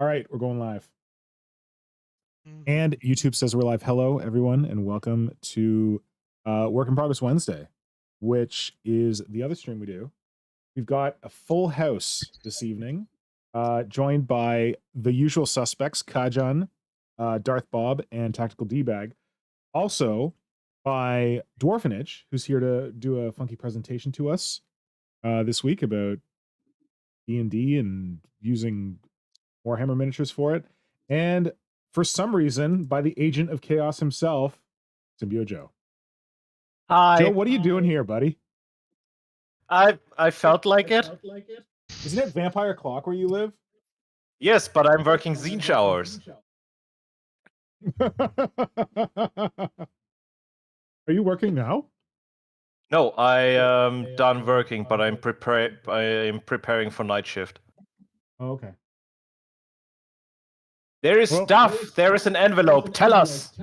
All right, we're going live. Mhm. And YouTube says we're live. Hello, everyone, and welcome to Work in Progress Wednesday, which is the other stream we do. We've got a full house this evening, joined by the usual suspects, Kajan, Darth Bob, and Tactical D-Bag. Also by Dwarfanage, who's here to do a funky presentation to us this week about D&D and using Warhammer miniatures for it. And for some reason, by the agent of chaos himself, Symbio Joe. Joe, Hi. what are you doing here, buddy? I felt like it. Isn't it Vampire Clock where you live? Yes, but I'm working zine hours. Are you working now? No, I am done working, but I'm preparing for night shift. Oh, okay. There is Well, stuff. There is an envelope. Tell us.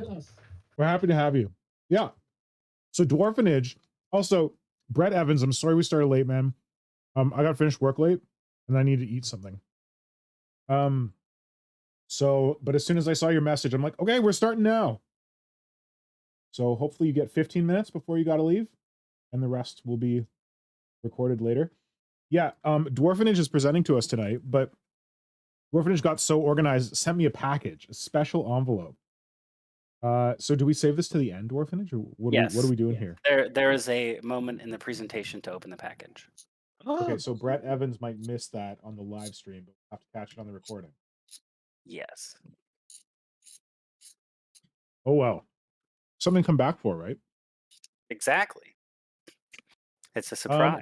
We're happy to have you. Yeah. So Dwarfanage. Also, Brett Evans, I'm sorry we started late, man. I got finished work late and I need to eat something. But as soon as I saw your message, I'm like, okay, we're starting now. So hopefully you get 15 minutes before you got to leave, and the rest will be recorded later. Yeah, Dwarfanage is presenting to us tonight, but Dwarfanage got so organized, sent me a package, a special envelope. So do we save this to the end, Dwarfanage, or what are we doing here? There is a moment in the presentation to open the package. Okay, so Brett Evans might miss that on the live stream, but we'll have to catch it on the recording. Yes. Oh, well. Something come back for, right? Exactly. It's a surprise.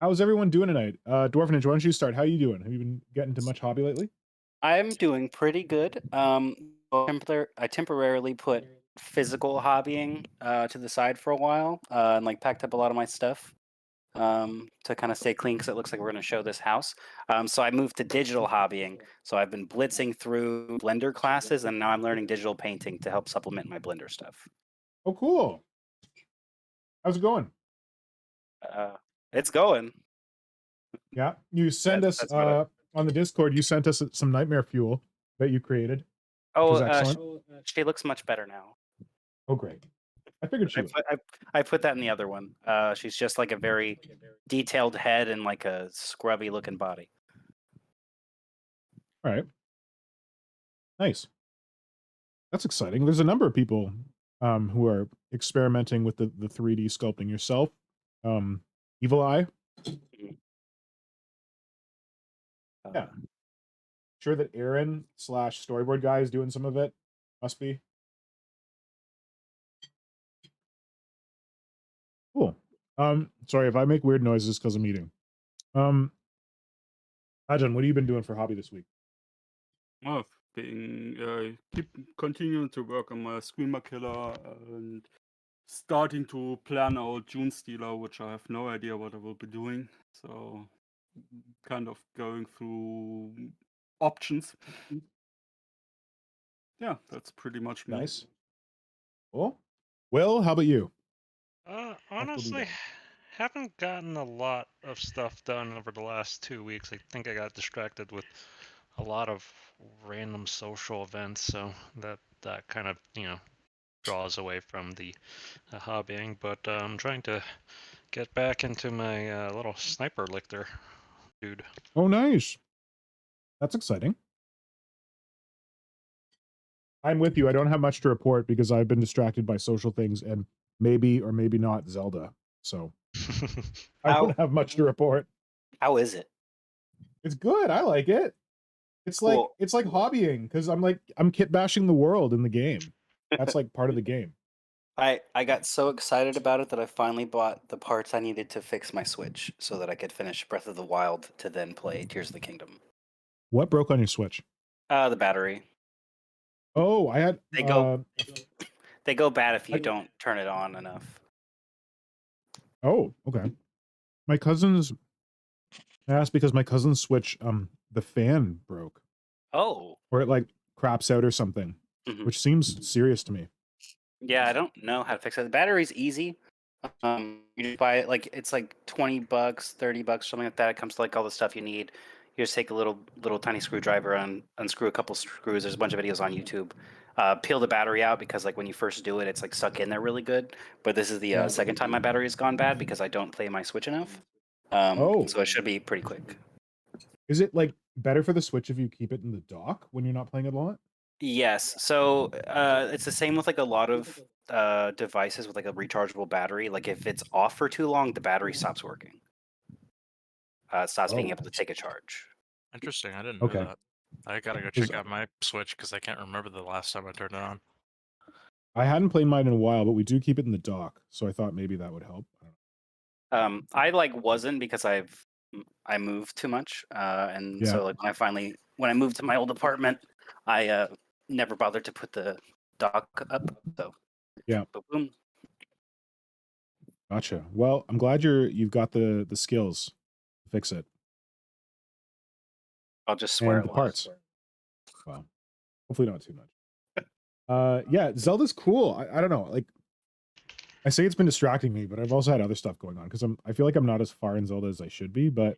How's everyone doing tonight? Dwarfanage, why don't you start? How are you doing? Have you been getting to much hobby lately? I'm doing pretty good. I temporarily put physical hobbying to the side for a while and like packed up a lot of my stuff to kind of stay clean because it looks like we're going to show this house. So I moved to digital hobbying. So I've been blitzing through Blender classes and now I'm learning digital painting to help supplement my Blender stuff. Oh, cool. How's it going? It's going. Yeah, you send us on the Discord. You sent us some nightmare fuel that you created. Oh, excellent. she looks much better now. Oh, great. I figured she would. I put that in the other one. She's just like a very detailed head and like a scrubby looking body. All right. Nice. That's exciting. There's a number of people who are experimenting with the 3D sculpting yourself. Evil Eye. Yeah. Sure that Aaron / storyboard guy is doing some of it. Must be. Cool. Sorry if I make weird noises because I'm eating. Ajahn, what have you been doing for hobby this week? Oh, keep continuing to work on my Screamer Killer and starting to plan out June Stealer, which I have no idea what I will be doing. So, kind of going through options. Yeah, that's pretty much me. Nice. Cool. Will, how about you? Honestly, haven't gotten a lot of stuff done over the last 2 weeks. I think I got distracted with a lot of random social events, so that kind of, draws away from the hobbying. But I'm trying to get back into my little sniper lictor, dude. Oh, nice. That's exciting. I'm with you. I don't have much to report because I've been distracted by social things and maybe or maybe not Zelda. So I don't have much to report. How is it? It's good. I like it. It's Cool. like hobbying because I'm kit bashing the world in the game. That's like part of the game. I got so excited about it that I finally bought the parts I needed to fix my Switch so that I could finish Breath of the Wild to then play Tears of the Kingdom. What broke on your Switch? The battery. Oh, I had They go bad if you don't turn it on enough. Oh, okay. My cousin's I asked because my cousin's Switch, the fan broke. Oh. Or it like craps out or something, which seems serious to me. Yeah, I don't know how to fix it. The battery's easy. You just buy it, like it's like $20, $30, something like that. It comes to like all the stuff you need. You just take a little tiny screwdriver and unscrew a couple screws. There's a bunch of videos on YouTube. Peel the battery out because like when you first do it, it's like stuck in there really good. But this is the second time my battery has gone bad because I don't play my Switch enough. So it should be pretty quick. Is it like better for the Switch if you keep it in the dock when you're not playing it a lot? Yes. So it's the same with like a lot of devices with like a rechargeable battery. Like if it's off for too long, the battery stops working. It stops being able to take a charge. Interesting. I didn't know Okay. that. I gotta go check out my Switch because I can't remember the last time I turned it on. I hadn't played mine in a while, but we do keep it in the dock, so I thought maybe that would help. I like wasn't because I moved too much, and so like when I moved to my old apartment, I never bothered to put the dock up. So Yeah. boom. Gotcha. Well, I'm glad you've got the skills to fix it. I'll just swear And the a lot. parts. Well, hopefully not too much. Yeah, Zelda's cool. I don't know. Like, I say it's been distracting me, but I've also had other stuff going on because I feel like I'm not as far in Zelda as I should be. But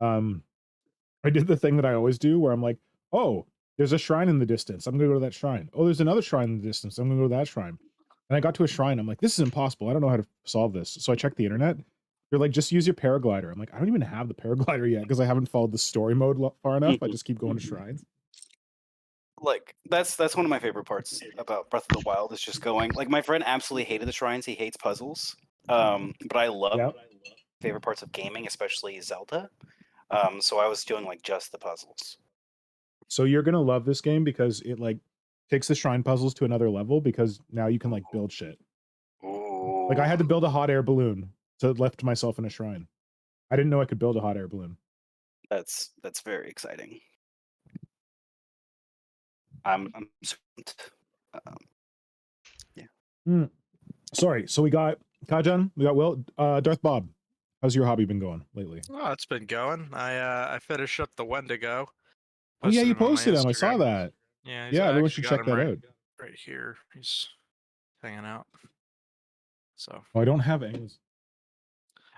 I did the thing that I always do where I'm like, oh, there's a shrine in the distance. I'm gonna go to that shrine. Oh, there's another shrine in the distance. I'm gonna go to that shrine. And I got to a shrine. I'm like, this is impossible. I don't know how to solve this. So I checked the internet. They're like, just use your paraglider. I'm like, I don't even have the paraglider yet because I haven't followed the story mode far enough. I just keep going to shrines. Like that's one of my favorite parts about Breath of the Wild is just going. Like my friend absolutely hated the shrines. He hates puzzles. But I love favorite parts of gaming, especially Zelda. So I was doing like just the puzzles. So you're gonna love this game because it like takes the shrine puzzles to another level because now you can like build shit. Ooh. Like I had to build a hot air balloon to lift myself in a shrine. I didn't know I could build a hot air balloon. That's very exciting. I'm yeah. Sorry. So we got Kajan, we got Will, Darth Bob. How's your hobby been going lately? Oh, it's been going. I finished up the Wendigo. Oh yeah, you him on my posted him. I saw Instagram. that. Yeah, Yeah, I everyone actually should got check him that right, out. right here. He's hanging out. So. Oh, I don't have any.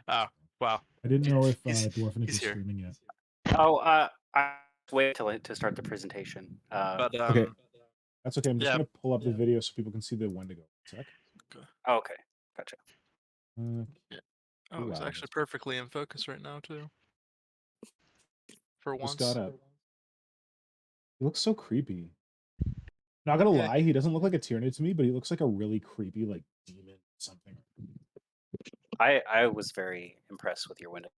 Oh, wow. I didn't know if he's Dwarfanage was here. streaming yet. Oh, I wait to start the presentation. But okay, that's okay. I'm just yeah. gonna pull up the video so people can see the Wendigo. Sec. Okay, gotcha. Yeah. Oh, it's actually perfectly in focus right now too. For once. Just got up. He looks so creepy. Not gonna lie, he doesn't look like a Tyranid to me, but he looks like a really creepy like demon something. I was very impressed with your window.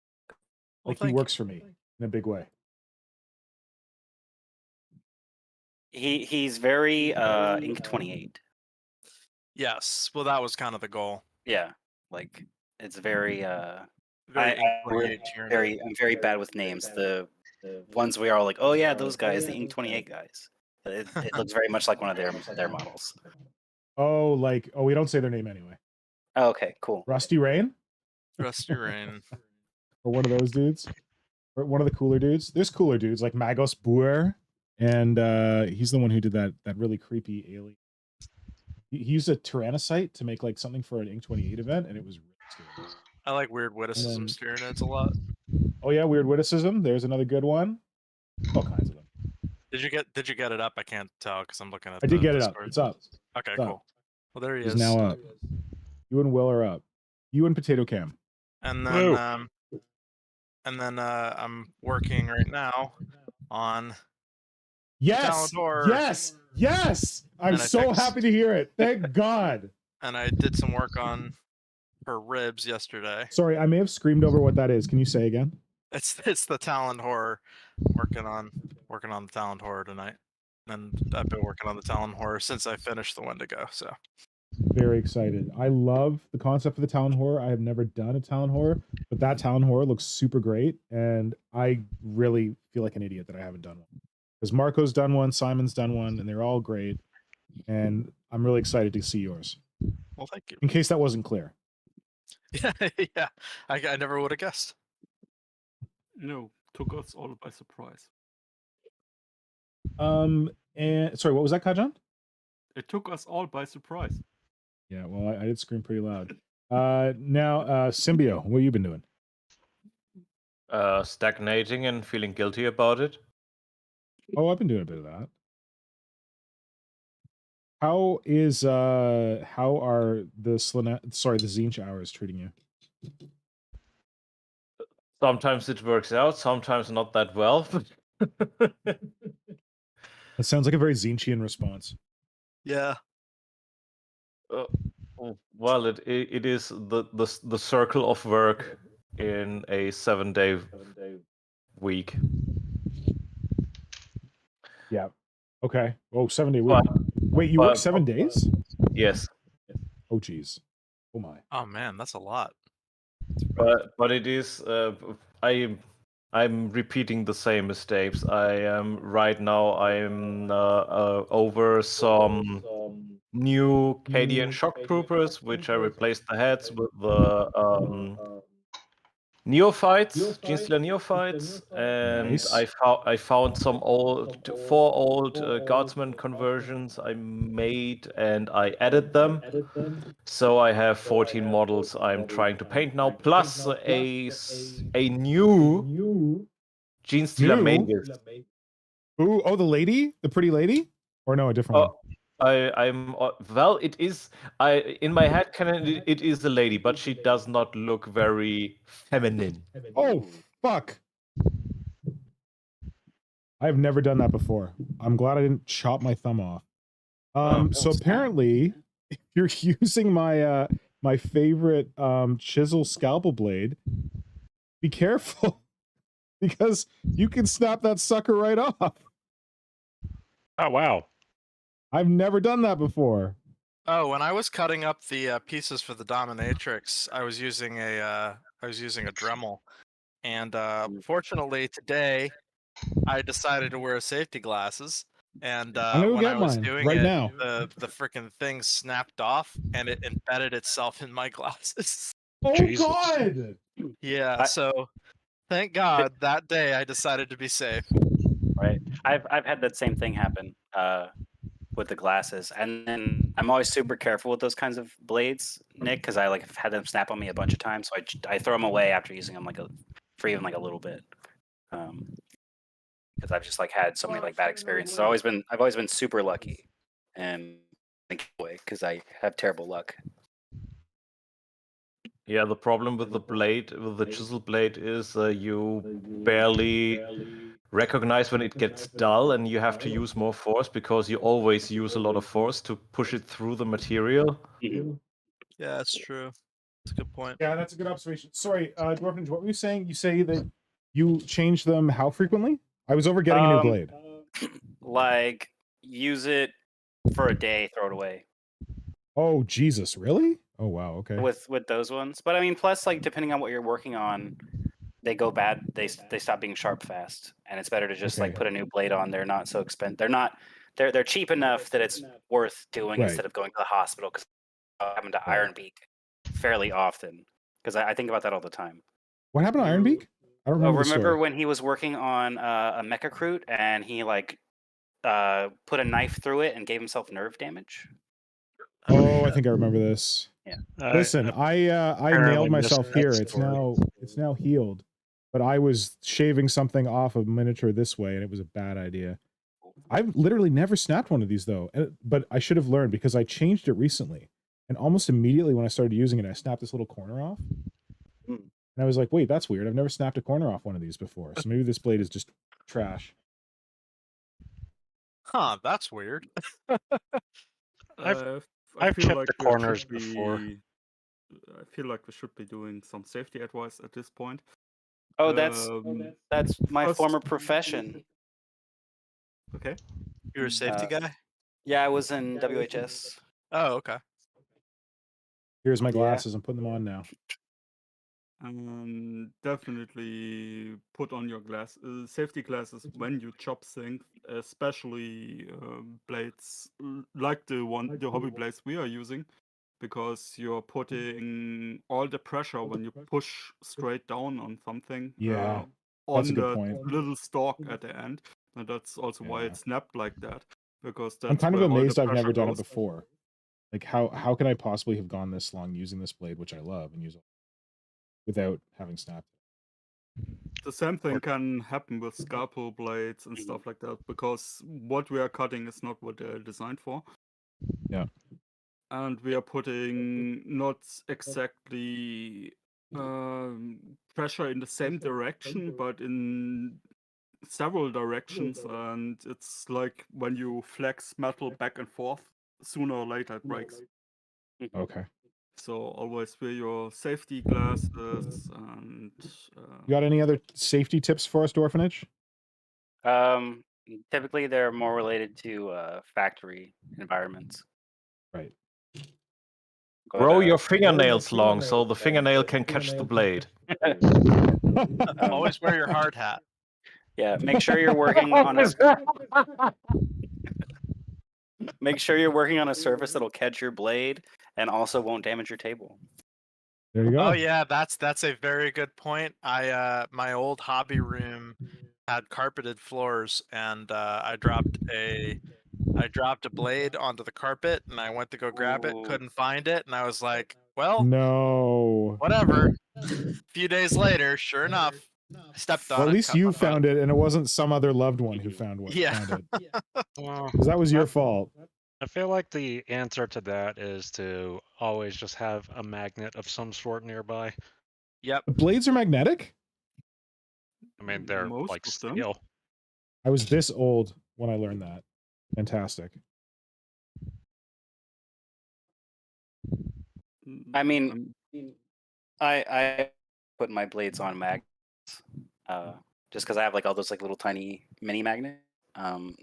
Like he works for me in a big way. He's very Ink 28. Yes. Well, that was kind of the goal. Yeah, like it's very very I'm very bad with names. The ones we are all like, oh yeah, those guys, the Ink 28 guys. It looks very much like one of their models. Oh, like we don't say their name anyway. Oh, okay, cool. Rusty Rain? Rusty Rain. Or one of those dudes. Or one of the cooler dudes. There's cooler dudes like Magos Buer, and he's the one who did that really creepy alien. He used a Tyrannocyte to make like something for an Ink 28 event, and it was really scary. I like weird witticism Tyranids a lot. Oh yeah, weird witticism. There's another good one. All kinds of them. Did you get it up? I can't tell because I'm looking at. I did get it up. It's up. Okay, it's cool. Up. Well, there he He's is. now up. You and Will are up. You and Potato Cam. And then I'm working right now on. Yes. Yes. I'm so happy to hear it. Thank God. And I did some work on her ribs yesterday. Sorry, I may have screamed over what that is. Can you say again? It's the Talon Horror. Working on the Talon Horror tonight. And I've been working on the Talon Horror since I finished the Wendigo, so. Very excited. I love the concept of the Talon Horror. I have never done a Talon Horror, but that Talon Horror looks super great, and I really feel like an idiot that I haven't done one. Because Marco's done one, Simon's done one, and they're all great, and I'm really excited to see yours. Well, thank you. In case that wasn't clear. Yeah. I never would have guessed. No, took us all by surprise. And sorry, what was that, Kajan? It took us all by surprise. Yeah, well, I did scream pretty loud. Now, Symbio, what have you been doing? Stagnating and feeling guilty about it. Oh, I've been doing a bit of that. How are the Zinch hours treating you? Sometimes it works out, sometimes not that well. That sounds like a very Zinchian response. Yeah. Well, it is the circle of work in a 7-day week. Yeah. Okay. Oh, 7-day week. Wait, you work 7 days? Yes. Oh, geez. Oh my. Oh man, that's a lot. But it is. I'm repeating the same mistakes. I am right now. I'm over some new Cadian shock troopers, which I replaced the heads with the neophytes, Genestealer neophytes, and Nice. I found some four old guardsman conversions I made, and I added them. So I have 14 models I'm trying to paint now, plus a new Genestealer main guild. Ooh, oh, the lady, the pretty lady, or no, a different one. I'm well. It is. In my head canon, it is a lady, but she does not look very feminine. Oh fuck! I've never done that before. I'm glad I didn't chop my thumb off. So apparently, if you're using my my favorite chisel scalpel blade, be careful because you can snap that sucker right off. Oh wow! I've never done that before. Oh, when I was cutting up the pieces for the dominatrix, I was using a Dremel, and fortunately today I decided to wear safety glasses, and I'm gonna when get I was mine doing right it, now. the freaking thing snapped off and it embedded itself in my glasses. Oh Jesus. God! Yeah, so thank God that day I decided to be safe. Right. I've had that same thing happen with the glasses, and then I'm always super careful with those kinds of blades, Nick, because I like have had them snap on me a bunch of times. So I throw them away after using them for even like a little bit, because I've just like had so many like bad experiences. I've always been super lucky, and because I have terrible luck. Yeah, the problem with the blade, with the chisel blade, is you barely recognize when it gets dull, and you have to use more force because you always use a lot of force to push it through the material. Yeah, that's true. That's a good point. Yeah, that's a good observation. Sorry, Dwarfanage, what were you saying? You say that you change them how frequently? I was over getting a new blade. Like use it for a day, throw it away. Oh Jesus, really? Oh wow, okay. With those ones, but I mean, plus like depending on what you're working on, they go bad. They stop being sharp fast, and it's better to just like put a new blade on. They're not so expensive. They're cheap enough that it's worth doing instead of going to the hospital, because I'm having to Iron Beak fairly often, because I think about that all the time. What happened to Iron Beak? I don't remember. Remember when he was working on a mecha recruit and he like put a knife through it and gave himself nerve damage? Oh, I think I remember this. Yeah. Listen, I nailed myself here. It's now healed, but I was shaving something off a miniature this way, and it was a bad idea. I've literally never snapped one of these though, but I should have learned because I changed it recently, and almost immediately when I started using it, I snapped this little corner off, and I was like, "Wait, that's weird. I've never snapped a corner off one of these before. So maybe this blade is just trash." Huh, that's weird. I've feel chipped like the we corners should before. I feel like we should be doing some safety advice at this point. Oh, that's my first- former profession. Okay. You're a safety guy? Yeah, I was in WHS. Oh, okay. Here's my glasses. I'm putting them on now. Definitely put on your safety glasses when you chop things, especially blades like the hobby blades we are using, because you're putting all the pressure when you push straight down on something. Yeah, on that's a good the point. little stalk at the end, and that's also why it snapped like that. Because I'm that's kind of where all the amazed I've pressure never done it goes. before. Like how can I possibly have gone this long using this blade, which I love and use, without having snapped it? the same thing can happen with scalpel blades and stuff like that, because what we are cutting is not what they're designed for. Yeah. And we are putting not exactly pressure in the same direction, but in several directions, and it's like when you flex metal back and forth, sooner or later it breaks. Okay. So always wear your safety glasses and You got any other safety tips for us, Dwarfanage? Typically, they're more related to factory environments. Right. But, Grow your fingernails long so the fingernail can catch the blade. Always wear your hard hat. Yeah, make sure you're working on a make sure you're working on a surface that'll catch your blade and also won't damage your table. There you go. Oh yeah, that's a very good point. My old hobby room had carpeted floors, and I dropped a blade onto the carpet, and I went to go grab it, Ooh. couldn't find it, and I was like, well, No. whatever. A few days later, sure enough, I stepped on Well, it. at least cut you my foot. found it, and it wasn't some other loved one who found it. Yeah. Found it. Well, Because that was your fault. I feel like the answer to that is to always just have a magnet of some sort nearby. Yep. The blades are magnetic? I mean, they're most like of them. steel. I was this old when I learned that. Fantastic. I mean, I put my blades on magnets, just because I have like all those like little tiny mini magnets.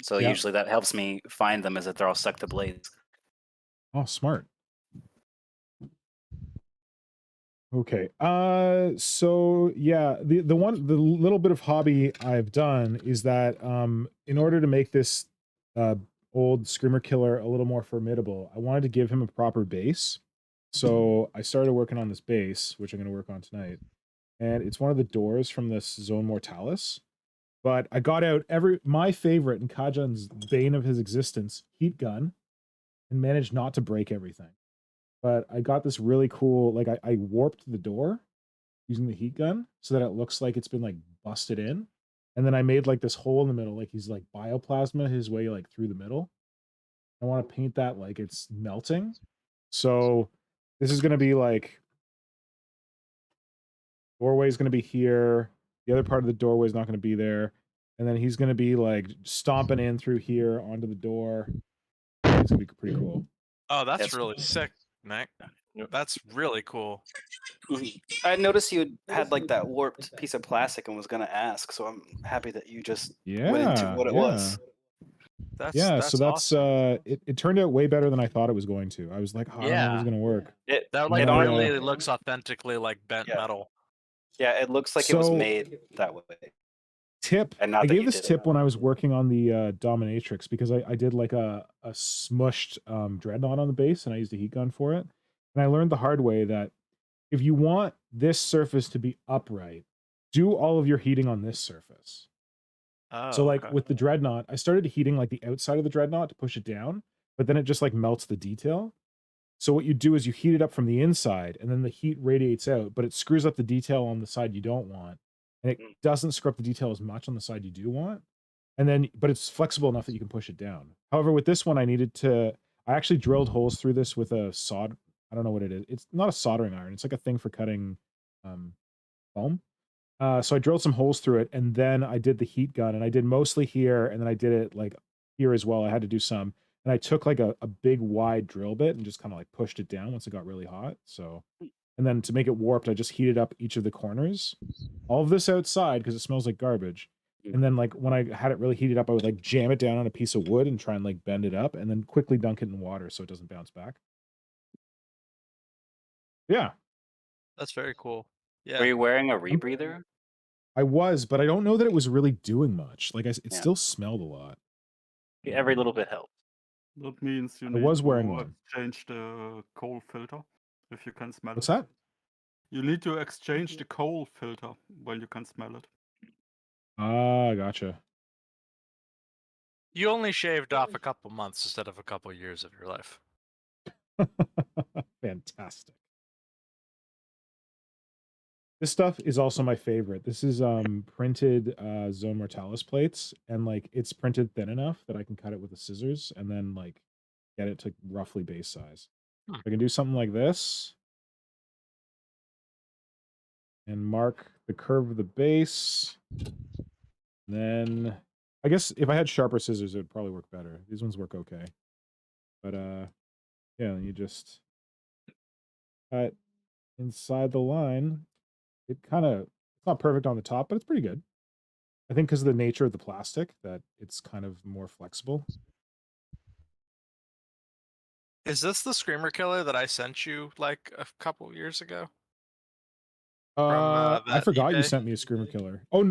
So Yeah. usually that helps me find them as if they're all stuck to blades. Oh, smart. Okay. So yeah, the little bit of hobby I've done is that in order to make this old Screamer Killer a little more formidable, I wanted to give him a proper base. So I started working on this base, which I'm going to work on tonight. And it's one of the doors from this Zone Mortalis. But I got out my favorite and Kajan's bane of his existence, heat gun, and managed not to break everything. But I got this really cool, like I warped the door using the heat gun so that it looks like it's been like busted in. And then I made like this hole in the middle, like he's like bioplasma his way like through the middle. I want to paint that like it's melting. So this is going to be like, doorway is going to be here. The other part of the doorway is not going to be there. And then he's going to be like stomping in through here onto the door. It's going to be pretty cool. Oh, that's really sick, Nick. That's really cool. I noticed you had like that warped piece of plastic and was gonna ask, so I'm happy that you just went into what it was. That's so that's awesome. it turned out way better than I thought it was going to. I was like, oh, I don't know if it's gonna work. That like No, really looks authentically like bent metal. Yeah, it looks like it was made that way. Tip. And not I that gave you this did tip when I was working on the Dominatrix because I did like a smushed dreadnought on the base and I used a heat gun for it. And I learned the hard way that if you want this surface to be upright, do all of your heating on this surface. Oh, So like with the dreadnought, I started heating like the outside of the dreadnought to push it down, but then it just like melts the detail. So what you do is you heat it up from the inside and then the heat radiates out, but it screws up the detail on the side you don't want. And it doesn't screw up the detail as much on the side you do want. And then, but it's flexible enough that you can push it down. However, with this one, I actually drilled holes through this with a I don't know what it is. It's not a soldering iron. It's like a thing for cutting foam. So I drilled some holes through it and then I did the heat gun and I did mostly here. And then I did it like here as well. I had to do some. And I took like a big wide drill bit and just kind of like pushed it down once it got really hot. So, and then to make it warped, I just heated up each of the corners. All of this outside because it smells like garbage. And then like when I had it really heated up, I would like jam it down on a piece of wood and try and like bend it up and then quickly dunk it in water so it doesn't bounce back. Yeah. That's very cool. Yeah. Were you wearing a rebreather? I was, but I don't know that it was really doing much. Like it still smelled a lot. Every little bit helped. That means you I need was wearing to one. exchange the coal filter if you can smell What's it. that? You need to exchange the coal filter when you can smell it. Ah, gotcha. You only shaved off a couple months instead of a couple years of your life. Fantastic. This stuff is also my favorite. This is printed Zone Mortalis plates, and like it's printed thin enough that I can cut it with the scissors and then like get it to roughly base size. I can do something like this and mark the curve of the base. Then I guess if I had sharper scissors, it would probably work better. These ones work okay. But yeah, you just cut inside the line. It's not perfect on the top, but it's pretty good. I think because of the nature of the plastic that it's kind of more flexible. Is this the Screamer Killer that I sent you like a couple years ago? I that forgot you eBay? sent me a Screamer Killer. Oh,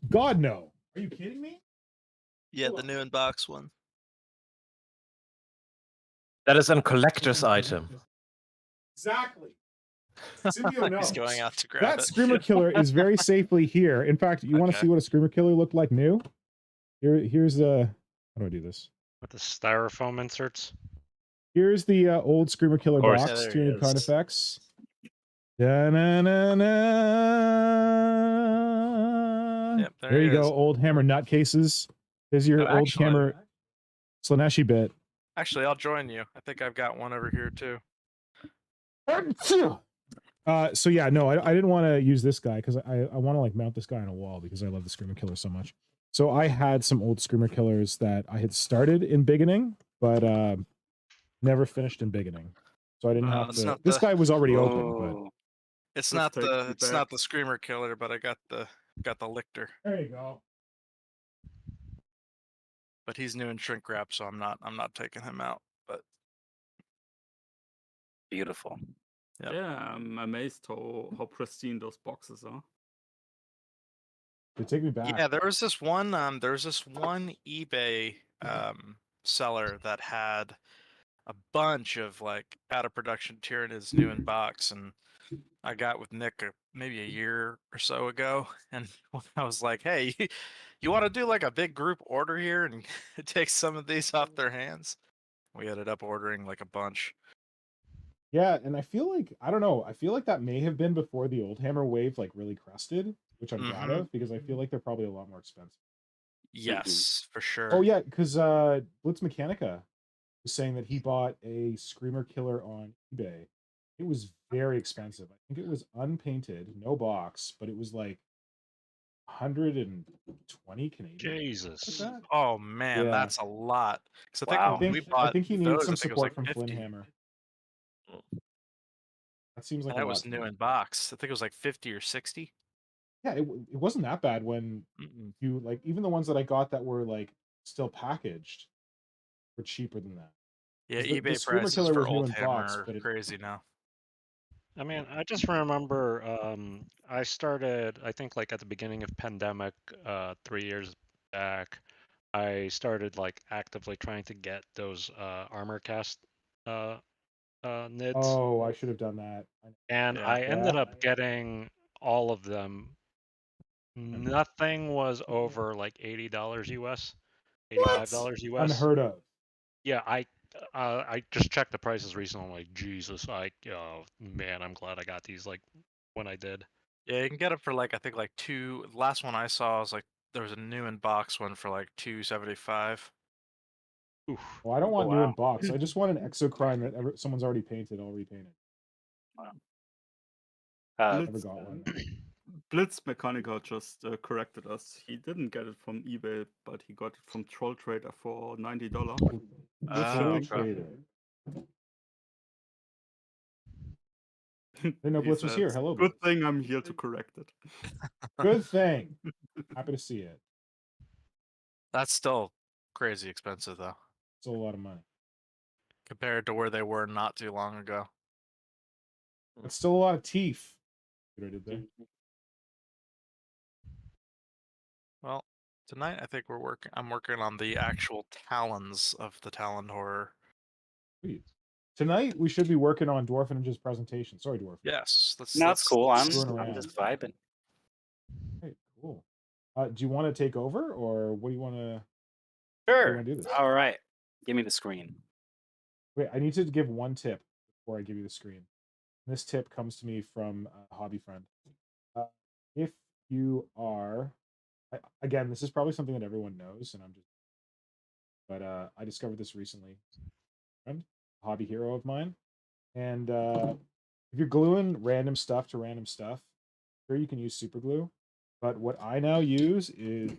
God, no. Are you kidding me? Yeah, the new in-box one. That is a collector's item. Exactly. Symbio knows. He's going out to grab That it. Screamer Killer is very safely here. In fact, you want to Okay. see what a Screamer Killer looked like new? Here's how do I do this? With the styrofoam inserts. Here's the old Screamer Killer course. box, Yeah, there 200 he card is. effects. Da-na-na-na. Yep, There there you he go, is. old hammer nutcases. There's your Oh, old actually- hammer Slaneshi bit. Actually, I'll join you. I think I've got one over here too. So yeah, no, I didn't want to use this guy because I want to like mount this guy on a wall because I love the Screamer Killer so much. So I had some old Screamer Killers that I had started in Beginning, but never finished in Beginning. So I didn't have it's to. not This the- guy was already open, Oh, It's This not takes the me it's back. not the Screamer Killer, but I got the Lictor. but there you go. But he's new in shrink wrap, so I'm not taking him out. But beautiful. Yep. Yeah, I'm amazed how pristine those boxes are. They take me back. yeah, there was this one eBay seller that had a bunch of like out of production Tyranids new in box, and I got with Nick maybe a year or so ago, and I was like, hey, you want to do like a big group order here and take some of these off their hands? We ended up ordering like a bunch. Yeah, and I feel like I don't know. I feel like that may have been before the old hammer wave like really crested, which I'm glad Mhm. of because I feel like they're probably a lot more expensive. Yes, for sure. Oh yeah, because Blitz Mechanica was saying that he bought a Screamer Killer on eBay. It was very expensive. I think it was unpainted, no box, but it was like 120 Canadian. Jesus. Like that. Oh man, Yeah. that's a lot. Because I think Wow. I when think we bought I think he those, needs some I think it was support like from 50. Flynn Hammer. That seems like And a that lot was to new me. in box. I think it was like 50 or 60. Yeah, it wasn't that bad when Mm-mm. you like even the ones that I got that were like still packaged were cheaper than that. Yeah, 'Cause the eBay Screamer prices Killer for was new old in hammer box, are but it, crazy now. I mean, I just remember I started, I think like at the beginning of pandemic, 3 years back, I started like actively trying to get those armor cast nids. oh, I should have done that. And Yeah. I ended Yeah. up getting all of them. Nothing was over like $80 US, $85 US. Unheard of. Yeah, I just checked the prices recently. I'm like, Jesus, oh man, I'm glad I got these like when I did. Yeah, you can get them for like I think like two. The last one I saw was like there was a new in box one for like $275. Oof. Well, I don't want new wow. in box. I just want an exocrine that someone's already painted. I'll repaint it. Never Blitz, got one. Blitz Mechanica just corrected us. He didn't get it from eBay, but he got it from Troll Trader for $90. Troll okay. Trader. Didn't know He Blitz was says, here. Hello, Good Blitz. thing I'm here to correct it. Good thing. Happy to see it. That's still crazy expensive though, It's a lot of money. compared to where they were not too long ago. It's still a lot of teeth. What I did there. Well, tonight I think I'm working on the actual talons of the Talon horror. Sweet. Tonight we should be working on Dwarfanage's presentation. Sorry, Dwarf. Yes, No, it's cool. I'm screwing around. just vibing. Hey, cool. Do you want to take over, or what do you want to? Sure. wanna do this? All right. Give me the screen. Wait, I need to give one tip before I give you the screen. This tip comes to me from a hobby friend. If you are, again, this is probably something that everyone knows, and but I discovered this recently. Friend, a hobby hero of mine, and if you're gluing random stuff to random stuff, sure you can use super glue, but what I now use is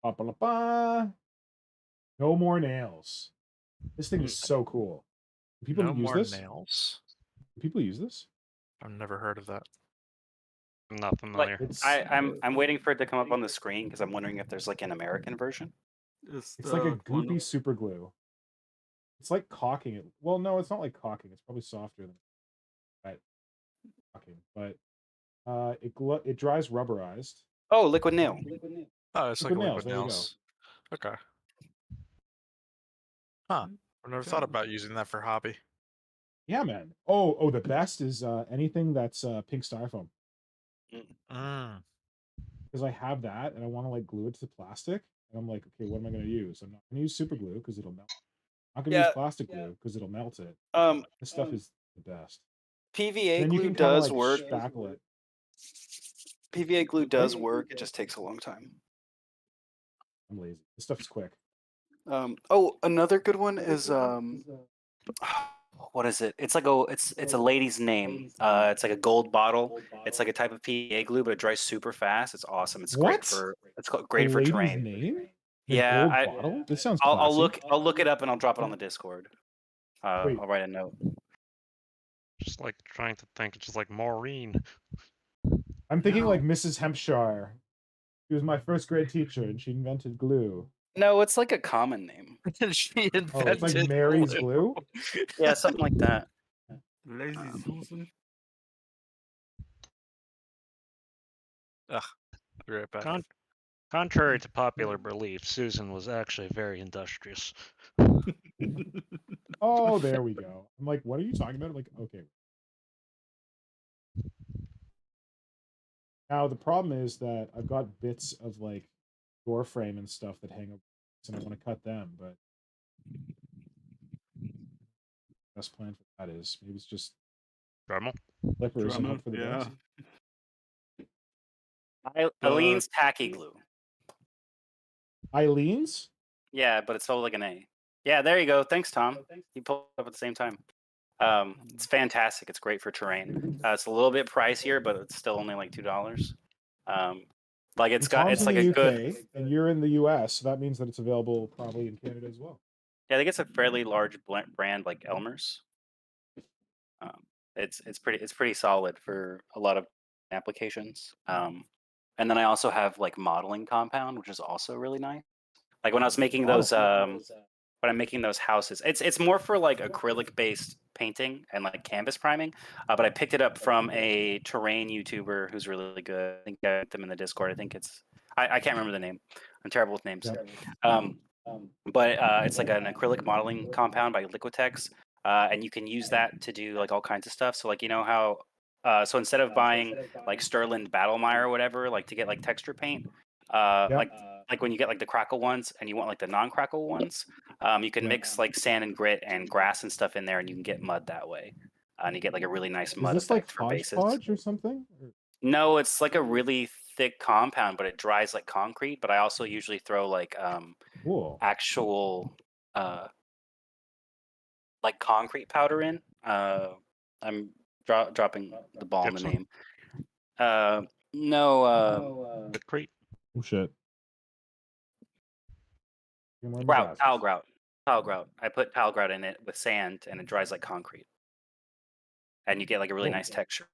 no more nails. This thing is so cool. Do people No use more this? nails. Do people use this? I've never heard of that. I'm not familiar. I'm waiting for it to come up on the screen because I'm wondering if there's like an American version. Is It's like a that one goopy of- super glue. It's like caulking it. Well, no, it's not like caulking. It's probably softer than caulking, but it dries rubberized. Oh, liquid nail. Oh, it's Liquid like nails, liquid there you go. nails. Okay. Huh. I've never thought about using that for hobby. Yeah, man. Oh, the best is anything that's pink styrofoam, Mm. because I have that and I want to like glue it to plastic, and I'm like, okay, what am I going to use? I'm not going to use super glue because it'll melt. I'm not going to use plastic glue because it'll melt it. This stuff is the best. PVA Then you glue can kind of does like work. spackle it. PVA glue does work. It just takes a long time. I'm lazy. This stuff's quick. Oh, another good one is what is it? It's like it's a lady's name. It's like a gold bottle. It's like a type of PVA glue, but it dries super fast. It's awesome. It's great What? for The great for lady's terrain. name? The Yeah, gold bottle? This sounds classy. I'll look it up and I'll drop it on the Discord. Wait. I'll write a note. Just like trying to think, it's just like Maureen. I'm thinking like Mrs. Hempshire. She was my first grade teacher and she invented glue. No, it's like a common name. She invented Oh, it's like Mary's glue? Yeah, something like that. Lazy Susan? Ugh. I'll be right back. Contrary to popular belief, Susan was actually very industrious. Oh, there we go. I'm like, what are you talking about? I'm like, okay. Now the problem is that I've got bits of like door frame and stuff that hang over, and I want to cut them, but best plan for that is maybe it's just Dremel? flippers and Dremel, hope for the yeah. best. Eileen's tacky glue. Eileen's? Yeah, but it's spelled like an A. Yeah, there you go. Thanks, Tom. You pulled it up at the same time. It's fantastic. It's great for terrain. It's a little bit pricier, but it's still only like $2. Like it's got, Tom's it's like in the a UK, good. and you're in the US, so that means that it's available probably in Canada as well. Yeah, I think it's a fairly large brand like Elmer's. It's pretty solid for a lot of applications. And then I also have like modeling compound, which is also really nice. Like when I was making those when I'm making those houses, it's more for like acrylic based painting and like canvas priming. But I picked it up from a terrain YouTuber who's really good. I think I put them in the Discord. I think I can't remember the name. I'm terrible with names. But it's like an acrylic modeling compound by Liquitex, and you can use that to do like all kinds of stuff. So like you know how so instead of buying like Sterling Battlemire or whatever, like to get like texture paint, like when you get like the crackle ones and you want like the non-crackle ones, you can mix like sand and grit and grass and stuff in there, and you can get mud that way, and you get like a really nice mud Is this like effect for bases. hodgepodge or something? No, it's like a really thick compound, but it dries like concrete. But I also usually throw like Cool. actual like concrete powder in. I'm dropping the ball on the Gypsum? name. No, Concrete? Oh shit. grout, tile grout. Tile grout. I put tile grout in it with sand, and it dries like concrete, and you get like a really nice texture.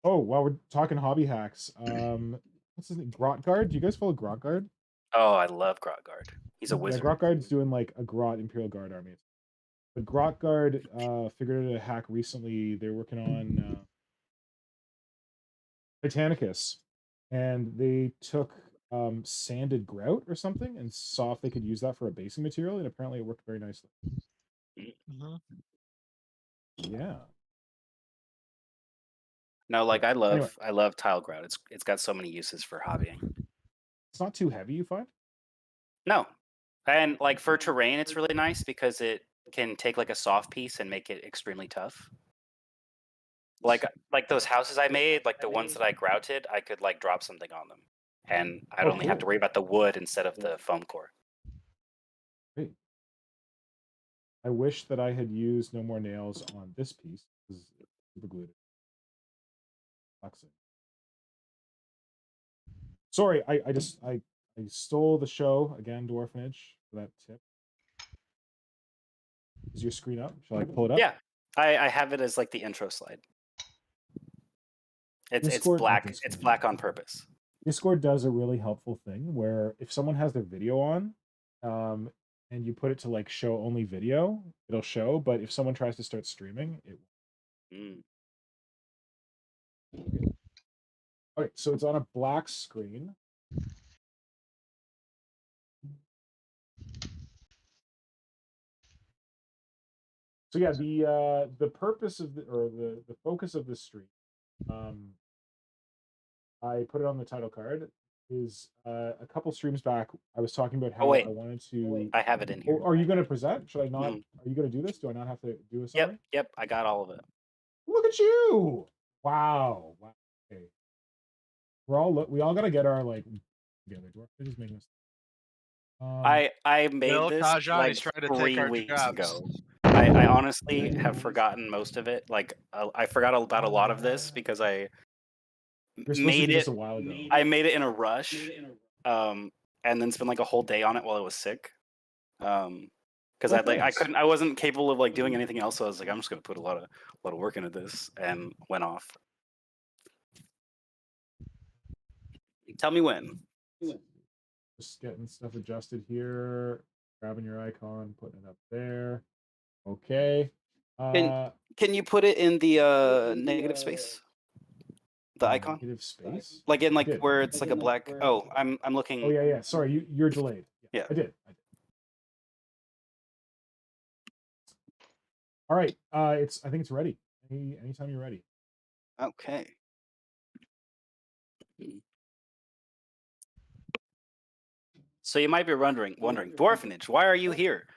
Oh, while we're talking hobby hacks, what's his name? Grotgard? Do you guys follow Grotgard? Oh, I love Grotgard. He's a wizard. Yeah, Grotgard's doing like a Grot Imperial Guard army. But Grotgard figured out a hack recently. They're working on Titanicus, and they took sanded grout or something and saw if they could use that for a basing material, and apparently it worked very nicely. Yeah. No, like I love Anyway. I love tile grout. It's got so many uses for hobbying. It's not too heavy, you find? No. And like for terrain, it's really nice because it can take like a soft piece and make it extremely tough. Like those houses I made, like the ones that I grouted, I could like drop something on them, and I'd only have to worry about the wood instead of the foam core. Great. I wish that I had used no more nails on this piece because it's super glued. Sorry, I stole the show again, Dwarfanage, for that tip. Is your screen up? Shall I pull it up? Yeah, I have it as like the intro slide. It's Discord- black. Discord. It's black on purpose. Discord does a really helpful thing where if someone has their video on, and you put it to like show only video, it'll show. But if someone tries to start streaming, it Mm. Okay, so it's on a black screen. So yeah, the purpose of the focus of this stream, I put it on the title card, is a couple streams back I was talking about how wait. I wanted to. I have it in here. Oh, are you going to present? Should I not? Are you going to do this? Do I not have to do a summary? Yep, I got all of it. Look at you! Wow. Okay. We all got to get our like together. Dwarf is making this. I made Bill this Tajani's like trying to take 3 our weeks jobs. ago. I honestly have forgotten most of it. Like I forgot about a lot of this because I You're supposed to made do this it. a while ago. I made it in a rush, and then spent like a whole day on it while I was sick. Because I wasn't capable of like doing anything else. So I was like, I'm just gonna put a lot of work into this, and went off. Tell me when. Just getting stuff adjusted here, grabbing your icon, putting it up there. Okay. Can you put it in the negative space? The icon? Negative space? Like in like where it's like a black. Oh, I'm looking. Oh yeah. Sorry, you're delayed. Yeah. I did. All right. I think it's ready. Anytime you're ready. Okay. So you might be wondering, Dwarfanage, why are you here?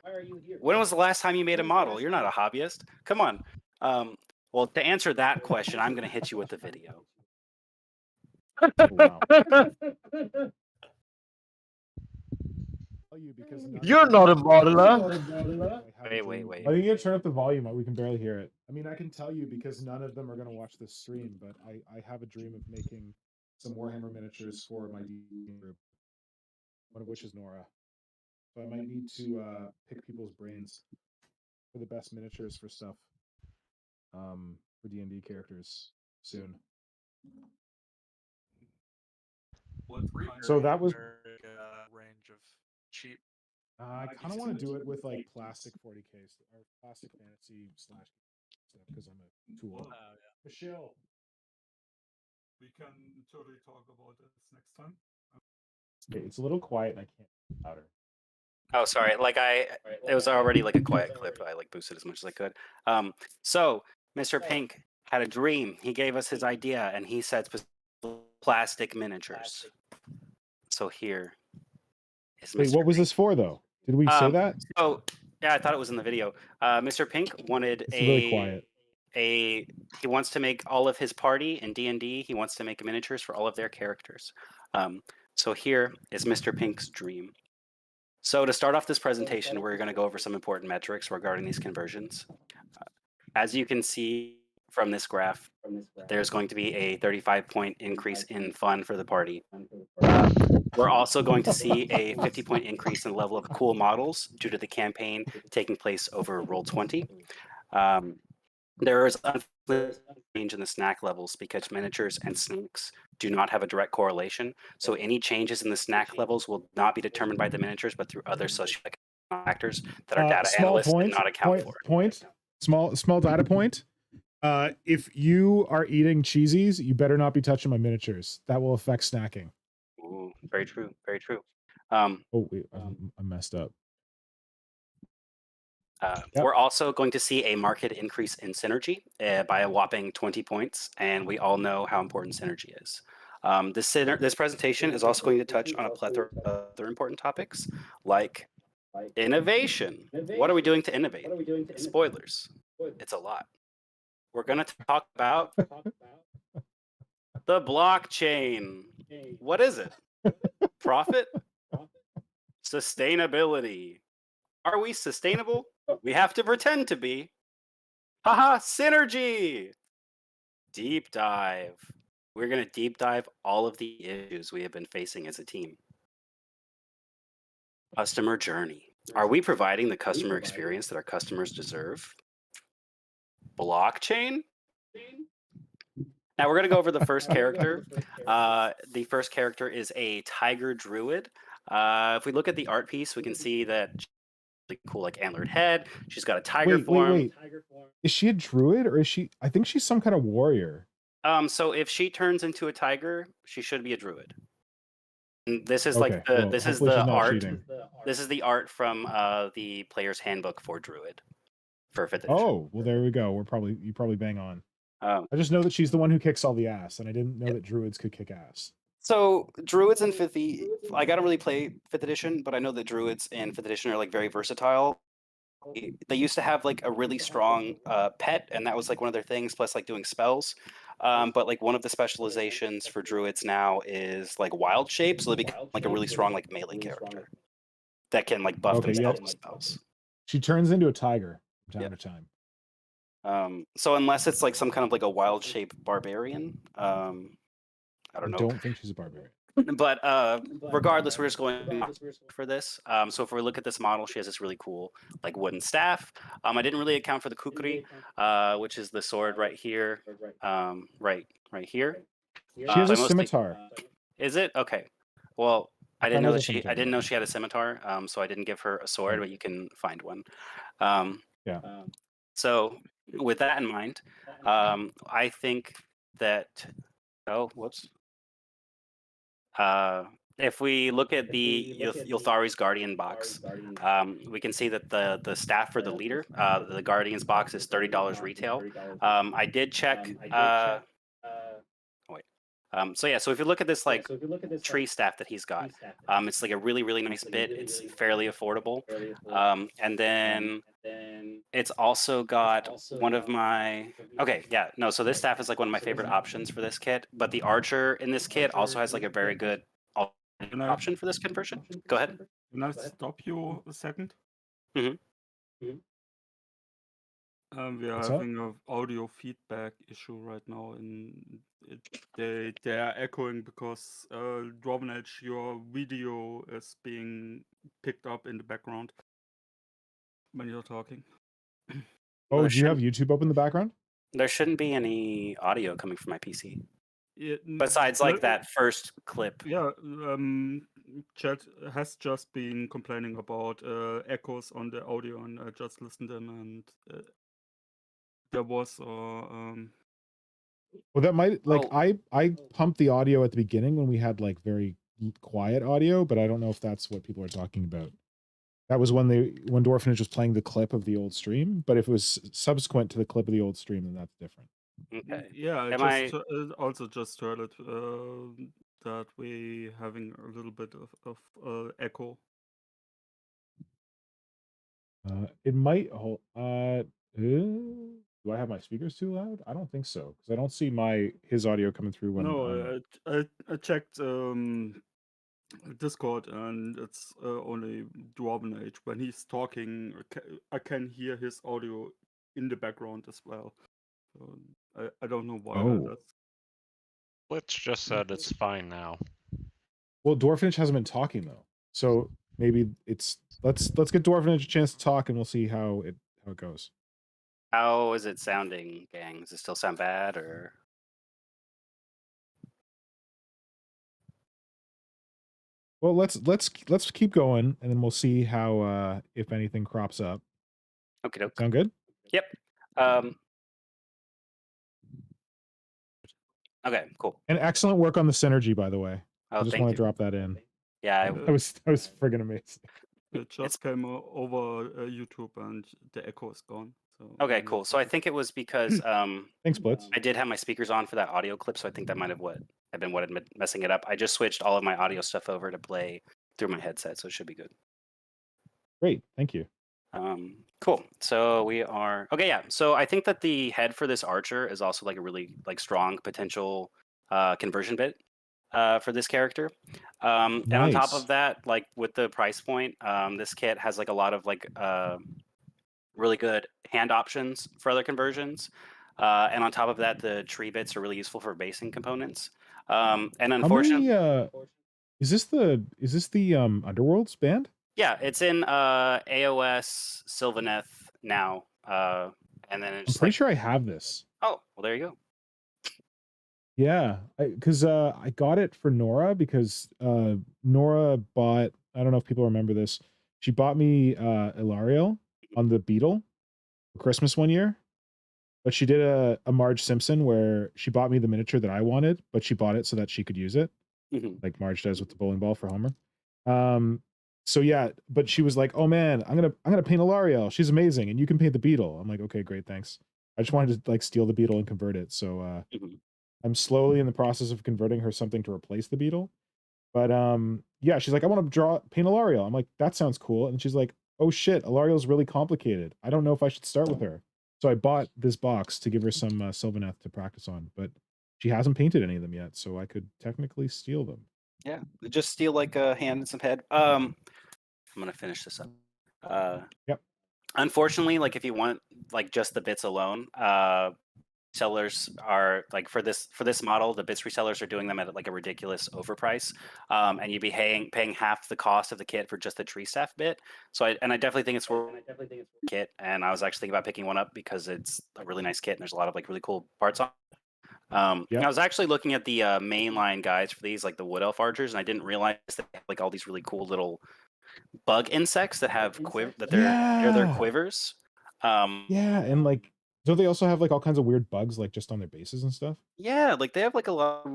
When was the last time you made a model? You're not a hobbyist. Come on. Well, to answer that question, I'm going to hit you with the video. Wow. You're not a modeler. Wait. I think you gotta turn up the volume. We can barely hear it. I mean, I can tell you because none of them are going to watch this stream, but I have a dream of making some Warhammer miniatures for my D group, one of which is Nora. So I might need to pick people's brains for the best miniatures for stuff for D&D characters soon. So that was range of cheap. I kind of want to do it with like plastic 40K or plastic fantasy / stuff because I'm a tool. Michelle, We can totally talk about this next time. it's a little quiet and I can't get louder. Oh, sorry. Like it was already like a quiet clip. I like boosted as much as I could. So Mr. Pink had a dream. He gave us his idea, and he said plastic miniatures. So here is Wait, Mr. what was this for though? Did we say that? Oh, yeah, I thought it was in the video. Mr. Pink wanted It's really quiet. He wants to make all of his party in D&D. He wants to make miniatures for all of their characters. So here is Mr. Pink's dream. So to start off this presentation, we're going to go over some important metrics regarding these conversions. As you can see from this graph, there's going to be a 35-point increase in fun for the party. We're also going to see a 50-point increase in the level of cool models due to the campaign taking place over Roll20. There is a change in the snack levels because miniatures and snacks do not have a direct correlation. So any changes in the snack levels will not be determined by the miniatures, but through other socioeconomic factors that our data analysts did not account for. Small data point. If you are eating cheesies, you better not be touching my miniatures. That will affect snacking. Ooh, very true. Very true. Oh wait, I messed up. We're also going to see a marked increase in synergy by a whopping 20 points, and we all know how important synergy is. This presentation is also going to touch on a plethora of other important topics, like Innovation. What are we doing to innovate? Spoilers. It's a lot. We're going to talk about the blockchain. What is it? Profit? Sustainability. Are we sustainable? We have to pretend to be. Haha, synergy. Deep dive. We're going to deep dive all of the issues we have been facing as a team. Customer journey. Are we providing the customer experience that our customers deserve? Blockchain? Now we're going to go over the first character. The first character is a tiger druid. If we look at the art piece, we can see that she's really cool, like antlered head. She's got a tiger form. Wait. Is she a druid or is she? I think she's some kind of warrior. So if she turns into a tiger, she should be a druid. And this is Okay, like the well, this is hopefully she's the not art. cheating. This is the art from the player's handbook for druid for 5th edition. Oh, well, there we go. You probably bang on. Oh. I just know that she's the one who kicks all the ass, and I didn't know that druids could kick ass. So druids in 5th, I gotta really play 5th edition, but I know that druids in 5th edition are like very versatile. They used to have like a really strong pet, and that was like one of their things, plus like doing spells. But like one of the specializations for druids now is like wild shape, so they become like a really strong like melee character that can like buff themselves with spells. She turns into a tiger from time to time. So unless it's like some kind of like a wild shape barbarian, I don't know. I don't think she's a barbarian. But regardless, we're just going for this. So if we look at this model, she has this really cool like wooden staff. I didn't really account for the kukri, which is the sword right here, right here. She has a scimitar. Is it? Okay. Well, I didn't know that she. I didn't know she had a scimitar. So I didn't give her a sword, but you can find one. Yeah. So with that in mind, I think that. Oh, whoops. If we look at the Yulthari's Guardian box, we can see that the staff for the leader, the Guardian's box is $30 retail. I did check. So yeah, so if you look at this like tree staff that he's got, it's like a really nice bit. It's fairly affordable, and then it's also got one of my So this staff is like one of my favorite options for this kit. But the archer in this kit also has like a very good option for this conversion. Go ahead. Can I stop you a second? We are having an audio feedback issue right now, and they are echoing because Dwarfanage, your video is being picked up in the background when you're talking. Oh, do you have YouTube open in the background? There shouldn't be any audio coming from my PC. Besides like that first clip. Yeah, chat has just been complaining about echoes on the audio, and I just listened in, and there was well, that might I pumped the audio at the beginning when we had like very quiet audio, but I don't know if that's what people are talking about. That was when Dwarfanage was playing the clip of the old stream, but if it was subsequent to the clip of the old stream, then that's different. Okay. Yeah, I also just heard it that we having a little bit of echo. It might hold. Do I have my speakers too loud? I don't think so, because I don't see his audio coming through when. No, I checked Discord, and it's only Dwarfanage. When he's talking, I can hear his audio in the background as well. So I don't know why. That's... Blitz just said it's fine now. Well, Dwarfanage hasn't been talking though, so maybe it's let's get Dwarfanage a chance to talk, and we'll see how it goes. How is it sounding, gang? Does it still sound bad, or? Well, let's keep going, and then we'll see how if anything crops up. Okay. Sound good? Yep. Okay, cool. And excellent work on the synergy, by the way. Oh, I just want to drop that in. Yeah, I was friggin' amazing. It just came over YouTube, and the echo is gone. So okay, cool. So I think it was because thanks, Blitz. I did have my speakers on for that audio clip, so I think that might have been messing it up. I just switched all of my audio stuff over to play through my headset, so it should be good. Great, thank you. Cool. So we are okay. Yeah. So I think that the head for this archer is also like a really like strong potential conversion bit for this character. And on top Nice. of that, like with the price point, this kit has like a lot of like really good hand options for other conversions. And on top of that, the tree bits are really useful for basing components. And How unfortunately, many is this the Underworlds band? yeah, it's in AOS Sylvaneth now. And then I'm it's pretty like, sure I have this. oh, well, there you go. Yeah, because I got it for Nora because Nora bought. I don't know if people remember this. She bought me Ilariel on the Beetle for Christmas one year, but she did a Marge Simpson where she bought me the miniature that I wanted, but she bought it so that she could use it, Mhm. like Marge does with the bowling ball for Homer. So yeah, but she was like, "Oh man, I'm gonna paint Ilariel. She's amazing, and you can paint the Beetle." I'm like, "Okay, great, thanks." I just wanted to like steal the Beetle and convert it. So Mhm. I'm slowly in the process of converting her something to replace the Beetle. But yeah, she's like, "I want to paint Ilariel." I'm like, "That sounds cool." And she's like, "Oh shit, Ilariel's really complicated. I don't know if I should start with her." So I bought this box to give her some Sylvaneth to practice on, but she hasn't painted any of them yet, so I could technically steal them. Yeah, just steal like a hand and some head. I'm gonna finish this up. Yep. Unfortunately, like if you want like just the bits alone, sellers are like for this model, the bits resellers are doing them at like a ridiculous overprice, and you'd be paying half the cost of the kit for just the tree staff bit. So I definitely think it's worth the kit, and I was actually thinking about picking one up because it's a really nice kit and there's a lot of like really cool parts on. Yep. I was actually looking at the mainline guides for these, like the Wood Elf archers, and I didn't realize that they have, like all these really cool little bug insects that have they're their Yeah. quivers. Yeah, and like, don't they also have like all kinds of weird bugs like just on their bases and stuff? Yeah, like they have like a lot.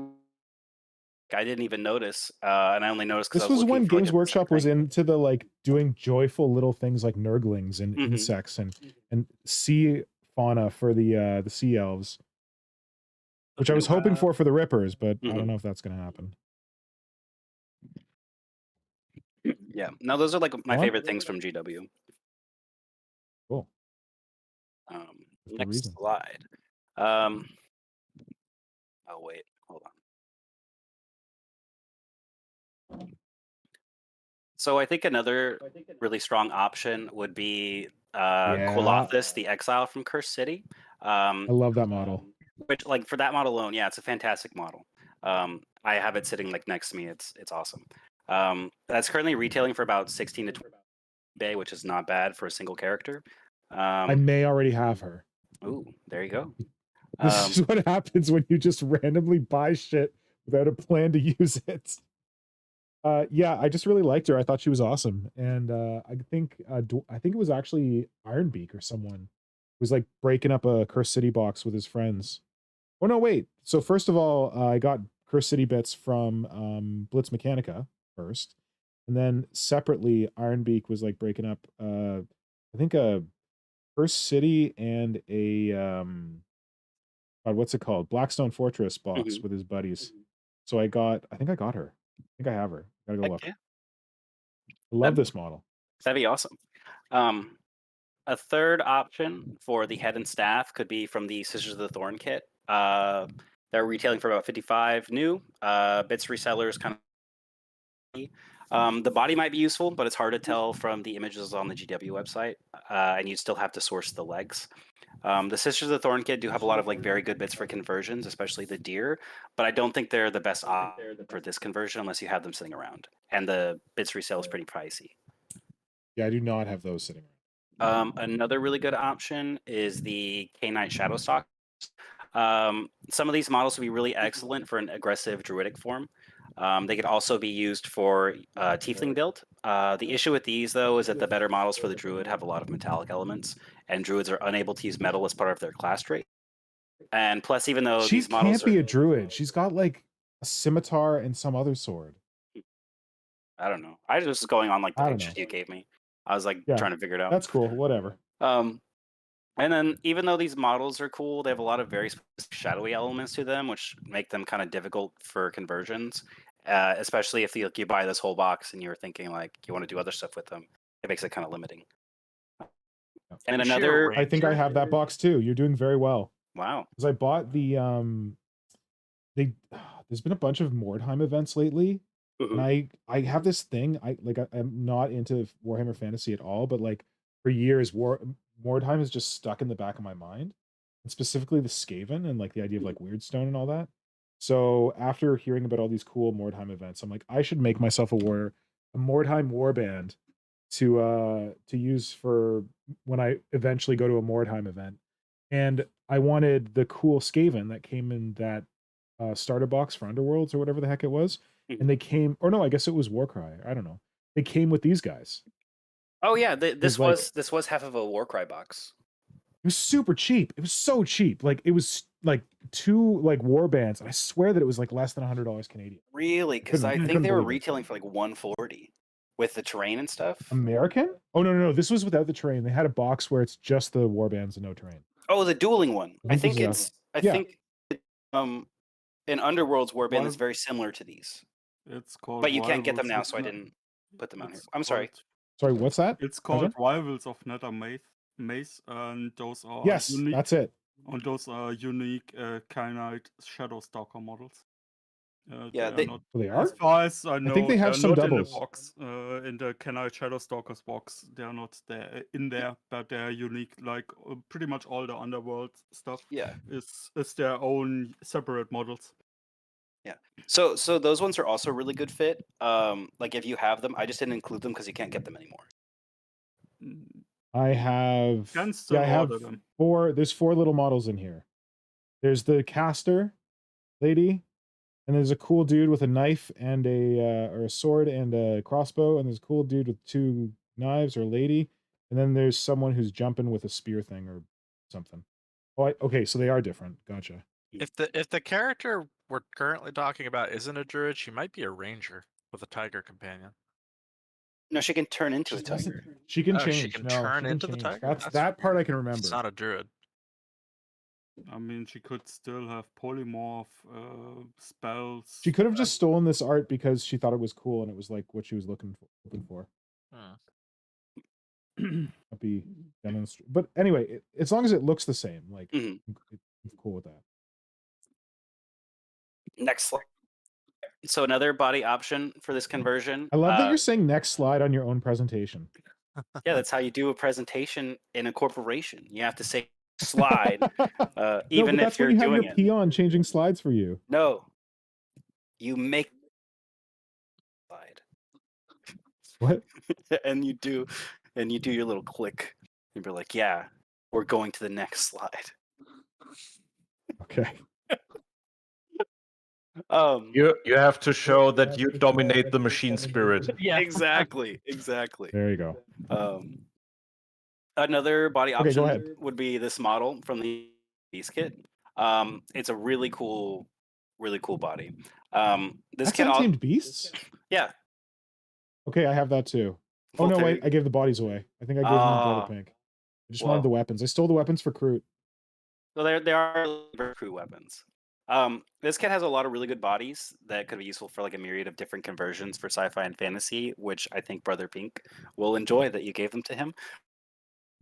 I didn't even notice, and I only noticed because I This was was looking when for like Games a Workshop specific was thing. into the like doing joyful little things like nurglings and Mhm. insects and sea fauna for the sea elves, which I was hoping for the Rippers, but I don't know if that's gonna happen. Yeah, no, those are like my What? favorite things from GW. Cool. That's the Next reason. slide. Oh wait, hold on. So I think another really strong option would be Yeah, Quillothus, the Exile from Cursed City. I love that model. Which, like, for that model alone, yeah, it's a fantastic model. I have it sitting like next to me. It's awesome. That's currently retailing for about 16 to 20 eBay, which is not bad for a single character. I may already have her. Ooh, there you go. This is what happens when you just randomly buy shit without a plan to use it. Yeah, I just really liked her. I thought she was awesome, and I think it was actually Ironbeak or someone who was like breaking up a Cursed City box with his friends. Oh no, wait. So first of all, I got Cursed City bits from Blitz Mechanica first, and then separately, Ironbeak was like breaking up I think a Cursed City and a God, what's it called? Blackstone Fortress box Mhm. with his buddies. So I think I got her. I think I have her. Gotta go Heck look. yeah, I love this model. that'd be awesome. A third option for the head and staff could be from the Sisters of the Thorn kit. They're retailing for about 55 new. Bits resellers kind of. The body might be useful, but it's hard to tell from the images on the GW website, and you still have to source the legs. The Sisters of the Thorn kit do have a lot of like very good bits for conversions, especially the deer, but I don't think they're the best option for this conversion unless you have them sitting around, and the bits resale is pretty pricey. Yeah, I do not have those sitting around. Another really good option is the K-Knight Shadowstalk. Some of these models would be really excellent for an aggressive druidic form. They could also be used for tiefling build. The issue with these, though, is that the better models for the druid have a lot of metallic elements, and druids are unable to use metal as part of their class trait. And plus, even though She these models can't be a druid. She's got like a scimitar and some other sword. I don't know. I was just going on like the I don't pictures know. you gave me. I was like Yeah, trying to figure it out. that's cool. Whatever. And then even though these models are cool, they have a lot of very specific shadowy elements to them, which make them kind of difficult for conversions. Especially if you buy this whole box and you're thinking like you want to do other stuff with them. it makes it kind of limiting. Yeah. And then You share another. I think I have that box too. You're doing very well. Wow. Because I bought the there's been a bunch of Mordheim events lately. Mhm. And I have this thing. I'm not into Warhammer Fantasy at all, but like for years, Mordheim is just stuck in the back of my mind, and specifically the Skaven and like the idea of like Weirdstone and all that. So after hearing about all these cool Mordheim events, I'm like, I should make myself a Mordheim warband to use for when I eventually go to a Mordheim event. And I wanted the cool Skaven that came in that starter box for Underworlds or whatever the heck it was. Mhm. And they came, or no, I guess it was Warcry. I don't know. They came with these guys. Oh yeah, was this like- this was half of a Warcry box. It was super cheap. It was so cheap. Like it was like 2 like war bands, and I swear that it was like less than $100 Canadian. Really? Because I Couldn't think they were believe it. retailing for like 140 with the terrain and stuff. American? Oh no, this was without the terrain. They had a box where it's just the war bands and no terrain. Oh, the dueling one. I I think think this is it's. I yeah. think in Underworld's warband is Well- very similar to these, It's called. but you can't get them Rivals now, of so I Ne- didn't put them on here. it's I'm sorry. called- Sorry, what's that? It's Arjun? called Rivals of Nether Maze, and those are Yes, unique. that's it. And those are unique Kyanite Shadow Stalker models. Yeah, they they- are not. Oh, they are? As far as I know, think they have they're some not in the doubles. box. In the Kyanite Shadow Stalkers box, they're not there in there, but they're unique. Like pretty much all the Underworld stuff Yeah. is their own separate models. So those ones are also really good fit. Like if you have them, I just didn't include them because you can't get them anymore. Mm, I have Can still I have order them. 4 there's 4 little models in here. There's the caster lady, and there's a cool dude with a knife and or a sword and a crossbow, and there's a cool dude with 2 knives or a lady, and then there's someone who's jumping with a spear thing or something. Oh, okay, so they are different. Gotcha. If the character we're currently talking about isn't a druid, she might be a ranger with a tiger companion. No, she can turn into She a tiger. doesn't- She can Oh, change. she can No, turn she can into the change. tiger? That's That's- that part I can remember. It's not a druid. I mean, she could still have polymorph spells. She could have just stolen this art because she thought it was cool and it was like what she was looking for. Hmm. That'd be demonstrated. But anyway, as long as it looks the same, like Mhm. I'm cool with that. Next slide. So another body option for this conversion. I love that you're saying next slide on your own presentation. Yeah, that's how you do a presentation in a corporation. You have to say slide, No, even but if that's you're when you have doing your it. peon changing slides for you. No, you make slide, What? and you do your little click, and you're like, yeah, we're going to the next slide. Okay. You have to show that you dominate the machine spirit. Yeah, exactly. There you go. Another body Okay, go option ahead. would be this model from the Beast Kit. It's a really cool body. This That's kit, Untamed Beasts? yeah. Okay, I have that too. Oh Full no, theory. wait, I gave the bodies away. I think I gave them to Brother Pink. I just wanted well. the weapons. I stole the weapons for Kroot. So they are crew weapons. This kit has a lot of really good bodies that could be useful for like a myriad of different conversions for sci-fi and fantasy, which I think Brother Pink will enjoy that you gave them to him.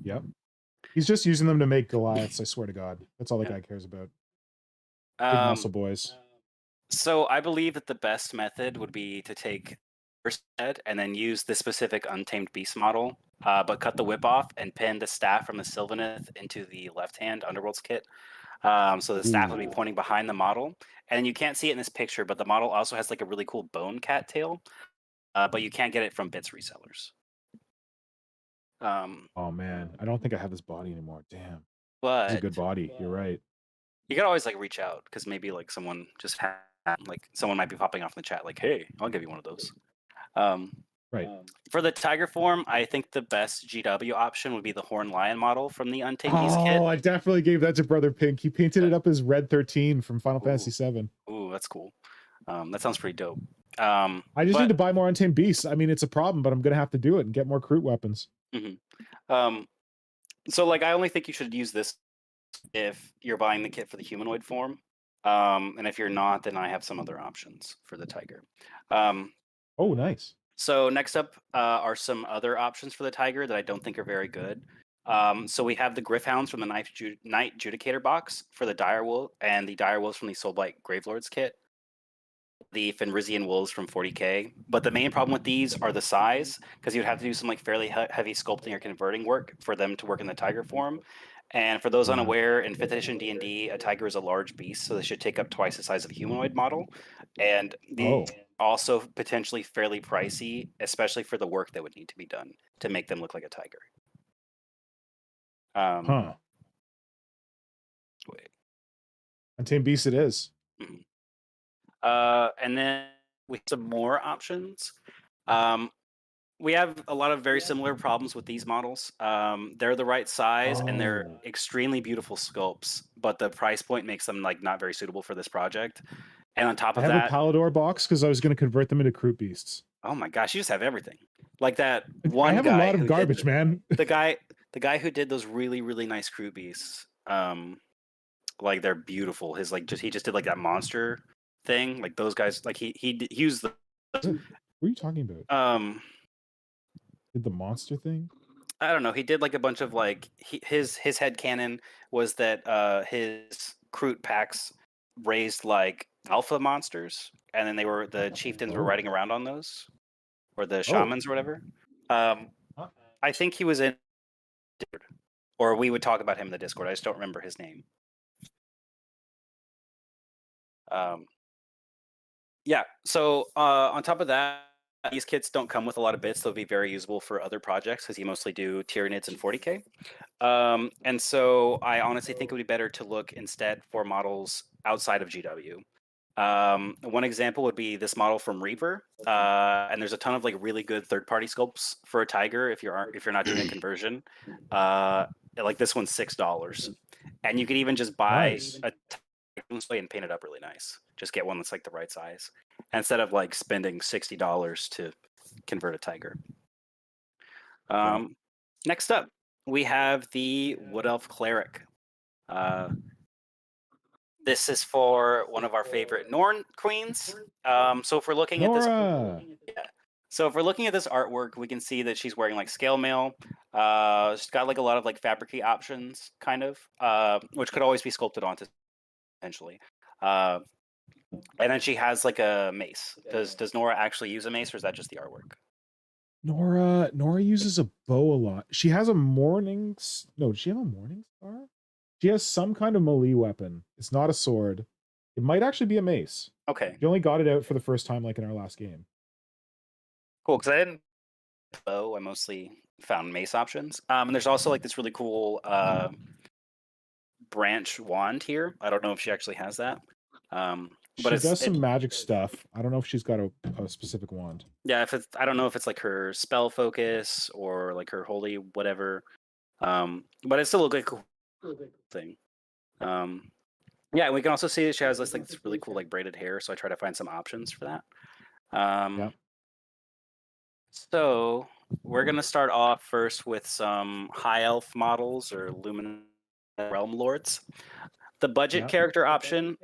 Yep. He's just using them to make Goliaths, I swear to God. That's all the Yeah. guy cares about. Big muscle boys. So I believe that the best method would be to take first head and then use the specific Untamed Beast model, but cut the whip off and pin the staff from the Sylvaneth into the left hand Underworlds kit. So the staff would be pointing behind the model, and you can't see it in this picture, but the model also has like a really cool bone cat tail, but you can't get it from Bits resellers. Oh man, I don't think I have this body anymore. Damn. It's But a good body. You're right. you could always like reach out because maybe like someone just like someone might be popping off in the chat like, hey, I'll give you one of those. Right. For the tiger form, I think the best GW option would be the Horn Lion model from the Untamed Beast kit. Oh, I definitely gave that to Brother Pink. He painted it up as Red 13 from Final Ooh. Fantasy 7. Ooh, that's cool. That sounds pretty dope. I just need to buy more Untamed Beasts. I mean, it's a problem, but I'm gonna have to do it and get more Kroot weapons. So like I only think you should use this if you're buying the kit for the humanoid form. And if you're not, then I have some other options for the tiger. Oh, nice. So next up are some other options for the tiger that I don't think are very good. So we have the Griffhounds from the Night Judicator box for the Direwolf, and the Direwolves from the Soulblight Gravelords kit. The Fenrisian Wolves from 40k. But the main problem with these are the size, because you'd have to do some like fairly heavy sculpting or converting work for them to work in the tiger form. And for those unaware, in 5th edition D&D, a tiger is a large beast, so they should take up twice the size of a humanoid model. And these also potentially fairly pricey, especially for the work that would need to be done to make them look like a tiger. Wait. Untamed Beast it is. And then we have some more options. We have a lot of very similar problems with these models. They're the right size and they're extremely beautiful sculpts, but the price point makes them like not very suitable for this project. And on top of I have that, a Palador box because I was going to convert them into Croup Beasts. Oh my gosh, you just have everything. Like that one I have guy a lot of who garbage, did man. the guy who did those really nice Croup Beasts. Like they're beautiful. His like he just did like that monster thing. Like those guys, like he used the. What are you talking about? Did the monster thing? I don't know. He did like a bunch of like his headcanon was that his Kroot packs raised like alpha monsters, and then the chieftains were riding around on those, or the shamans or whatever. I think he was in, or we would talk about him in the Discord. I just don't remember his name. Yeah. So on top of that, these kits don't come with a lot of bits. They'll be very usable for other projects because you mostly do Tyranids and 40k. And so I honestly think it would be better to look instead for models outside of GW. One example would be this model from Reaver, and there's a ton of like really good third-party sculpts for a tiger if you're not doing a conversion. Like this one's $6, and you could even just buy a tiger and paint it up really nice. Just get one that's like the right size instead of like spending $60 to convert a tiger. Next up, we have the Wood Elf Cleric. This is for one of our favorite Norn queens. So if we're looking at this, so if we're looking at this artwork, we can see that she's wearing like scale mail. She's got like a lot of like fabric-y options, kind of, which could always be sculpted onto potentially. And then she has like a mace. Does Nora actually use a mace, or is that just the artwork? Nora uses a bow a lot. She has a morning. No, does she have a morning star? She has some kind of melee weapon. It's not a sword. It might actually be a mace. Okay. She only got it out for the first time, like in our last game. Cool, because I didn't bow. I mostly found mace options. And there's also like this really cool branch wand here. I don't know if she actually has that. But she does some magic stuff. I don't know if she's got a specific wand. Yeah, I don't know if it's like her spell focus or like her holy whatever. But it's still a good cool thing. Yeah, we can also see that she has this like this really cool like braided hair. So I try to find some options for that. Yeah. So we're gonna start off first with some high elf models or Luminous Realm Lords. The budget character option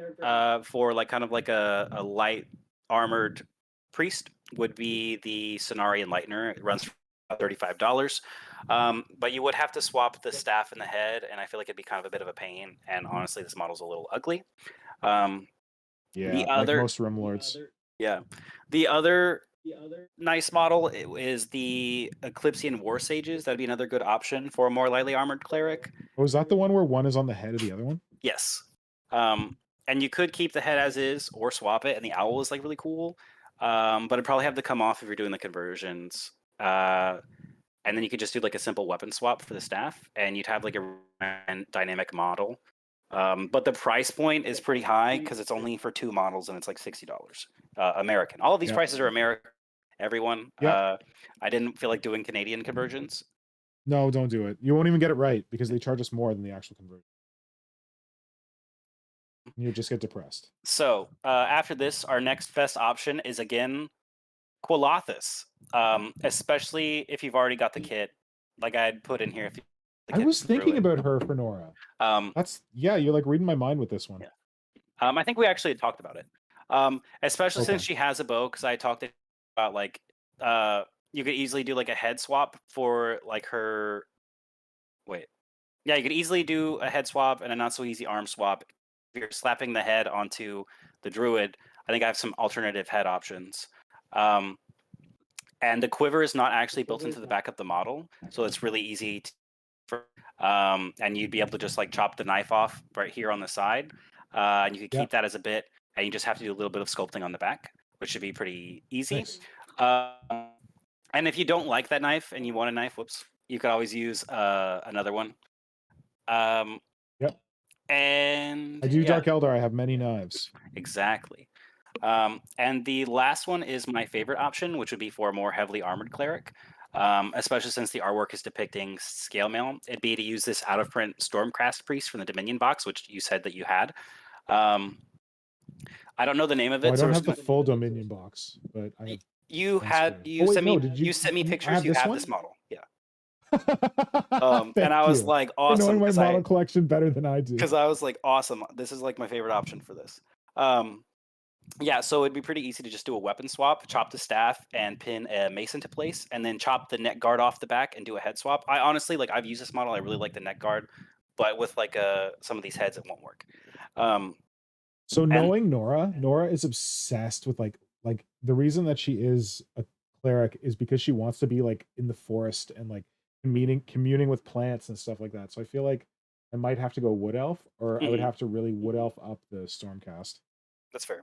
for like kind of like a light armored priest would be the Cenari Enlightener. It runs for about $35. But you would have to swap the staff and the head, and I feel like it'd be kind of a bit of a pain. And honestly, this model's a little ugly. The other, like most Realm Lords. The other nice model is the Eclipsean War Sages. That'd be another good option for a more lightly armored cleric. Oh, is that the one where one is on the head of the other one? Yes. And you could keep the head as is or swap it, and the owl is like really cool. But it'd probably have to come off if you're doing the conversions. And then you could just do like a simple weapon swap for the staff, and you'd have like a dynamic model. But the price point is pretty high because it's only for 2 models and it's like $60 American. All of these prices are American. Everyone. I didn't feel like doing Canadian conversions. No, don't do it. You won't even get it right because they charge us more than the actual conversion. You just get depressed. So after this, our next best option is again Qualathus, especially if you've already got the kit. Like I had put in here. I was thinking about her for Nora. You're like reading my mind with this one. I think we actually talked about it. Especially since she has a bow, because I talked about like you could easily do like a head swap for like her. Wait, yeah, you could easily do a head swap and a not so easy arm swap. If you're slapping the head onto the druid, I think I have some alternative head options. And the quiver is not actually built into the back of the model, so it's really easy to, and you'd be able to just like chop the knife off right here on the side, and you could keep that as a bit, and you just have to do a little bit of sculpting on the back, which should be pretty easy. Nice. And if you don't like that knife and you want a knife, whoops, you could always use another one. Yep. And I do Dark Eldar. I have many knives. Exactly. And the last one is my favorite option, which would be for a more heavily armored cleric, especially since the artwork is depicting scale mail. It'd be to use this out of print Stormcast Priest from the Dominion box, which you said that you had. I don't know the name of it. I don't have the full Dominion box, but I have. You had you sent me you sent me pictures. You have this model, yeah. And I was like, awesome. Knowing my model collection better than I do. Because I was like, awesome. This is like my favorite option for this. Yeah, so it'd be pretty easy to just do a weapon swap, chop the staff, and pin a mace into place, and then chop the neck guard off the back and do a head swap. I honestly like. I've used this model. I really like the neck guard, but with like some of these heads, it won't work. So knowing Nora is obsessed with like the reason that she is a cleric is because she wants to be like in the forest and like communing with plants and stuff like that. So I feel like I might have to go wood elf, or I would have to really wood elf up the Stormcast. That's fair.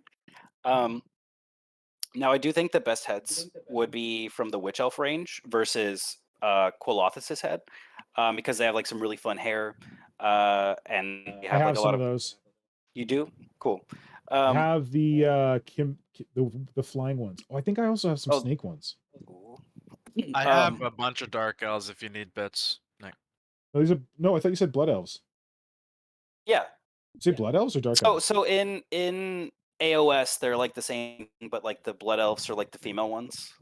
Now I do think the best heads would be from the Witch Elf range versus Quilothis's head, because they have like some really fun hair, and you have, I have like, a some lot of those. You do? Cool. I have the the flying ones. Oh, I think I also have some snake ones. I have a bunch of dark elves if you need bits, Nick. No, I thought you said blood elves. Yeah. You say blood elves or dark elves? So in AOS they're like the same, but like the blood elves are like the female ones.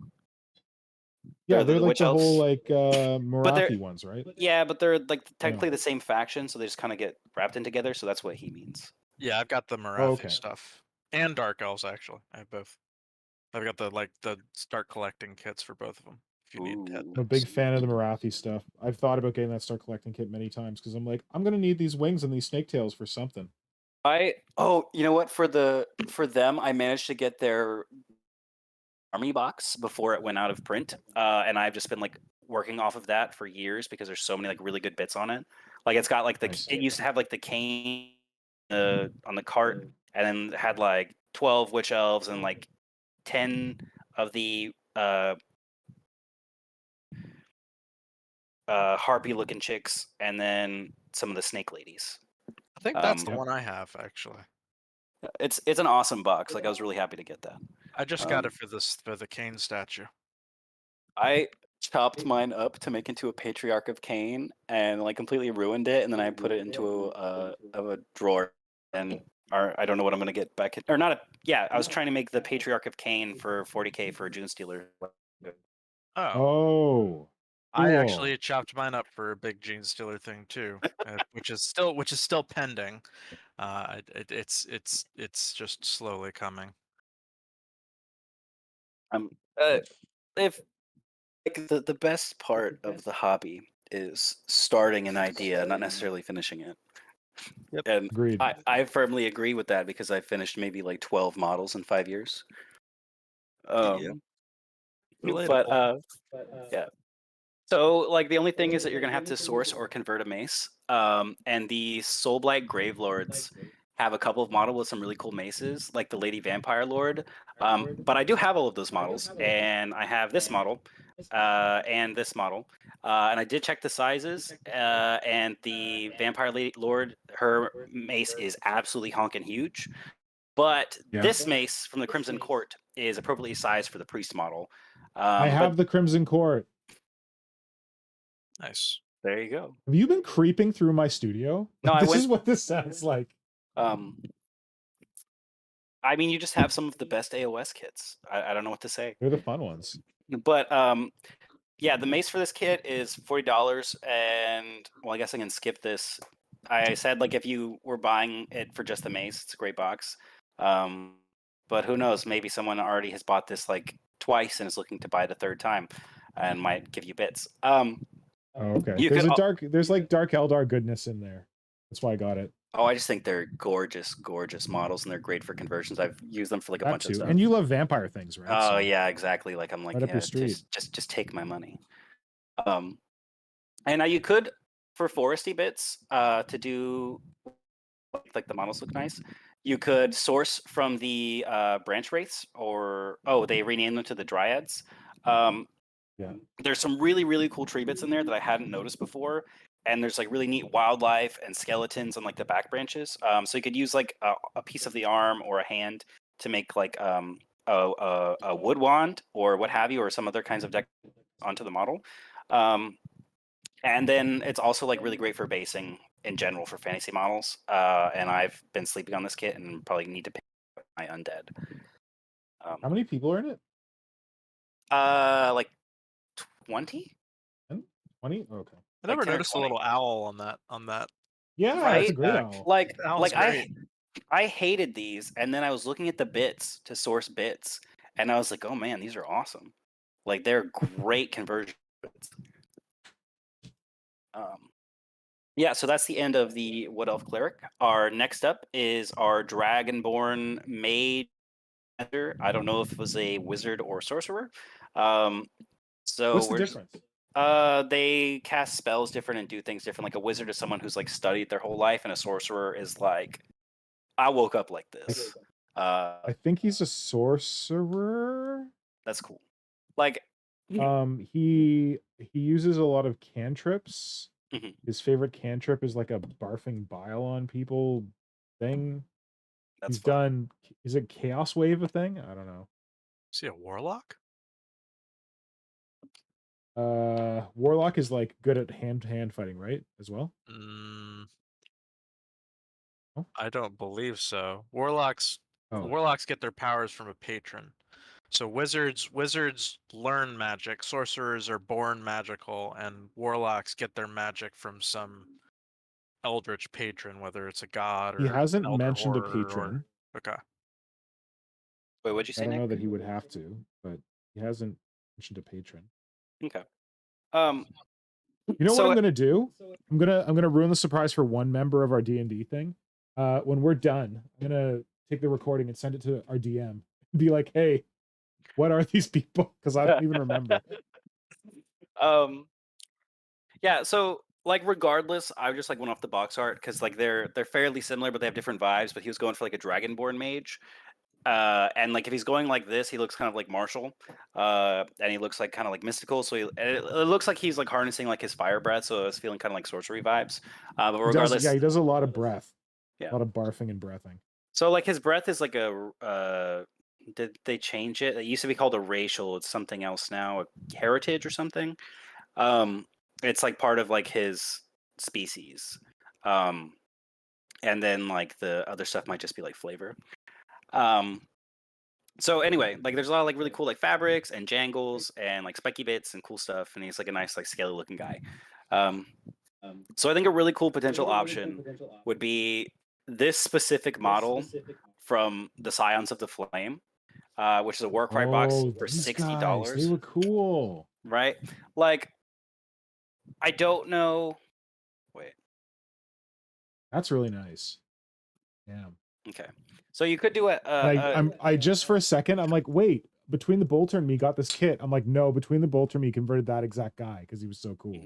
Yeah, they're like witch the elves. whole like Marathi ones, right? Yeah, but they're like technically the same faction, so they just kind of get wrapped in together. So that's what he means. Yeah, I've got the Marathi stuff and dark elves actually. I have both. I've got the start collecting kits for both of them. If you need head. I'm a big fan of the Marathi stuff. I've thought about getting that start collecting kit many times because I'm like, I'm gonna need these wings and these snake tails for something. You know what? For them, I managed to get their army box before it went out of print, and I've just been like working off of that for years because there's so many like really good bits on it. Like it's got like it used to have like the cane on the cart, and then it had like 12 witch elves and like 10 of the harpy looking chicks, and then some of the snake ladies. I think that's the one I have actually. It's an awesome box. Like I was really happy to get that. I just got it for the Cain statue. I chopped mine up to make into a Patriarch of Cain and like completely ruined it, and then I put it into a drawer, and I don't know what I'm gonna get back in, or not. I was trying to make the Patriarch of Cain for 40k for a June Stealer. Oh. I actually chopped mine up for a big Gene Stealer thing too, which is still pending. It's just slowly coming. If like the best part of the hobby is starting an idea, not necessarily finishing it. Yep. And agreed. I firmly agree with that because I finished maybe like 12 models in 5 years. Yeah. So, like, the only thing is that you're going to have to source or convert a mace. And the Soulblight Gravelords have a couple of models with some really cool maces, like the Lady Vampire Lord. But I do have all of those models, and I have this model and this model. And I did check the sizes, and the Vampire Lady Lord, her mace is absolutely honking huge. But this mace from the Crimson Court is appropriately sized for the Priest model. I have the Crimson Court. Nice. There you go. Have you been creeping through my studio? No, this is what this sounds like. I mean, you just have some of the best AOS kits. I don't know what to say. They're the fun ones. But yeah, the mace for this kit is $40, and well, I guess I can skip this. I said like if you were buying it for just the mace, it's a great box. But who knows? Maybe someone already has bought this like twice and is looking to buy the third time, and might give you bits. Oh, okay. You There's could there's like Dark Eldar goodness in there. That's why I got it. Oh, I just think they're gorgeous, gorgeous models, and they're great for conversions. I've used them for like a That bunch of too. stuff. And you love vampire things, right? Oh So yeah, exactly. Like I'm like, right up yeah, your street. just take my money. And now you could, for foresty bits, to do like the models look nice. You could source from the branch wraiths, or they renamed them to the dryads. Yeah. There's some really, really cool tree bits in there that I hadn't noticed before. And there's like really neat wildlife and skeletons on like the back branches. So you could use like a piece of the arm or a hand to make like a wood wand or what have you, or some other kinds of deck onto the model. And then it's also like really great for basing in general for fantasy models. And I've been sleeping on this kit and probably need to pick up my undead. How many people are in it? Like 20? 20? Okay. I never 10 or noticed a 20. little owl on that. Yeah, Right? that's a great Back. owl. Like Owl's great. I hated these, and then I was looking at the bits to source bits, and I was like, oh man, these are awesome. Like they're great conversion bits. Yeah, so that's the end of the Wood Elf Cleric. Our next up is our Dragonborn Mage. I don't know if it was a wizard or sorcerer. So What's the difference? they cast spells different and do things different. Like a wizard is someone who's like studied their whole life, and a sorcerer is like, I woke up like this. I think he's a sorcerer. That's cool. Like, He uses a lot of cantrips. Mhm. His favorite cantrip is like a barfing bile on people thing. that's He's fun. done. Is it Chaos Wave a thing? I don't know. Is he a warlock? Warlock is like good at hand-to-hand fighting, right? As well. Oh. I don't believe so. Warlocks get their powers from a patron. So wizards learn magic, sorcerers are born magical, and warlocks get their magic from some eldritch patron, whether it's a god or He hasn't elder mentioned a horror patron. Okay. Wait, what'd you I say, don't know Nick? that he would have to, but he hasn't mentioned a patron. Okay. You know So- what I'm gonna do? I'm gonna ruin the surprise for one member of our D&D thing. When we're done, I'm gonna take the recording and send it to our DM. Be like, hey, what are these people? Because I don't even remember. Yeah, so like regardless, I just like went off the box art because like they're fairly similar, but they have different vibes. But he was going for like a Dragonborn mage. And like if he's going like this, he looks kind of like martial, and he looks like kind of like mystical. So it looks like he's like harnessing like his fire breath. So it's feeling kind of like sorcery vibes. But regardless, He does a lot of breath. Yeah. A lot of barfing and breathing. so like his breath is like a. Did they change it? It used to be called a racial. It's something else now, a heritage or something. It's like part of like his species. And then like the other stuff might just be like flavor. So anyway, like there's a lot of like really cool like fabrics and jangles and like spiky bits and cool stuff, and he's like a nice like scaly looking guy. So I think a really cool potential option would be this specific model from the Scions of the Flame, which is a Warcry box for these $60. guys, they were cool. Right? Like, I don't know. Wait. That's really nice. Yeah. Okay. So you could do it. I just for a second, I'm like, wait, Between the Bolter and Me got this kit. I'm like, no, Between the Bolter and Me converted that exact guy because he was so cool.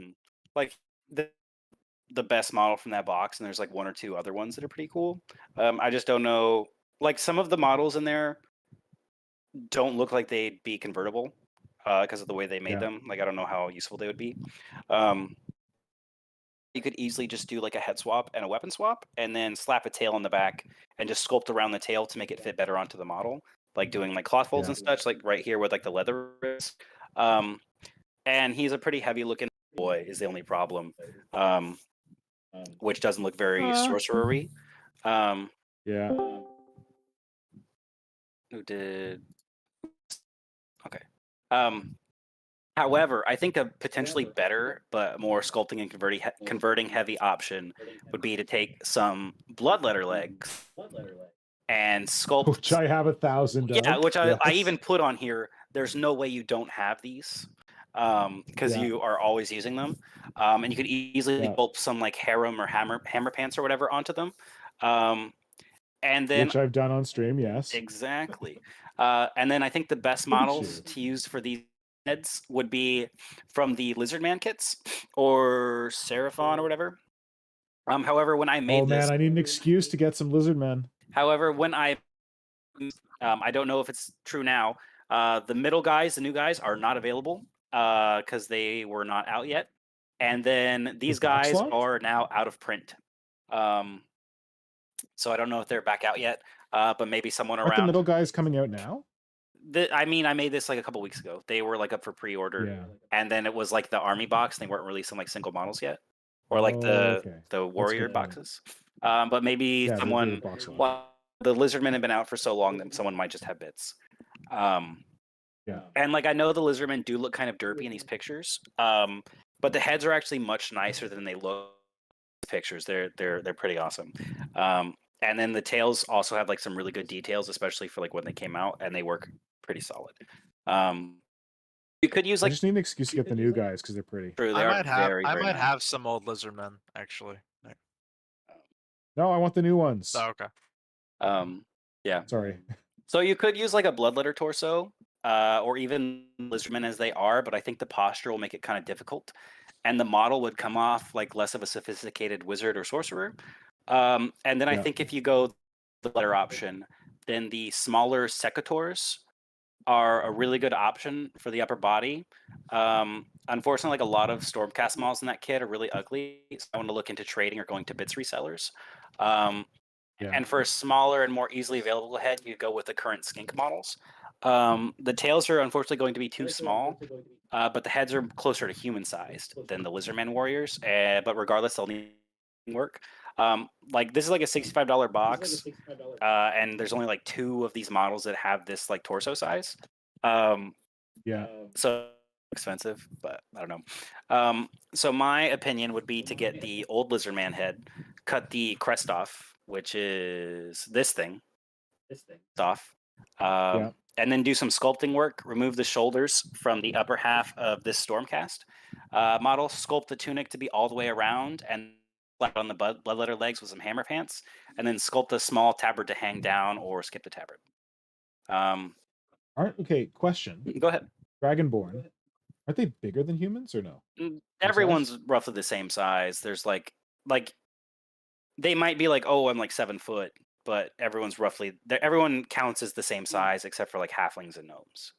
Like the best model from that box, and there's like one or two other ones that are pretty cool. I just don't know. Like some of the models in there don't look like they'd be convertible because of the way they made them. Like I don't know how useful they would be. You could easily just do like a head swap and a weapon swap, and then slap a tail on the back and just sculpt around the tail to make it fit better onto the model, like doing like cloth folds and such, like right here with like the leather is. And he's a pretty heavy looking boy is the only problem, which doesn't look very sorcerery. Yeah. Who did? Okay. However, I think a potentially better but more sculpting and converting heavy option would be to take some bloodletter legs and sculpt. Which I have 1,000 of. Yeah, which I Yes. even put on here there's no way you don't have these because you are always using them, and you could easily sculpt some like harem or hammer pants or whatever onto them. And then which I've done on stream, yes. Exactly. And then I think the best models to use for these heads would be from the Lizardman kits or Seraphon or whatever. However, when I made this, I need an excuse to get some Lizardmen. however, when I don't know if it's true now. The middle guys, the new guys, are not available because they were not out yet. And then these guys are now out of print. So I don't know if they're back out yet, but maybe someone Aren't around. the middle guys coming out now? I mean, I made this like a couple weeks ago. They were like up for pre-order, and then it was like the army box. They weren't releasing like single models yet, or like the warrior boxes. But maybe someone. Well, the Lizardmen have been out for so long that someone might just have bits. And like I know the Lizardmen do look kind of derpy in these pictures, but the heads are actually much nicer than they look in pictures. They're pretty awesome. And then the tails also have like some really good details, especially for like when they came out, and they work pretty solid. You could use like. I just need an excuse to get the new guys because they're pretty. True, they I might have some old Lizardmen actually. No, I want the new ones. Oh, okay. Yeah. Sorry. So you could use like a Bloodletter torso, or even Lizardmen as they are, but I think the posture will make it kind of difficult, and the model would come off like less of a sophisticated wizard or sorcerer. And then I think if you go the letter option, then the smaller secators are a really good option for the upper body. Unfortunately, like a lot of Stormcast models in that kit are really ugly, so I want to look into trading or going to bits resellers. And for a smaller and more easily available head, you go with the current skink models. The tails are unfortunately going to be too small, but the heads are closer to human sized than the Lizardman warriors. But regardless, they'll need work. Like this is like a $65 box, and there's only like 2 of these models that have this like torso size. So expensive, but I don't know. So my opinion would be to get the old Lizardman head, cut the crest off, which is this thing off, and then do some sculpting work. Remove the shoulders from the upper half of this Stormcast model. Sculpt the tunic to be all the way around, and on the Bloodletter legs with some hammer pants, and then sculpt a small tabard to hang down or skip the tabard. Question. Go ahead. Dragonborn, aren't they bigger than humans or no? Everyone's roughly the same size. There's like they might be like, oh, I'm like 7 foot, but everyone's roughly everyone counts as the same size except for like halflings and gnomes.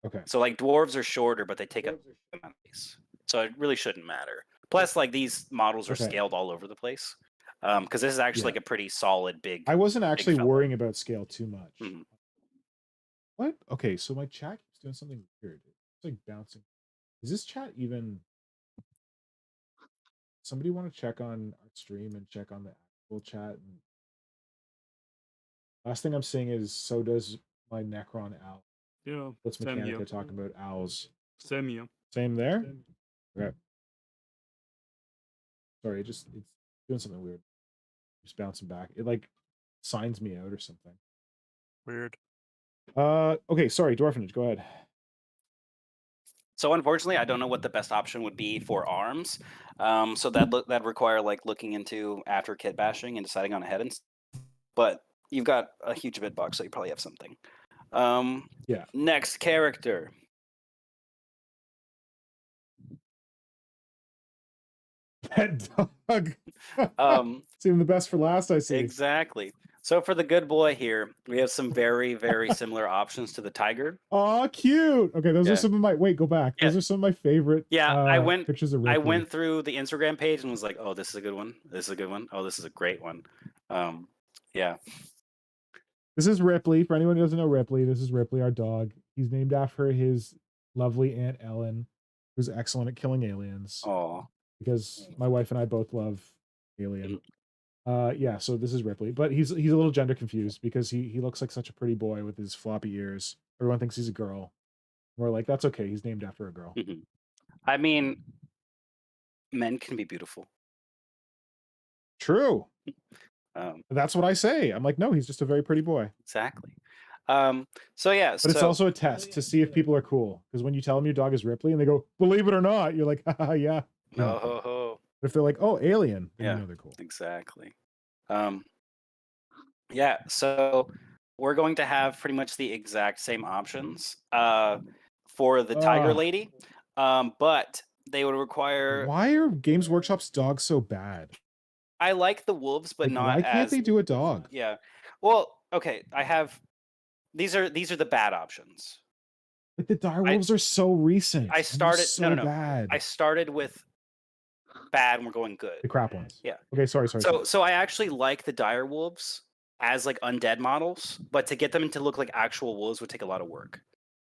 Okay. So like dwarves are shorter, but they take up space, so it really shouldn't matter. Plus, like these models are scaled all over the place, because this is actually like a pretty solid big. I wasn't actually worrying about scale too much. Mm-hmm. What? Okay, so my chat keeps doing something weird. It's like bouncing. Is this chat even? Somebody want to check on our stream and check on the actual chat? And last thing I'm seeing is so does my Necron owl. Yeah. Let's Mechanica talking about owls. Same here. Same there? Okay. Sorry, it's doing something weird. Just bouncing back. It like signs me out or something. Weird. Okay, sorry, Dwarfanage, go ahead. So unfortunately, I don't know what the best option would be for arms. So that require like looking into after kit bashing and deciding on a head. But you've got a huge bit box, so you probably have something. Next character. Pet dog. Saving the best for last, I see. Exactly. So for the good boy here, we have some very, very similar options to the tiger. Oh, cute. Okay, those are some of my. Wait, go back. Those are some of my favorite. Pictures of Ripley. I went through the Instagram page and was like, "Oh, this is a good one. This is a good one. Oh, this is a great one." This is Ripley. For anyone who doesn't know Ripley, this is Ripley, our dog. He's named after his lovely Aunt Ellen, who's excellent at killing aliens. Oh. Because my wife and I both love Alien. So this is Ripley, but he's a little gender confused because he looks like such a pretty boy with his floppy ears. Everyone thinks he's a girl. We're like, that's okay. He's named after a girl. Mm-hmm. I mean, men can be beautiful. True. That's what I say. I'm like, no, he's just a very pretty boy. Exactly. So yeah, But it's so also a test to see if people are cool. Because when you tell them your dog is Ripley and they go, believe it or not, you're like, haha, yeah. no ho ho. But if they're like, oh, alien, then Yeah. you know they're cool. Exactly. Yeah, so we're going to have pretty much the exact same options for the Tiger Ugh. Lady, but they would require. Why are Games Workshop's dogs so bad? I like the wolves, but Like, not why can't as. they do a dog? Yeah. Well, okay. I have. These are the bad options. Like the direwolves are so recent. I and they're started. so No. bad. I started with bad, and we're going good. The crap ones. Yeah. Okay, sorry. So I actually like the dire wolves as like undead models, but to get them to look like actual wolves would take a lot of work.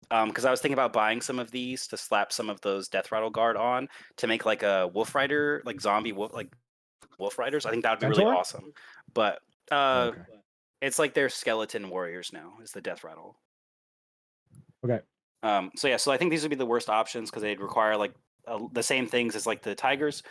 Because I was thinking about buying some of these to slap some of those Death Rattle Guard on to make like a Wolf Rider, like zombie wolf, like Wolf Riders. I think that would be really Centaur? awesome. But Okay. it's like they're skeleton warriors now. Is the Death Rattle? Okay. So yeah, so I think these would be the worst options because they'd require like the same things as like the tigers.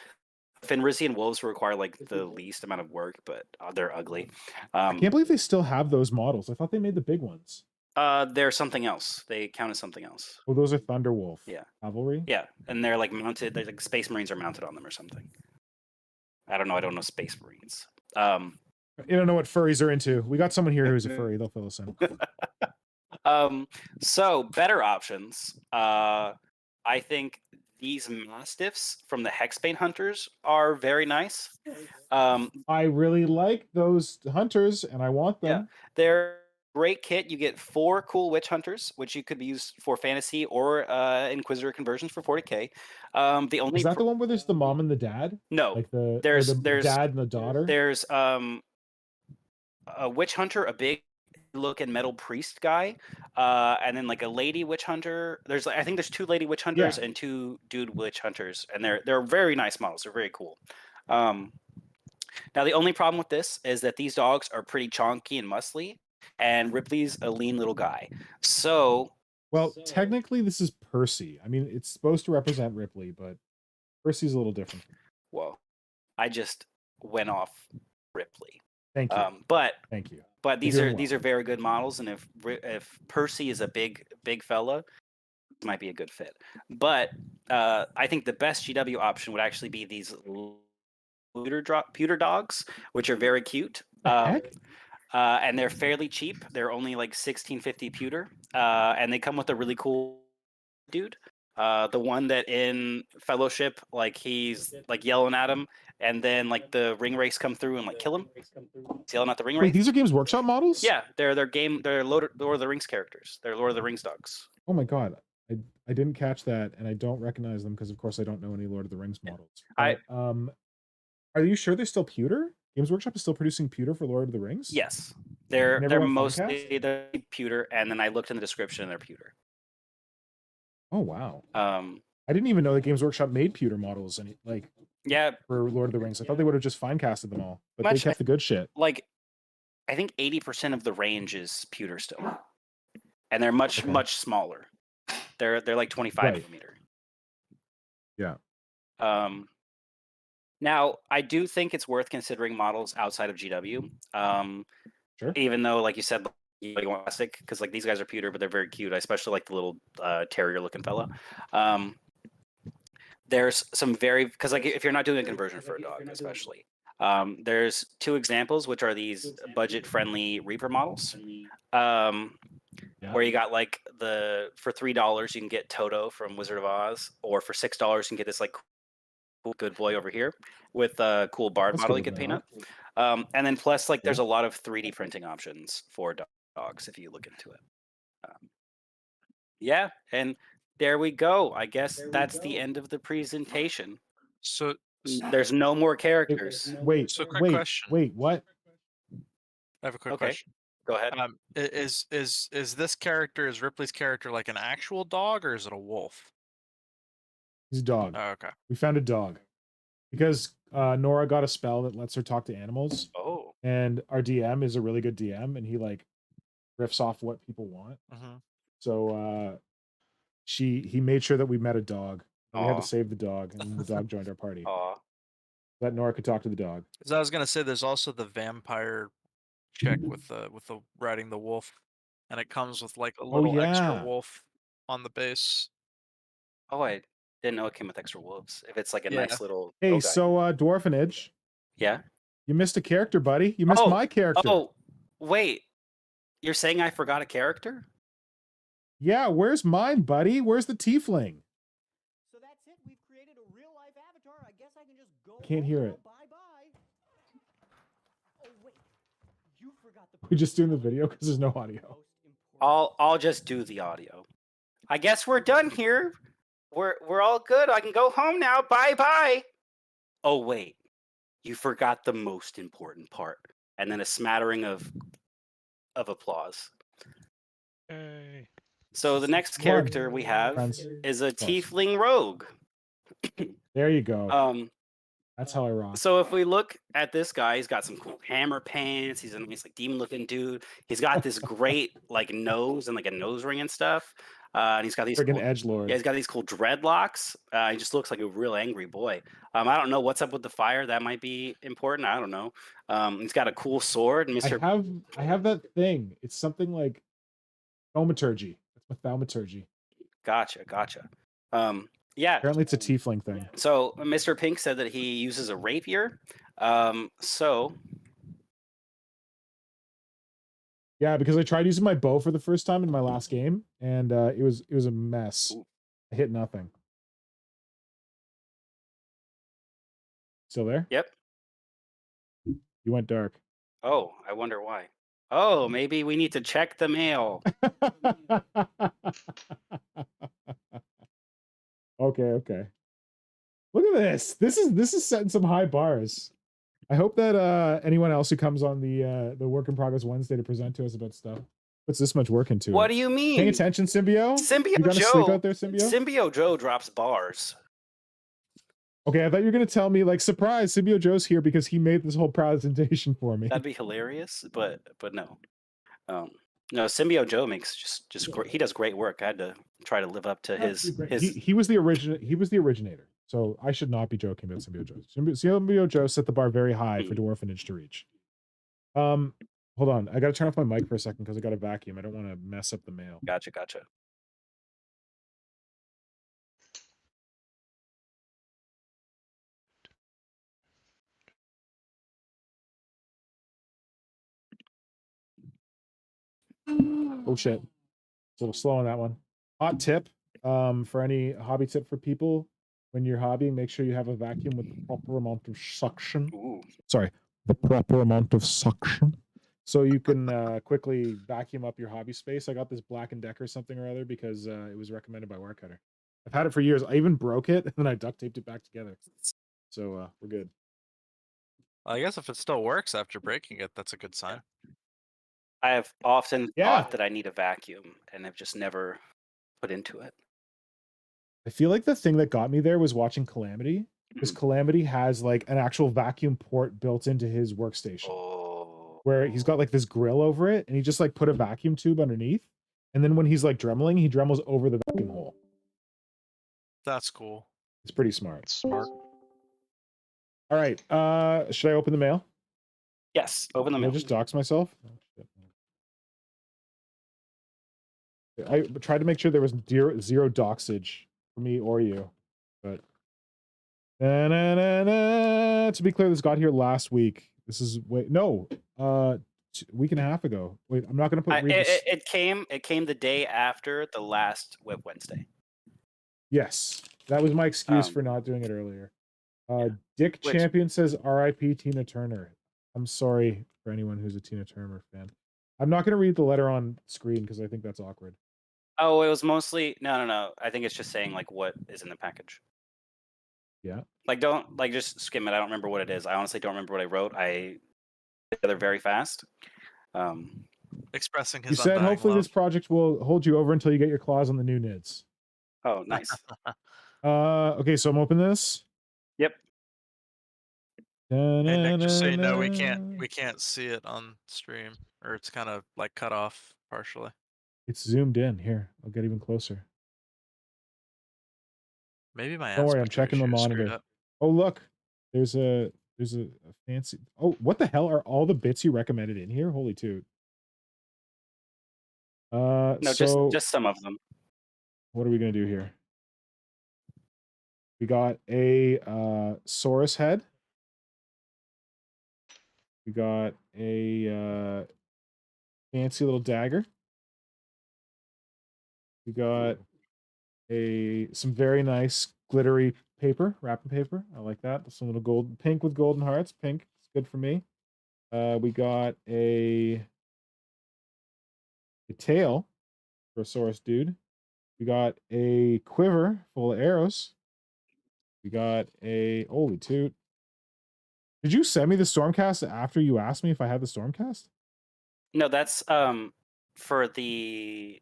Fenrisian wolves require like the least amount of work, but they're ugly. I can't believe they still have those models. I thought they made the big ones. They're something else. They count as something else. Oh, those are Thunderwolf. Yeah. Cavalry? Yeah, and they're like mounted. They're like Space Marines are mounted on them or something. I don't know. I don't know Space Marines. You don't know what furries are into. We got someone here who's a furry. They'll fill us in. So better options. I think these Mastiffs from the Hexbane Hunters are very nice. I really like those hunters, and I want them. Yeah, they're great kit. You get 4 cool Witch Hunters, which you could be used for fantasy or Inquisitor conversions for 40k. The only Is that the one where there's the mom and the dad? no, Like the there's dad and the daughter. There's a Witch Hunter, a big looking metal priest guy, and then like a lady witch hunter. There's I think there's 2 lady witch hunters and 2 dude witch hunters, and they're very nice models. They're very cool. Now the only problem with this is that these dogs are pretty chonky and muscly, and Ripley's a lean little guy. So well, technically this is Percy. I mean, it's supposed to represent Ripley, but Percy's a little different. Whoa, I just went off Ripley. Thank you. But thank you. But these are very good models, and if Percy is a big fella, it might be a good fit. But I think the best GW option would actually be these pewter dogs, which are very cute. And they're fairly cheap. They're only like 1650 pewter, and they come with a really cool dude. The one that in Fellowship, like he's like yelling at him, and then like the ring race come through and like kill him. He's yelling at the ring race. Wait, these are Games Workshop models? Yeah, they're Lord of the Rings characters. They're Lord of the Rings dogs. Oh my god, I didn't catch that, and I don't recognize them because of course I don't know any Lord of the Rings models. But, are you sure they're still pewter? Games Workshop is still producing pewter for Lord of the Rings? Yes, they're went mostly they're pewter, and then I looked in the description and they're pewter. Oh wow. I didn't even know that Games Workshop made pewter models and for Lord of the Rings. I thought they would have just fine casted them all, but they kept the good shit. Like, I think 80% of the range is pewter still, and they're much smaller. They're like 25 millimeter. Yeah. Now I do think it's worth considering models outside of GW. Sure. Even though, like you said, you want plastic because like these guys are pewter, but they're very cute. I especially like the little terrier looking fella. There's some because like if you're not doing a conversion for a dog, especially, there's 2 examples which are these budget friendly Reaper models. Where you got like for $3 you can get Toto from Wizard of Oz, or for $6 you can get this like cool good boy over here with a cool bard model you can paint up. And then plus like there's a lot of 3D printing options for dogs if you look into it. Yeah, and there we go. I guess that's the end of the presentation. So there's no more characters. Wait, quick question. Wait, what? I have a quick question. Go ahead. Is this character, is Ripley's character like an actual dog, or is it a wolf? He's a dog. Oh, okay. We found a dog because Nora got a spell that lets her talk to animals. Oh. And our DM is a really good DM, and he like riffs off what people want. So he made sure that we met a dog. We had to save the dog, and the dog joined our party. That Nora could talk to the dog. As I was gonna say, there's also the vampire chick with the riding the wolf. and it comes with like a Oh, little extra yeah. wolf on the base. Oh, I didn't know it came with extra wolves. If it's like a Yeah. nice little Hey, guy. so Dwarfanage, Yeah. you missed a character, buddy. You missed my character. Oh, wait. You're saying I forgot a character? Yeah, where's mine, buddy? Where's the tiefling? So that's it. We've created a real life avatar. I guess I can just go. Can't hear it. Bye bye. Oh wait, you forgot the. We're just doing the video because there's no audio. I'll just do the audio. I guess we're done here. We're all good. I can go home now. Bye bye. Oh wait, you forgot the most important part. And then a smattering of applause. Hey. So the next Come on, character we have friends. is a tiefling rogue. There you go. Um, That's how I rock. So if we look at this guy, he's got some cool hammer pants. He's a nice like demon looking dude. He's got this great like nose and like a nose ring and stuff. And he's got these Friggin' cool, edgelord. yeah, he's got these cool dreadlocks. He just looks like a real angry boy. I don't know what's up with the fire. That might be important. I don't know. He's got a cool sword. And Mr. I have that thing. It's something like thaumaturgy. It's thaumaturgy. Gotcha. Yeah. Apparently it's a tiefling thing. So Mr. Pink said that he uses a rapier. So Yeah, because I tried using my bow for the first time in my last game, and it was a mess. Ooh. I hit nothing. Still there? Yep. You went dark. Oh, I wonder why. Oh, maybe we need to check the mail. Okay. Look at this. This is setting some high bars. I hope that anyone else who comes on the Work in Progress Wednesday to present to us about stuff puts this much work into it. What do you mean? Paying attention, Symbio? Symbio You gonna Joe. sleep out there, Symbio? Symbio Joe drops bars. Okay, I thought you were gonna tell me like, surprise, Symbio Joe's here because he made this whole presentation for me. That'd be hilarious, but no. No, Symbio Joe makes just great. He does great work. I had to try to live up to his. He was the originator. So I should not be joking about Symbio Joe. Symbio Joe set the bar very high for Dwarfanage to reach. Hold on, I gotta turn off my mic for a second because I got a vacuum. I don't want to mess up the mail. Gotcha. Oh shit. It's a little slow on that one. Hot tip, for any hobby tip for people, when you're hobbying, make sure you have a vacuum with the proper amount of suction. Ooh. Sorry, the proper amount of suction. So you can quickly vacuum up your hobby space. I got this Black & Decker something or other because it was recommended by Wirecutter. I've had it for years. I even broke it and then I duct taped it back together. So we're good. I guess if it still works after breaking it, that's a good sign. I have often Yeah. thought that I need a vacuum, and I've just never put into it. I feel like the thing that got me there was watching Calamity, because Calamity has like an actual vacuum port built into his workstation. Oh. Where he's got like this grill over it and he just like put a vacuum tube underneath. And then when he's like dremeling, he dremels over the vacuum hole. That's cool. It's pretty smart. Smart. All right. Should I open the mail? Yes, open the Did I mail. just dox myself? Oh, shit. I tried to make sure there was zero doxage for me or you, but to be clear, this got here last week. This is a week and a half ago. Wait, I'm not gonna put It came the day after the last WiP Wednesday. Yes, that was my excuse for not doing it earlier. Dick Champion says R.I.P. Tina Turner. I'm sorry for anyone who's a Tina Turner fan. I'm not going to read the letter on screen because I think that's awkward. Oh, it was mostly no. I think it's just saying like what is in the package. Yeah. Like just skim it. I don't remember what it is. I honestly don't remember what I wrote. I together very fast. Expressing You his said undying hopefully love. this project will hold you over until you get your claws on the new NIDS. Oh, nice. Okay, so I'm opening this. Yep. Hey Nick, just so you know, we can't see it on stream, or it's kind of like cut off partially. It's zoomed in. Here, I'll get even closer. Maybe my Don't worry, I'm aspect checking the ratio screwed monitor. up. Oh, look. There's a fancy... Oh, what the hell are all the bits you recommended in here? Holy toot. No, So just some of them. what are we gonna do here? We got a Saurus head. We got a fancy little dagger. We got some very nice glittery paper, wrapping paper. I like that. Some little gold, pink with golden hearts. Pink, it's good for me. We got a tail for a Saurus dude. We got a quiver full of arrows. We got a holy toot. Did you send me the Stormcast after you asked me if I had the Stormcast? No, that's for the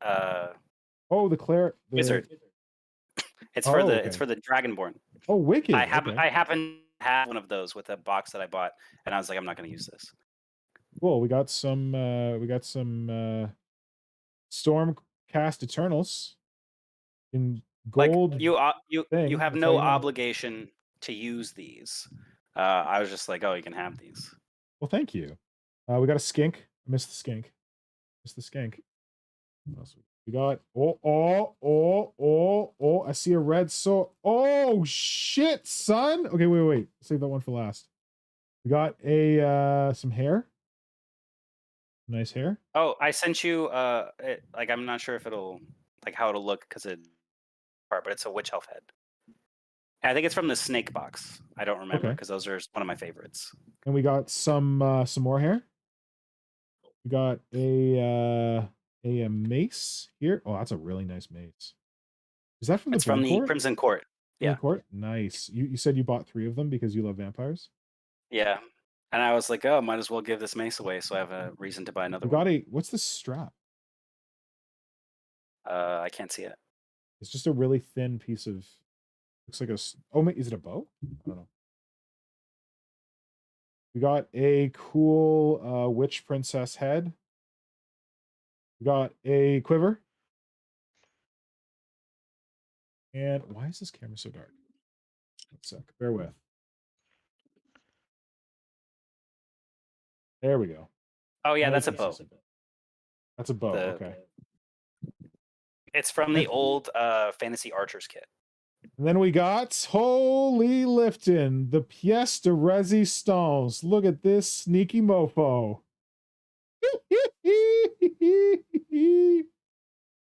Oh, the wizard. It's Oh, for the okay. Dragonborn. Oh, wicked. I happen Okay. I happen to have one of those with a box that I bought, and I was like, I'm not going to use this. Cool. We got some Stormcast Eternals in gold. Like you thing. have That's how no you know. obligation to use these. I was just like, oh, you can have these. Well, thank you. We got a skink. I missed the skink. What else we got? Oh, I see a red oh shit, son. Okay, wait. Save that one for last. We got a some hair. Nice hair. Oh, I sent you like I'm not sure if it'll like how it'll look because but it's a witch elf head. I think it's from the snake box. I don't remember because those are one of my favorites. And we got some more hair. We got a mace here. Oh, that's a really nice mace. Is that from It's the from Blood the Court? Crimson Court. Yeah. Court? Nice. You said you bought 3 of them because you love vampires? Yeah. And I was like, oh, might as well give this mace away so I have a reason to buy another one. What's the strap? I can't see it. It's just a really thin piece of, looks like is it a bow? I don't know. We got a cool witch princess head. We got a quiver. And why is this camera so dark? 1 sec. Bear with. There we go. Oh yeah, that's a bow. That's a bow. Okay. It's from the old Fantasy Archers kit. And then we got Holy Lifton, the pièce de résistance. Look at this sneaky mofo.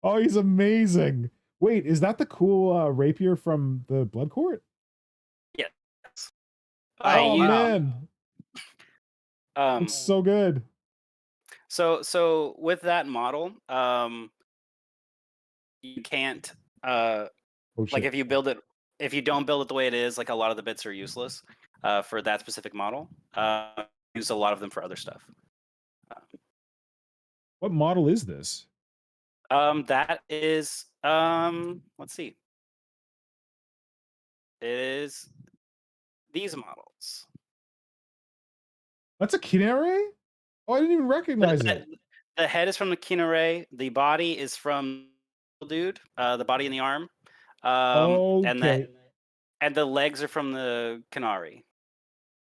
Oh, he's amazing. Wait, is that the cool rapier from the Blood Court? Yes. Oh man. It's so good. So with that model, you can't like if you don't build it the way it is, like a lot of the bits are useless for that specific model. Use a lot of them for other stuff. What model is this? That is let's see. It is these models. That's a Kinare? Oh, I didn't even recognize it. The head is from the Kinare. The body is from the dude. The body and the arm. Okay. And the legs are from the Canary.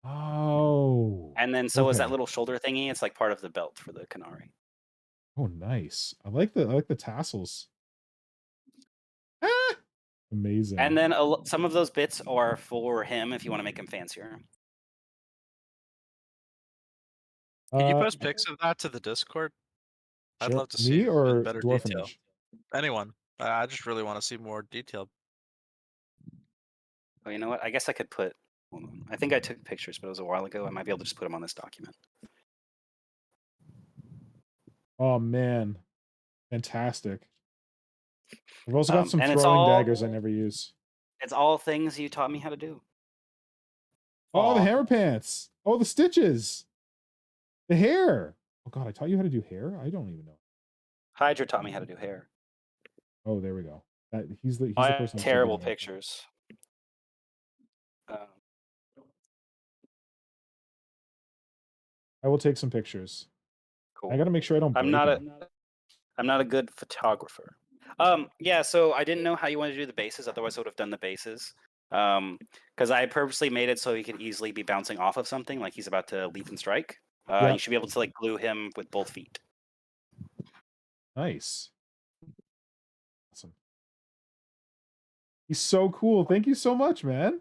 Oh. And then so is that little shoulder thingy. It's like part of the belt for the Canary. Oh, nice. I like the tassels. Ah! Amazing. And then some of those bits are for him if you want to make him fancier. Can you post pics of that to the Discord? I'd love to see me or better Dwarfanage? detail. Anyone. I just really want to see more detail. Oh, you know what? I guess I could put. Hold on. I think I took pictures, but it was a while ago. I might be able to just put them on this document. Oh man, fantastic! I've also got some and it's throwing all- daggers I never use. It's all things you taught me how to do. Oh, the hammer pants. Oh, the stitches. The hair. Oh god, I taught you how to do hair. I don't even know. Hydra taught me how to do hair. Oh, there we go. He's the I person. have who's terrible figuring it out. pictures. I will take some pictures. Cool. I got to make sure I don't. I'm break not a good photographer. Yeah, so I didn't know how you wanted to do the bases. Otherwise, I would have done the bases. Because I purposely made it so he could easily be bouncing off of something, like he's about to leap and strike. Yeah. You should be able to like glue him with both feet. Nice. Awesome. He's so cool. Thank you so much, man.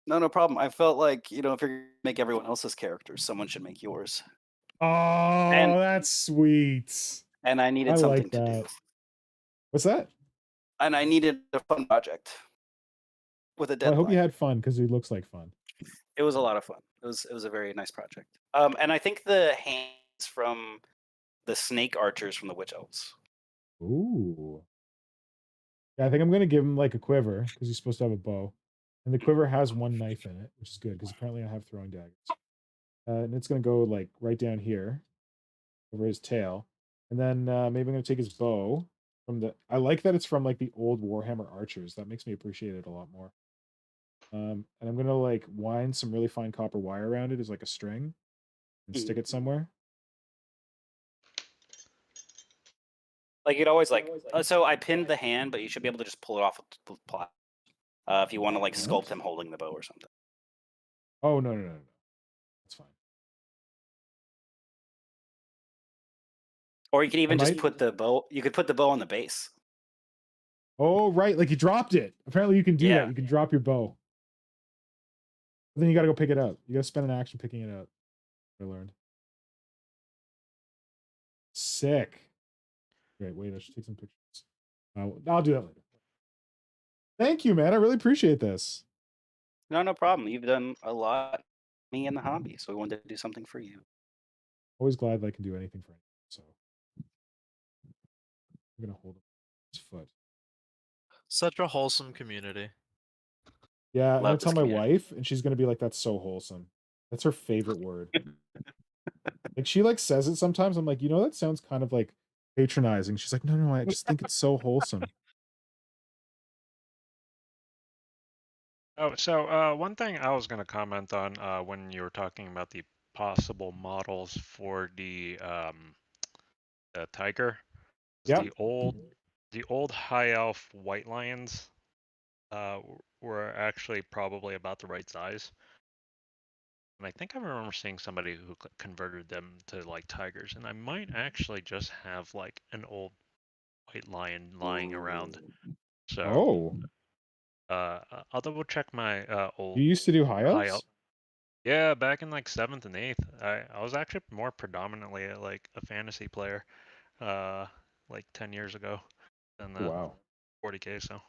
No problem. I felt like, if you're gonna make everyone else's characters, someone should make yours. Oh, that's sweet. And I needed I something like to do. that. What's that? And I needed a fun project with a Well, I deadline. hope you had fun because he looks like fun. It was a lot of fun. It was a very nice project. And I think the hands from the snake archers from the witch elves. Ooh. Yeah, I think I'm gonna give him like a quiver because he's supposed to have a bow, and the quiver has one knife in it, which is good because apparently I have throwing daggers. And it's gonna go like right down here, over his tail, and then maybe I'm gonna take his bow from the. I like that it's from like the old Warhammer archers. That makes me appreciate it a lot more. And I'm gonna like wind some really fine copper wire around it as like a string, and stick it somewhere. Like you'd always like. So I pinned the hand, but you should be able to just pull it off with plot. If you want to like sculpt him holding the bow or something. Oh no. That's fine. Or you could even just put the bow. You could put the bow on the base. Oh right, like you dropped it. Apparently you can do that. You can drop your bow. But then you got to go pick it up. You got to spend an action picking it up. I learned. Sick. Great. Wait, I should take some pictures. I'll do that later. Thank you, man. I really appreciate this. No problem. You've done a lot, me in the hobby, so we wanted to do something for you. Always glad that I can do anything for anyone. So I'm gonna hold his foot. Such a wholesome community. Yeah, I'm gonna Love tell this my community. wife, and she's gonna be like, "That's so wholesome." That's her favorite word. Like she like says it sometimes. I'm like, that sounds kind of like patronizing. She's like, no, I just think it's so wholesome. Oh, so one thing I was going to comment on when you were talking about the possible models for the tiger, Yeah. the old high elf white lions were actually probably about the right size. And I think I remember seeing somebody who converted them to like tigers, and I might actually just have like an old white lion lying around. So I'll double check my old. You used to do high elves? Yeah, back in like 7th and 8th, I was actually more predominantly like a fantasy player, like 10 years ago, than the 40K. So,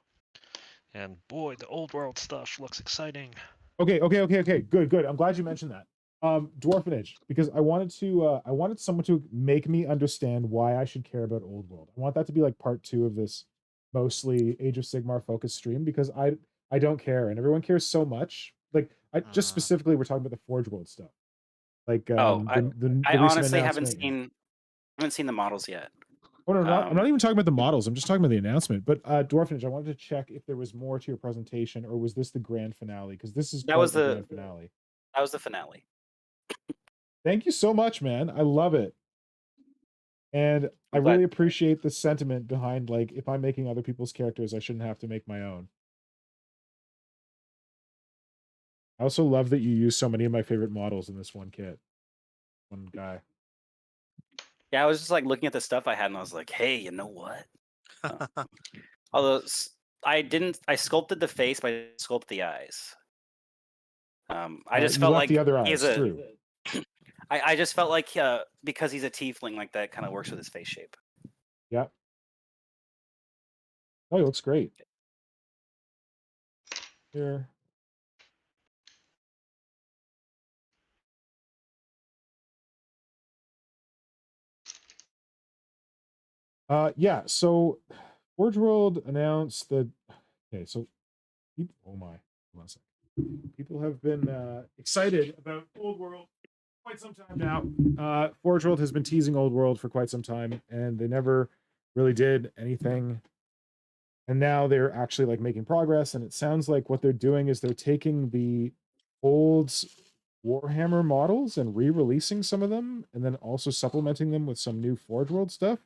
and boy, the old world stuff looks exciting. Okay. Good. I'm glad you mentioned that. Dwarfanage, because I wanted someone to make me understand why I should care about old world. I want that to be like part 2 of this mostly Age of Sigmar focused stream, because I don't care and everyone cares so much. Like I just specifically we're talking about the Forge World stuff. Like I the honestly haven't seen the models yet. Oh no, I'm not even talking about the models. I'm just talking about the announcement. But Dwarfanage, I wanted to check if there was more to your presentation, or was this the grand finale? Because this is that was the grand finale. That was the finale. Thank you so much, man. I love it, and I really appreciate the sentiment behind like if I'm making other people's characters, I shouldn't have to make my own. I also love that you use so many of my favorite models in this one kit. One guy. Yeah, I was just like looking at the stuff I had, and I was like, "Hey, you know what?" Although I sculpted the face, but I didn't sculpt the eyes. I just felt like the other eyes. he's a. True. I just felt like because he's a tiefling, like that kind of works with his face shape. Yeah. Oh, he looks great. Here. Yeah, so Forge World announced that so oh my, hold on a second. People have been excited about Old World for quite some time now. Forge World has been teasing Old World for quite some time, and they never really did anything. And now they're actually like making progress, and it sounds like what they're doing is they're taking the old Warhammer models and re-releasing some of them, and then also supplementing them with some new Forge World stuff.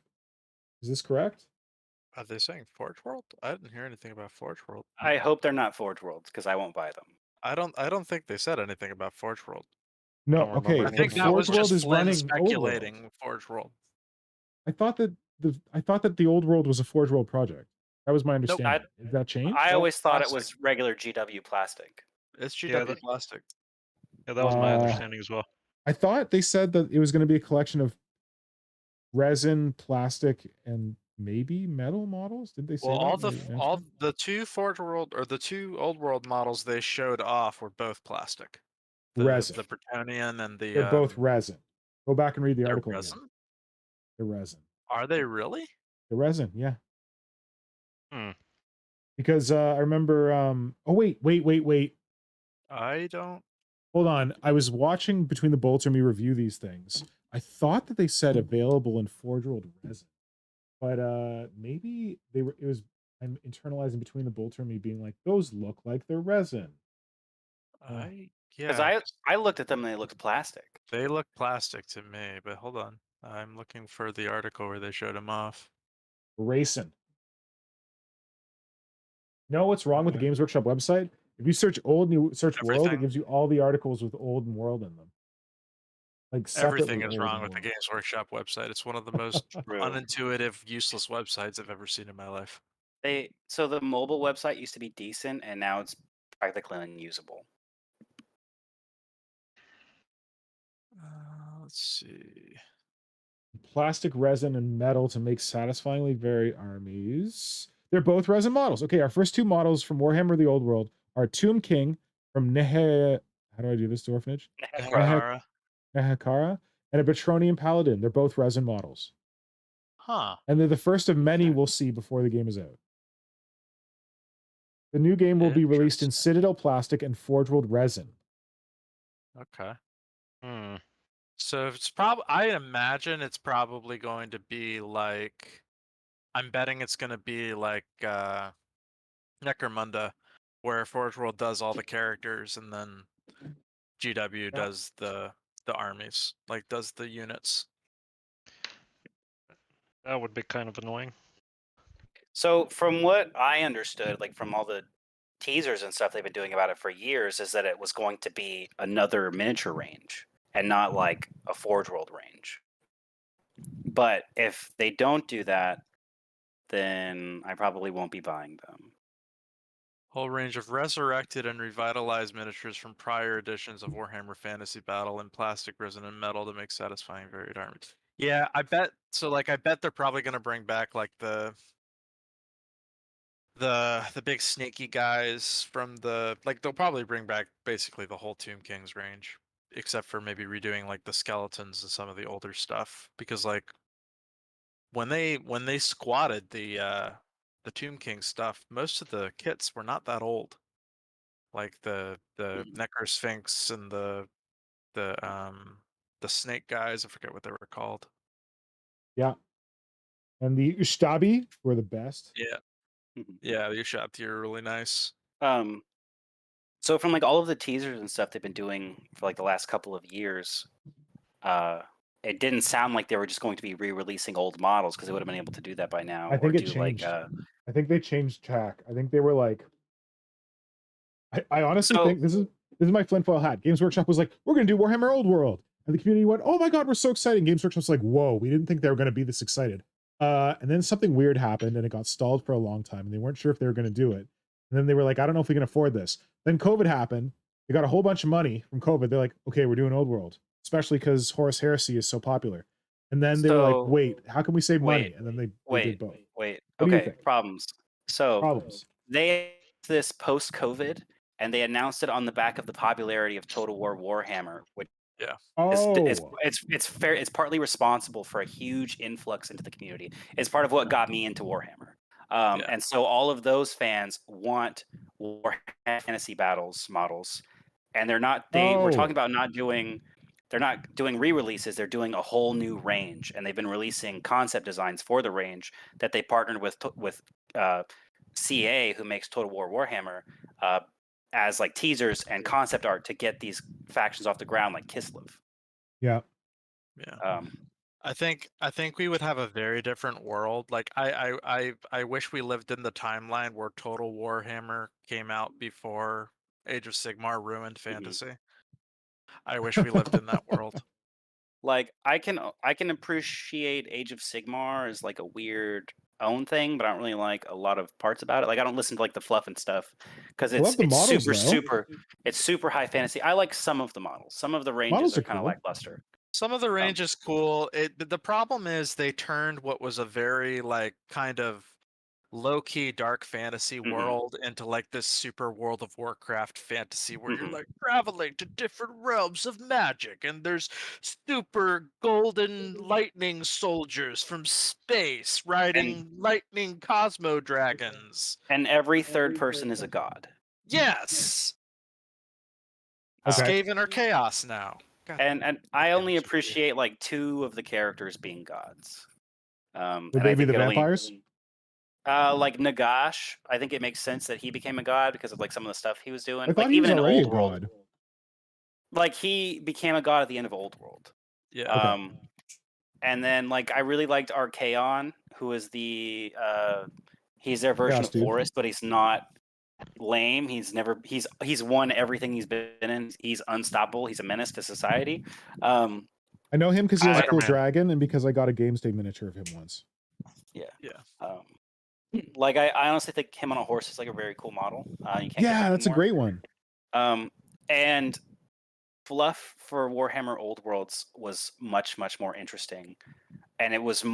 Is this correct? Are they saying Forge World? I didn't hear anything about Forge World. I hope they're not Forge Worlds because I won't buy them. I don't think they said anything about Forge World. No, okay. I think that Forge was World just is Flynn running speculating Forge World. I thought that I thought that the old world was a Forge World project. That was my understanding. Is that changed? I Nope, always thought it plastic. was regular GW plastic. It's Yeah, GW that- plastic. Yeah, that was my Uh, understanding as well. I thought they said that it was going to be a collection of resin, plastic, and maybe metal models. Did they say Well, that? all the two Forge World or the two Old World models they showed off were both plastic. Resin. The Bretonian and the They're both resin. Go back and read the they're article resin? again. They're resin. Are they really? The resin, yeah. Hmm. Because I remember oh wait. I don't. Hold on. I was watching Between the Bolts and me review these things. I thought that they said available in Forge World resin. But maybe I'm internalizing Between the Bolts and me being like, those look like they're resin. Because Yeah, I looked at them and they looked plastic. they look plastic to me. But hold on, I'm looking for the article where they showed them off. Racing. You know what's wrong with the Games Workshop website? If you search old and you search world, it Everything. gives you all the articles with old and world in them. Like Everything separately is old wrong and with the world. Games Workshop website. It's one of the most True. unintuitive, useless websites I've ever seen in my life. So the mobile website used to be decent, and now it's practically unusable. Let's see. Plastic, resin, and metal to make satisfyingly varied armies. They're both resin models. Okay, our first two models from Warhammer the Old World are Tomb King from Nehe. How do I do this, Dwarfanage? Hekara. Nehekara, and a Betronian Paladin. They're both resin models. Huh. And they're the first of many Okay. we'll see before the game is out. The new game will be released in Interesting. Citadel Plastic and Forge World Resin. Okay. Hmm. So it's I imagine it's probably going to be like, I'm betting it's going to be like Necromunda, where Forge World does all the characters and then GW does the armies, like does the units. That would be kind of annoying. So from what I understood, like from all the teasers and stuff they've been doing about it for years, is that it was going to be another miniature range and not like a Forge World range. But if they don't do that, then I probably won't be buying them. Whole range of resurrected and revitalized miniatures from prior editions of Warhammer Fantasy Battle in plastic, resin, and metal to make satisfying varied armies. Yeah, I bet. So like, I bet they're probably going to bring back like the big sneaky guys from they'll probably bring back basically the whole Tomb Kings range, except for maybe redoing like the skeletons and some of the older stuff, because like when they squatted the Tomb King stuff, most of the kits were not that old. Like the Necro Sphinx and the snake guys, I forget what they were called. Yeah. And the Ustabi were the best. Yeah. Yeah, the Ushabti are really nice. So from like all of the teasers and stuff they've been doing for like the last couple of years, it didn't sound like they were just going to be re-releasing old models, because they would have been able to do that by now. I think or it do changed. like I think they changed track. I think they were like, I honestly think this is my Flintfoil hat. Games Workshop was like, we're gonna do Warhammer Old World, and the community went, oh my god, we're so excited. Games Workshop's like, whoa, we didn't think they were gonna be this excited. And then something weird happened, and it got stalled for a long time, and they weren't sure if they were gonna do it. And then they were like, I don't know if we can afford this. Then COVID happened. They got a whole bunch of money from COVID. They're like, okay, we're doing Old World, especially because Horus Heresy is so popular. And then they were like, wait, how can we save money? And then they did both. Wait. What do you Okay, think? problems. So Problems. they this post-COVID, and they announced it on the back of the popularity of Total War Warhammer, which it's fair. It's partly responsible for a huge influx into the community. It's part of what got me into Warhammer. And so all of those fans want Warhammer Fantasy Battles models, and they're not. We're talking about not doing. They're not doing re-releases. They're doing a whole new range, and they've been releasing concept designs for the range that they partnered with CA, who makes Total War Warhammer, as like teasers and concept art to get these factions off the ground, like Kislev. Yeah. I think we would have a very different world. Like I wish we lived in the timeline where Total Warhammer came out before Age of Sigmar ruined fantasy. I wish we lived in that world. Like I can appreciate Age of Sigmar as like a weird own thing, but I don't really like a lot of parts about it. Like I don't listen to like the fluff and stuff because I love the models, though. it's super high fantasy. I like some of the models. Some of the ranges Models are are kind of cool. lackluster. Some of the range is cool. But the problem is they turned what was a very like kind of low-key dark fantasy world into like this super World of Warcraft fantasy where you're like traveling to different realms of magic and there's super golden lightning soldiers from space riding lightning cosmo dragons. And every third person is a god. Yes. Okay. Skaven are chaos now. God, And I only appreciate like 2 of the characters being gods. Would and they I be think the it only- vampires? like Nagash, I think it makes sense that he became a god because of like some of the stuff he was doing. I thought like he was even in already Old a World, god. like he became a god at the end of Old World. Yeah. And then like I really liked Archaon, who is the he's their version Chaos of dude. Horus, but he's not lame. He's won everything he's been in. He's unstoppable. He's a menace to society. I know him because he has a cool Spider-Man. dragon, and because I got a Games Day miniature of him once. Yeah. Yeah. Like I honestly think him on a horse is like a very cool model. You can't get Yeah, that that's a anymore. great one. And fluff for Warhammer Old Worlds was much more interesting, and it was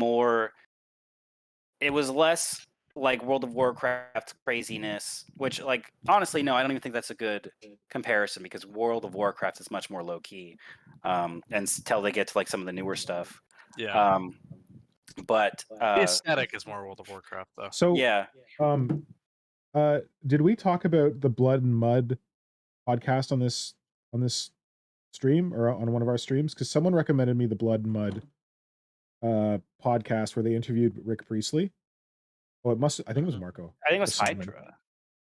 less like World of Warcraft craziness, which like honestly no, I don't even think that's a good comparison because World of Warcraft is much more low key, until they get to like some of the newer stuff. Yeah. But The aesthetic is more World of Warcraft though. So yeah, did we talk about the Blood and Mud podcast on this stream or on one of our streams? Because someone recommended me the Blood and Mud podcast where they interviewed Rick Priestley. Oh, I think it was Marco. I think it was or someone. Hydra.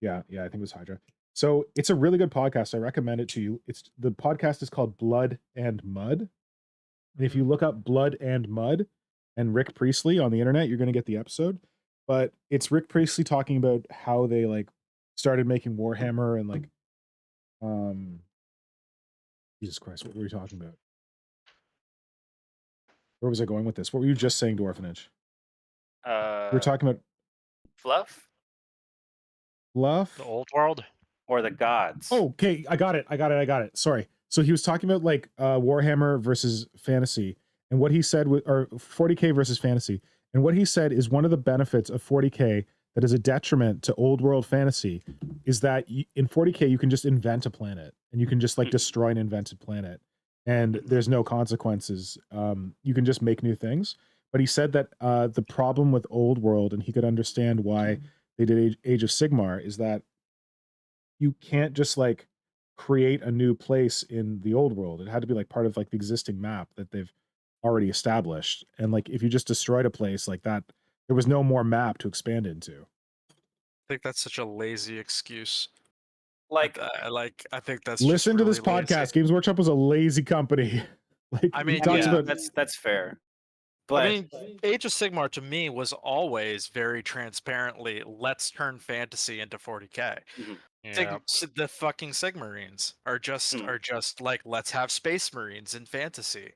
Yeah, I think it was Hydra. So it's a really good podcast. I recommend it to you. The podcast is called Blood and Mud. And if you look up Blood and Mud and Rick Priestley on the internet, you're going to get the episode. But it's Rick Priestley talking about how they like started making Warhammer and like Jesus Christ, what were we talking about? Where was I going with this? What were you just saying, Dwarfanage? We were talking about Fluff fluff. The old world. or the gods. Oh, okay, I got it. Sorry. So he was talking about like Warhammer versus fantasy, and what he said or 40K versus fantasy, and what he said is one of the benefits of 40K that is a detriment to old world fantasy is that in 40K you can just invent a planet and you can just like destroy an invented planet, and there's no consequences. You can just make new things. But he said that the problem with old world, and he could understand why they did Age of Sigmar, is that you can't just like create a new place in the old world. It had to be like part of like the existing map that they've already established. And like if you just destroyed a place like that, there was no more map to expand into. I think that's such a lazy excuse. Like I think that's Listen just to this really podcast. lazy. Games Workshop was a lazy company. Like I mean, he talks yeah. about that's fair. But I mean, Age of Sigmar to me was always very transparently, let's turn fantasy into 40K. Yeah. The fucking Sigmarines are just like, let's have Space Marines in fantasy.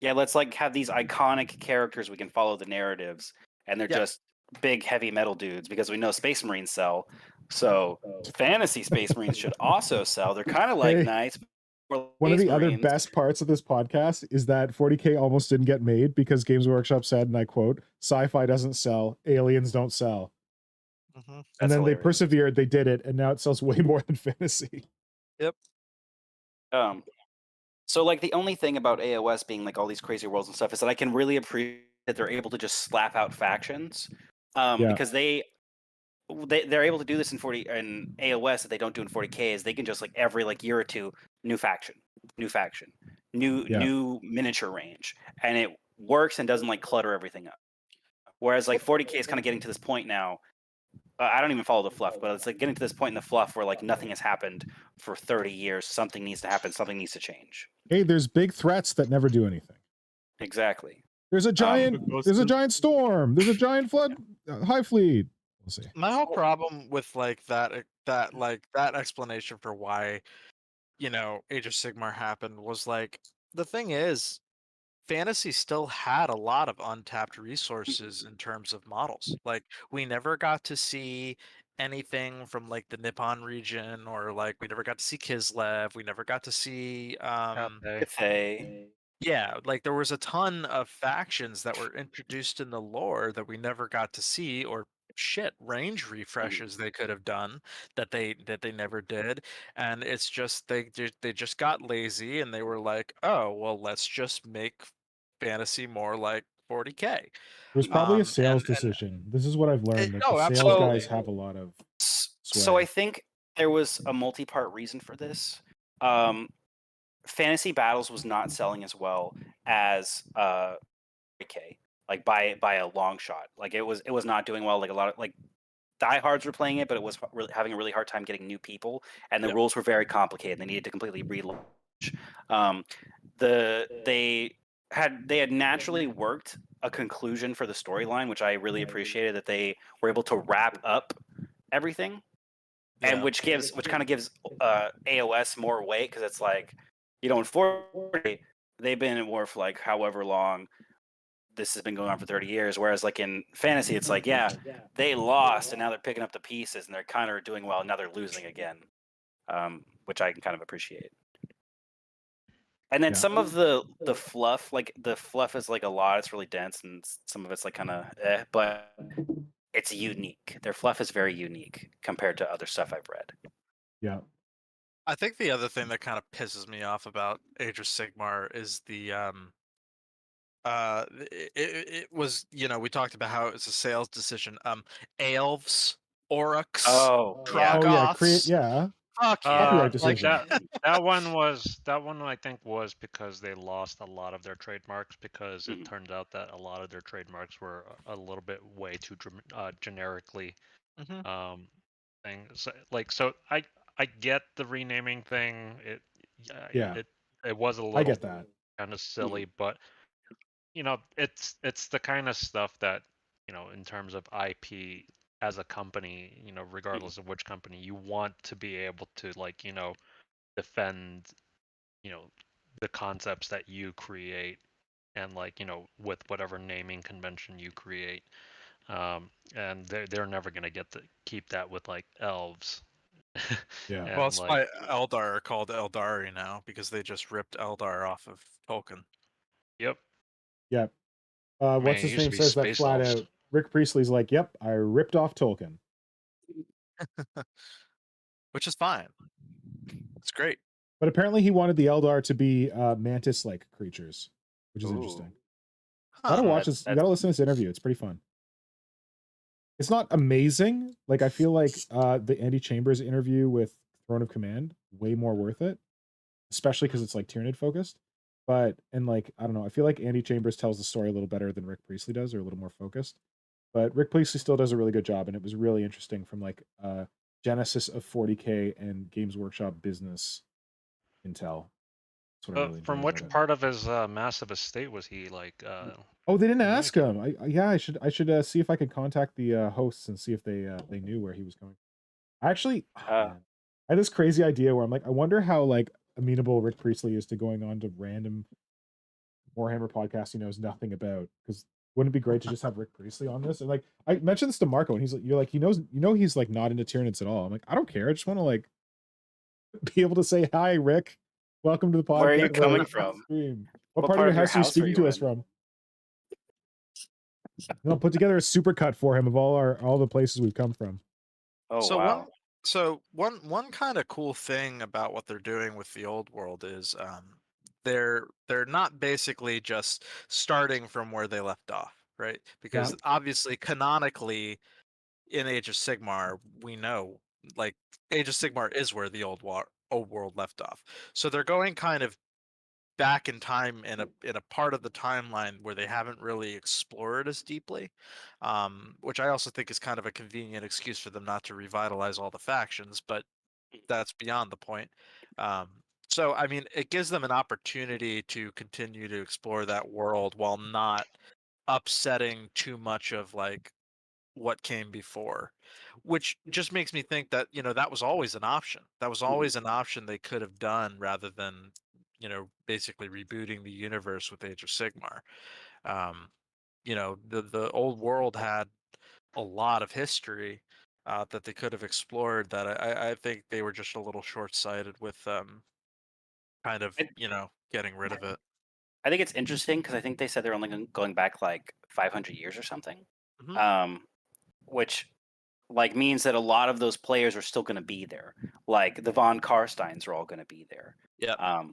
yeah, let's like have these iconic characters we can follow the narratives, and they're Yeah. just big heavy metal dudes because we know Space Marines sell. So fantasy Space Marines should also sell. They're kind of like Hey, nice. one of Space the other Marines. best parts of this podcast is that 40K almost didn't get made because Games Workshop said, and I quote, "Sci-fi doesn't sell, aliens don't sell." Mm-hmm. And That's then they hilarious. persevered, they did it, and now it sells way more than fantasy. Yep. So like the only thing about AOS being like all these crazy worlds and stuff is that I can really appreciate that they're able to just slap out factions, because they're able to do this in AOS that they don't do in 40K. Is they can just like every like year or two new faction, new miniature range, and it works and doesn't like clutter everything up. Whereas like 40K is kind of getting to this point now. I don't even follow the fluff, but it's like getting to this point in the fluff where like nothing has happened for 30 years. Something needs to happen. Something needs to change. Hey, there's big threats that never do anything. Exactly. There's a giant storm. There's a giant flood, high fleet. We'll see. My whole problem with like that explanation for why, Age of Sigmar happened was like, the thing is, Fantasy still had a lot of untapped resources in terms of models. Like we never got to see anything from like the Nippon region, or like we never got to see Kislev. We never got to see Cathay. yeah, like there was a ton of factions that were introduced in the lore that we never got to see, or shit range refreshes they could have done that they never did. And it's just they just got lazy and they were like, oh well, let's just make fantasy more like 40K. It was probably a sales And decision. This is what I've learned. Like the oh, sales absolutely. guys have a lot of sway. So I think there was a multi-part reason for this. Fantasy Battles was not selling as well as 40K, like by a long shot. Like it was not doing well. Like a lot of like diehards were playing it, but it was having a really hard time getting new people, and the rules were very complicated. They needed to completely relaunch. They had naturally worked a conclusion for the storyline, which I really appreciated, that they were able to wrap up everything, and which kind of gives AOS more weight, because it's like, you know, in 40 they've been at war for like however long. This has been going on for 30 years. Whereas like in fantasy, it's like, yeah, they lost and now they're picking up the pieces and they're kind of doing well. And now they're losing again, which I can kind of appreciate. And then some of the fluff, like the fluff is like a lot. It's really dense, and some of it's like kind of but it's unique. Their fluff is very unique compared to other stuff I've read. Yeah. I think the other thing that kind of pisses me off about Age of Sigmar is the it was, you know, we talked about how it was a sales decision. Elves, Oryx, Trogoths. Fuck yeah. Like that one I think was because they lost a lot of their trademarks, because it turned out that a lot of their trademarks were a little bit way too generically things. Like, so I get the renaming thing. It was a little, I get that, kind of silly, but you know, it's the kind of stuff that, you know, in terms of IP as a company, you know, regardless of which company, you want to be able to, like, you know, defend, you know, the concepts that you create, and like, you know, with whatever naming convention you create. And they're never gonna get to keep that with like elves. Yeah. Well, that's why Eldar are called Eldari now, because they just ripped Eldar off of Tolkien. Yep. Yep. What's his name says that flat out. Rick Priestley's like, yep, I ripped off Tolkien. Which is fine. It's great. But apparently he wanted the Eldar to be mantis-like creatures, which is interesting. You gotta watch this. You gotta listen to this interview. It's pretty fun. It's not amazing. Like, I feel like the Andy Chambers interview with Throne of Command, way more worth it. Especially because it's like Tyranid focused. But, and like, I don't know, I feel like Andy Chambers tells the story a little better than Rick Priestley does, or a little more focused. But Rick Priestley still does a really good job, and it was really interesting from like genesis of 40K and Games Workshop business intel. Really from which part of his massive estate was he like? Oh, they didn't ask him. I should see if I could contact the hosts and see if they knew where he was going. I actually I had this crazy idea where I'm like, I wonder how like amenable Rick Priestley is to going on to random Warhammer podcasts he knows nothing about. Because wouldn't it be great to just have Rick Priestley on this? And like, I mentioned this to Marco, and he's like, you're like, he knows, you know, he's like not into Tyranids at all. I'm like, I don't care. I just want to like be able to say, hi, Rick. Welcome to the podcast. Where are you coming from? What part of your house are you speaking to us from? I'll put together a supercut for him of all the places we've come from. Oh, so wow. One kind of cool thing about what they're doing with the old world is they're not basically just starting from where they left off, right? Because obviously canonically in Age of Sigmar, we know like Age of Sigmar is where the old world left off. So they're going kind of back in time in a part of the timeline where they haven't really explored as deeply, which I also think is kind of a convenient excuse for them not to revitalize all the factions, but that's beyond the point. So I mean, it gives them an opportunity to continue to explore that world while not upsetting too much of like what came before, which just makes me think that, you know, that was always an option. That was always an option they could have done, rather than basically rebooting the universe with Age of Sigmar. The old world had a lot of history that they could have explored. That I think they were just a little short-sighted with kind of getting rid of it. I think it's interesting because I think they said they're only going back like 500 years or something, Mhm. which like means that a lot of those players are still going to be there. Like the Von Karsteins are all going to be there. Yeah.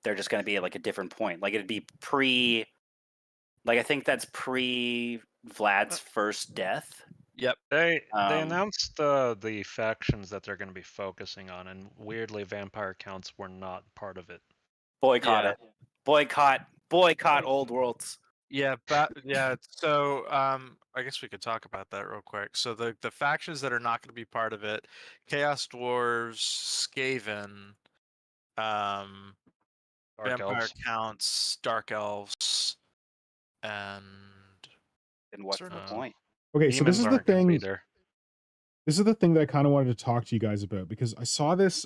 They're just going to be at like a different point. Like it'd be pre. Like I think that's pre Vlad's first death. Yep. They Um, announced the factions that they're going to be focusing on, and weirdly, vampire counts were not part of it. Boycott Yeah. it. Boycott Old Worlds. Yeah, So I guess we could talk about that real quick. So the factions that are not going to be part of it: Chaos Dwarves, Skaven, Dark Vampire elves. Counts, Dark Elves, and And what's the point? Okay, so this Demons is the aren't going to be thing. there. This is the thing that I kind of wanted to talk to you guys about because I saw this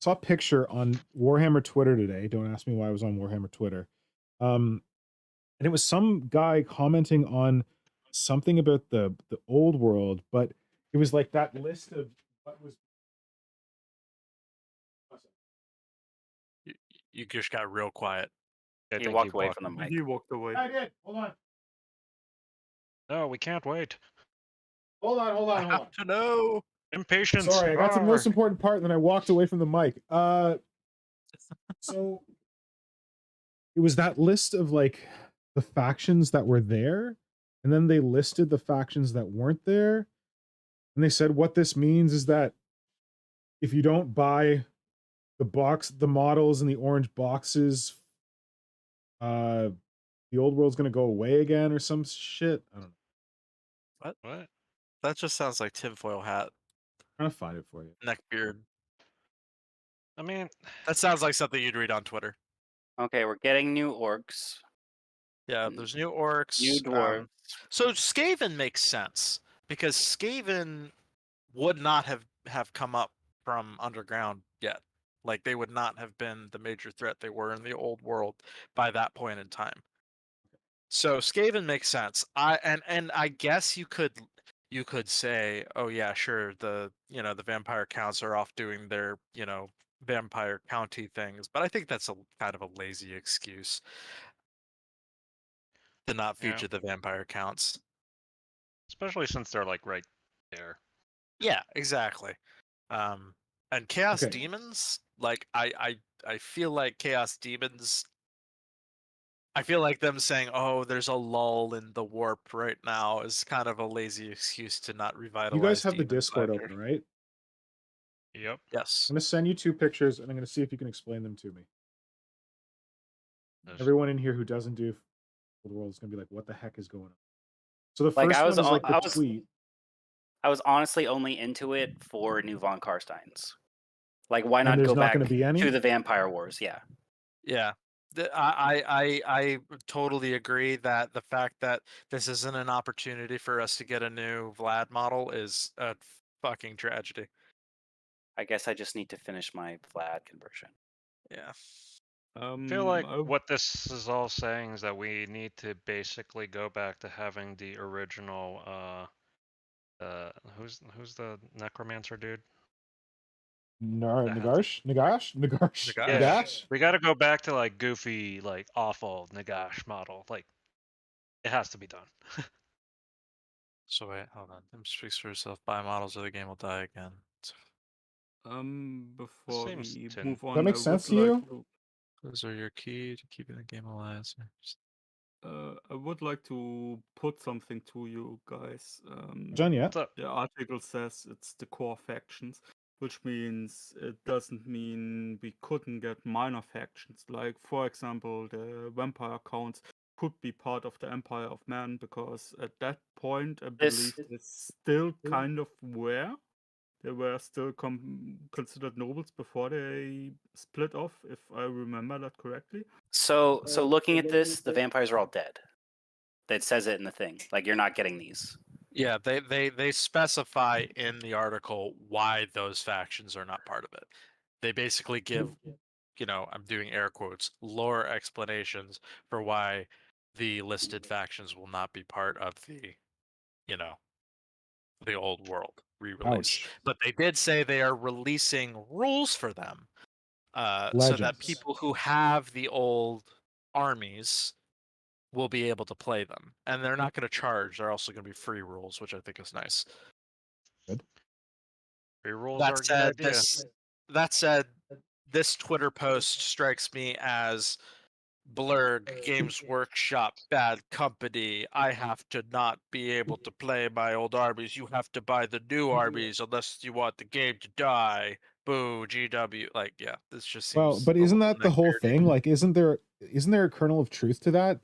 saw a picture on Warhammer Twitter today. Don't ask me why I was on Warhammer Twitter. And it was some guy commenting on something about the old world, but it was like that list of what was you just got real quiet. I He think walked away from the mic. He walked away. I did. Hold on. No, we can't wait. Hold on. I have to know. Impatience. Sorry, I got to the most Roar. important part, and then I walked away from the mic. So it was that list of like the factions that were there, and then they listed the factions that weren't there, and they said what this means is that if you don't buy the models in the orange boxes, the old world's gonna go away again or some shit. I don't know. What? That just sounds like tinfoil hat, I'm trying to find it for you. neckbeard. I mean, That sounds like something you'd read on Twitter. Okay, we're getting new orcs, Yeah, there's new orcs. new dwarves. So Skaven makes sense because Skaven would not have come up from underground yet. Like they would not have been the major threat they were in the old world by that point in time. So Skaven makes sense. And I guess you could say, oh yeah, sure, the vampire counts are off doing their, vampire county things, but I think that's a kind of a lazy excuse to not Yeah. feature the vampire counts. especially since they're like right there. Yeah, exactly. And Chaos Okay. Demons, like I feel like Chaos Demons. I feel like them saying, "Oh, there's a lull in the warp right now," is kind of a lazy excuse to not revitalize. You guys have the Demons Discord either. open, right? Yep. Yes. I'm gonna send you 2 pictures, and I'm gonna see if you can explain them to me. There's- Everyone in here who doesn't do Old World is gonna be like, "What the heck is going on?" So the Like, first I was one is on- like the I was- tweet. I was honestly only into it for new Von Karsteins. Like, why And not there's go not back gonna be any? to the Vampire Wars? Yeah. Yeah. I totally agree that the fact that this isn't an opportunity for us to get a new Vlad model is a fucking tragedy. I guess I just need to finish my Vlad conversion. Yeah. I feel like I- what this is all saying is that we need to basically go back to having the original who's the necromancer dude? Nagash? Nagash. Yeah. Nagash? We got to go back to like goofy, like awful Nagash model. Like it has to be done. So wait, hold on. Them speaks for yourself. Buy models or the game will die again. before Seems we tin. move on, That makes sense to you? Those are your key to keeping the game alive. I would like to put something to you guys. Done yet? What's up? The article says it's the core factions, which means it doesn't mean we couldn't get minor factions. Like, for example, the vampire counts could be part of the Empire of Man, because at that point, I This- believe they still kind of were. They were still considered nobles before they split off, if I remember that correctly. So looking at this, the vampires are all dead. That says it in the thing. Like, you're not getting these. Yeah, they specify in the article why those factions are not part of it. They basically give I'm doing air quotes, lore explanations for why the listed factions will not be part of the, the old world re-release. Ouch. But they did say they are releasing rules for them, so that Legends. people who have the old armies will be able to play them, and they're not going to charge. They're also going to be free rules, which I think is nice. Good. Free rules That are a good said, idea. that said, this Twitter post strikes me as Blurg, Games Workshop, bad company. I have to not be able to play my old armies. You have to buy the new armies unless you want the game to die. Boo, GW. Like, yeah, this just seems. Well, but a isn't little that the whole neckbeardy. thing? Like, isn't there a kernel of truth to that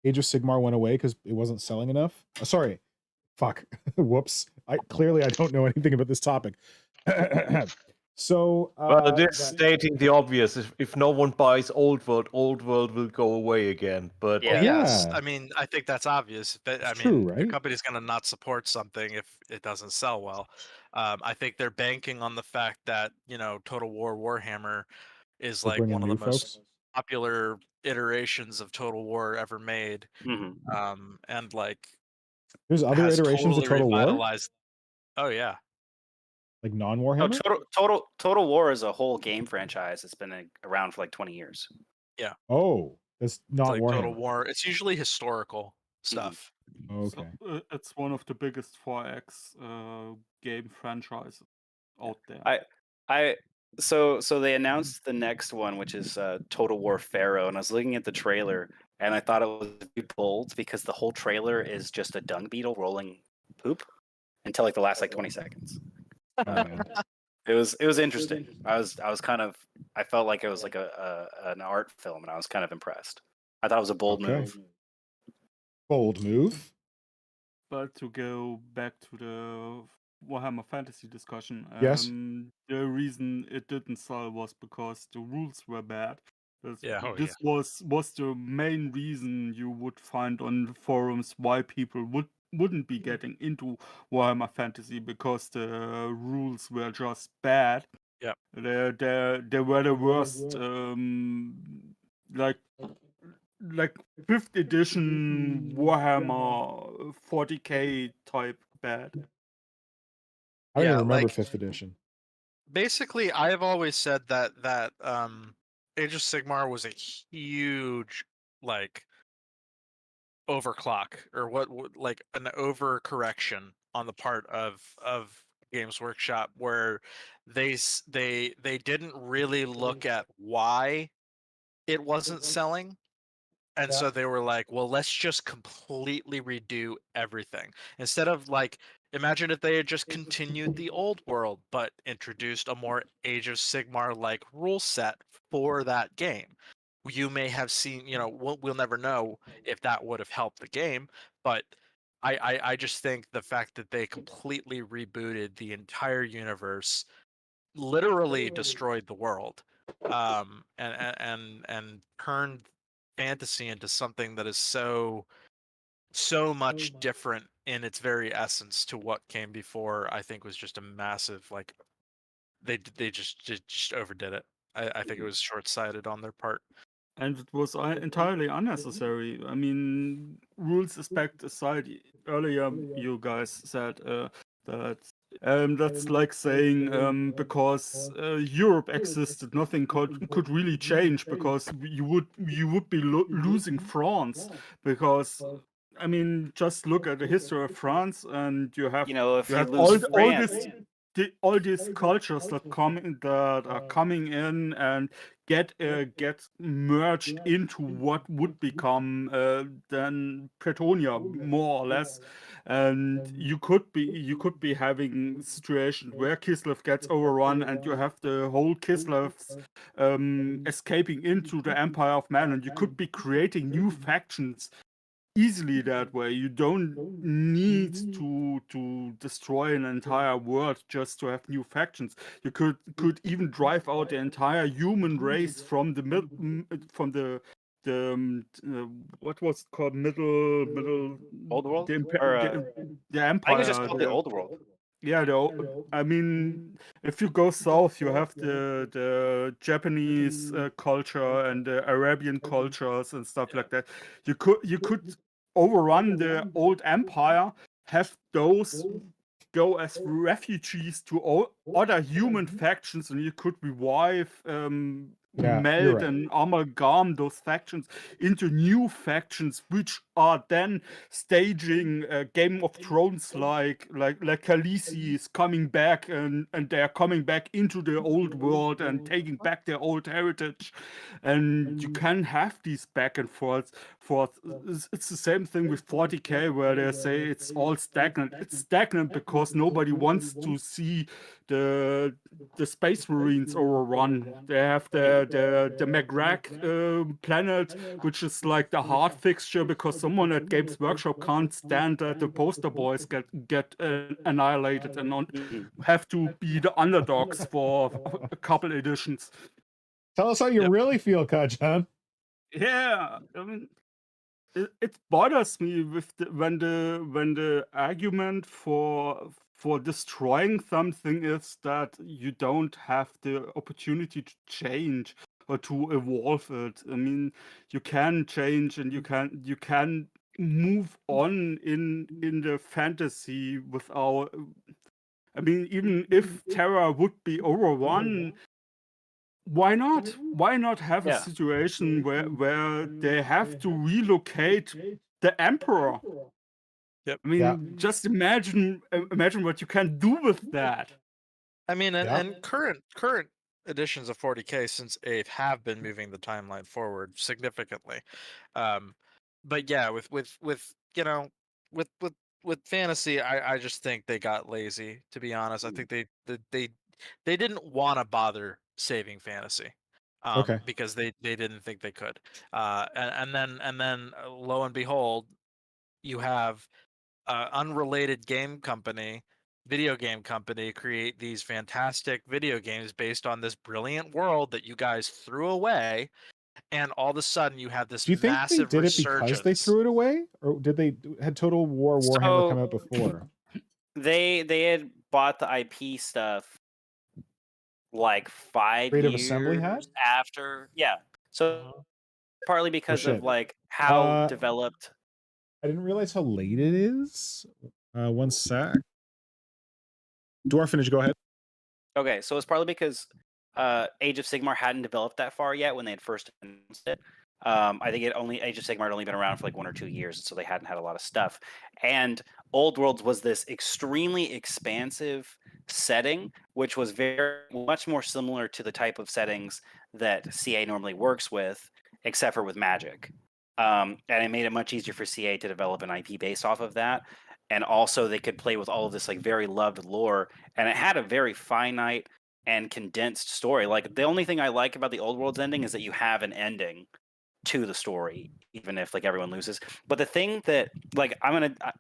Age of Sigmar went away because it wasn't selling enough? Sorry, fuck, whoops. I don't know anything about this topic. So, Well, it is stating the obvious. If no one buys Old World will go away again. But Well, Yeah. yes. Yeah. I mean, I think that's obvious. But I It's mean, true, the right? company's going to not support something if it doesn't sell well. I think they're banking on the fact that Total War Warhammer is We're like bringing one of the new most folks. popular iterations of Total War ever made. Mm-hmm. And like There's other has iterations totally of Total War, revitalized. Oh yeah, like Oh, non-Warhammer. Total War is a whole game franchise. It's been around for like 20 years. Oh, that's it's not like Total Warhammer. War. It's usually historical stuff. Okay. So, it's one of the biggest 4X game franchises out there. So they announced the next one, which is Total War Pharaoh, and I was looking at the trailer, and I thought it was bold because the whole trailer is just a dung beetle rolling poop until like the last 20 seconds. Oh, man. It was interesting. I felt like it was like an art film, and I was kind of impressed. I thought it was a bold Okay. move. Bold move. But to go back to the Warhammer Fantasy discussion, Yes. the reason it didn't sell was because the rules were bad. Yeah. Oh, This was the main reason you would find on the forums why people wouldn't be getting into Warhammer Fantasy, because the rules were just bad. Yeah. They were the worst, like 5th edition Warhammer 40k type bad. I don't Yeah, even remember like- 5th edition. Basically, I have always said that Age of Sigmar was a huge overclock, or what like an overcorrection on the part of Games Workshop, where they didn't really look at why it wasn't selling. And so they were like, well, let's just completely redo everything. Instead of imagine if they had just continued the old world, but introduced a more Age of Sigmar-like rule set for that game. You may have seen, we'll never know if that would have helped the game, but I just think the fact that they completely rebooted the entire universe, literally destroyed the world, and turned fantasy into something that is so much different in its very essence to what came before, I think was just a massive they just overdid it. I think it was short-sighted on their part. And it was entirely unnecessary. I mean, rules aspect aside, earlier you guys said that that's like saying because Europe existed, nothing could really change, because you would be losing France, because I mean, just look at the history of France, and you have If you have lose all France, all these cultures that are coming in and get merged into what would become then Pretonia, more or less. And you could be having situations where Kislev gets overrun, and you have the whole Kislevs escaping into the Empire of Man, and you could be creating new factions easily that way. You don't need to destroy an entire world just to have new factions. You could even drive out the entire human race from the what was it called, middle Old World? the, Or, the I think it empire. was just called the Old World. Yeah, I mean, if you go south, you have the Japanese culture and the Arabian cultures and stuff like that. You could overrun the old empire, have those go as refugees to other human factions, and you could revive, Yeah, you're meld, right. and amalgam those factions into new factions, which are then staging Game of Thrones like Khaleesi is coming back, and they're coming back into the old world and taking back their old heritage, and you can have these back and forth. It's the same thing with 40k, where they say it's all stagnant. It's stagnant because nobody wants to see the Space Marines overrun. They have the McGrag planet, which is like the hard fixture because someone at Games Workshop can't stand that the poster boys get annihilated and have to be the underdogs for a couple editions. Tell us how you really feel, Kajan. Yeah, I mean, it bothers me with when the argument for destroying something is that you don't have the opportunity to change or to evolve it. I mean, you can change and you can move on in the fantasy without. I mean, even if Terra would be overrun, why not? Why not have a Yeah. situation where they have to relocate the emperor? Yep. I mean, Yeah. just imagine what you can do with that. I mean, Yeah. and current editions of 40k since 8 have been moving the timeline forward significantly. But yeah, with you know, with fantasy, I just think they got lazy. To be honest, I think they didn't want to bother saving fantasy. Okay. Because they didn't think they could. And then lo and behold, you have unrelated video game company create these fantastic video games based on this brilliant world that you guys threw away, and all of a sudden you have this Do you think they massive did it because they resurgence. threw it away, or had Total War Warhammer come out So- before? They had bought the IP stuff like 5 Creative years Assembly had? after. Yeah. So partly because shit. of like how Uh, developed. I didn't realize how late it is. One sec. Dwarfanage, go ahead. Okay, so it's partly because Age of Sigmar hadn't developed that far yet when they had first announced it. I think Age of Sigmar had only been around for like 1 or 2 years, so they hadn't had a lot of stuff. And Old Worlds was this extremely expansive setting, which was much more similar to the type of settings that CA normally works with, except for with Magic. And it made it much easier for CA to develop an IP based off of that. And also they could play with all of this like very loved lore, and it had a very finite and condensed story. Like the only thing I like about the Old World's ending is that you have an ending to the story, even if like everyone loses. But the thing that like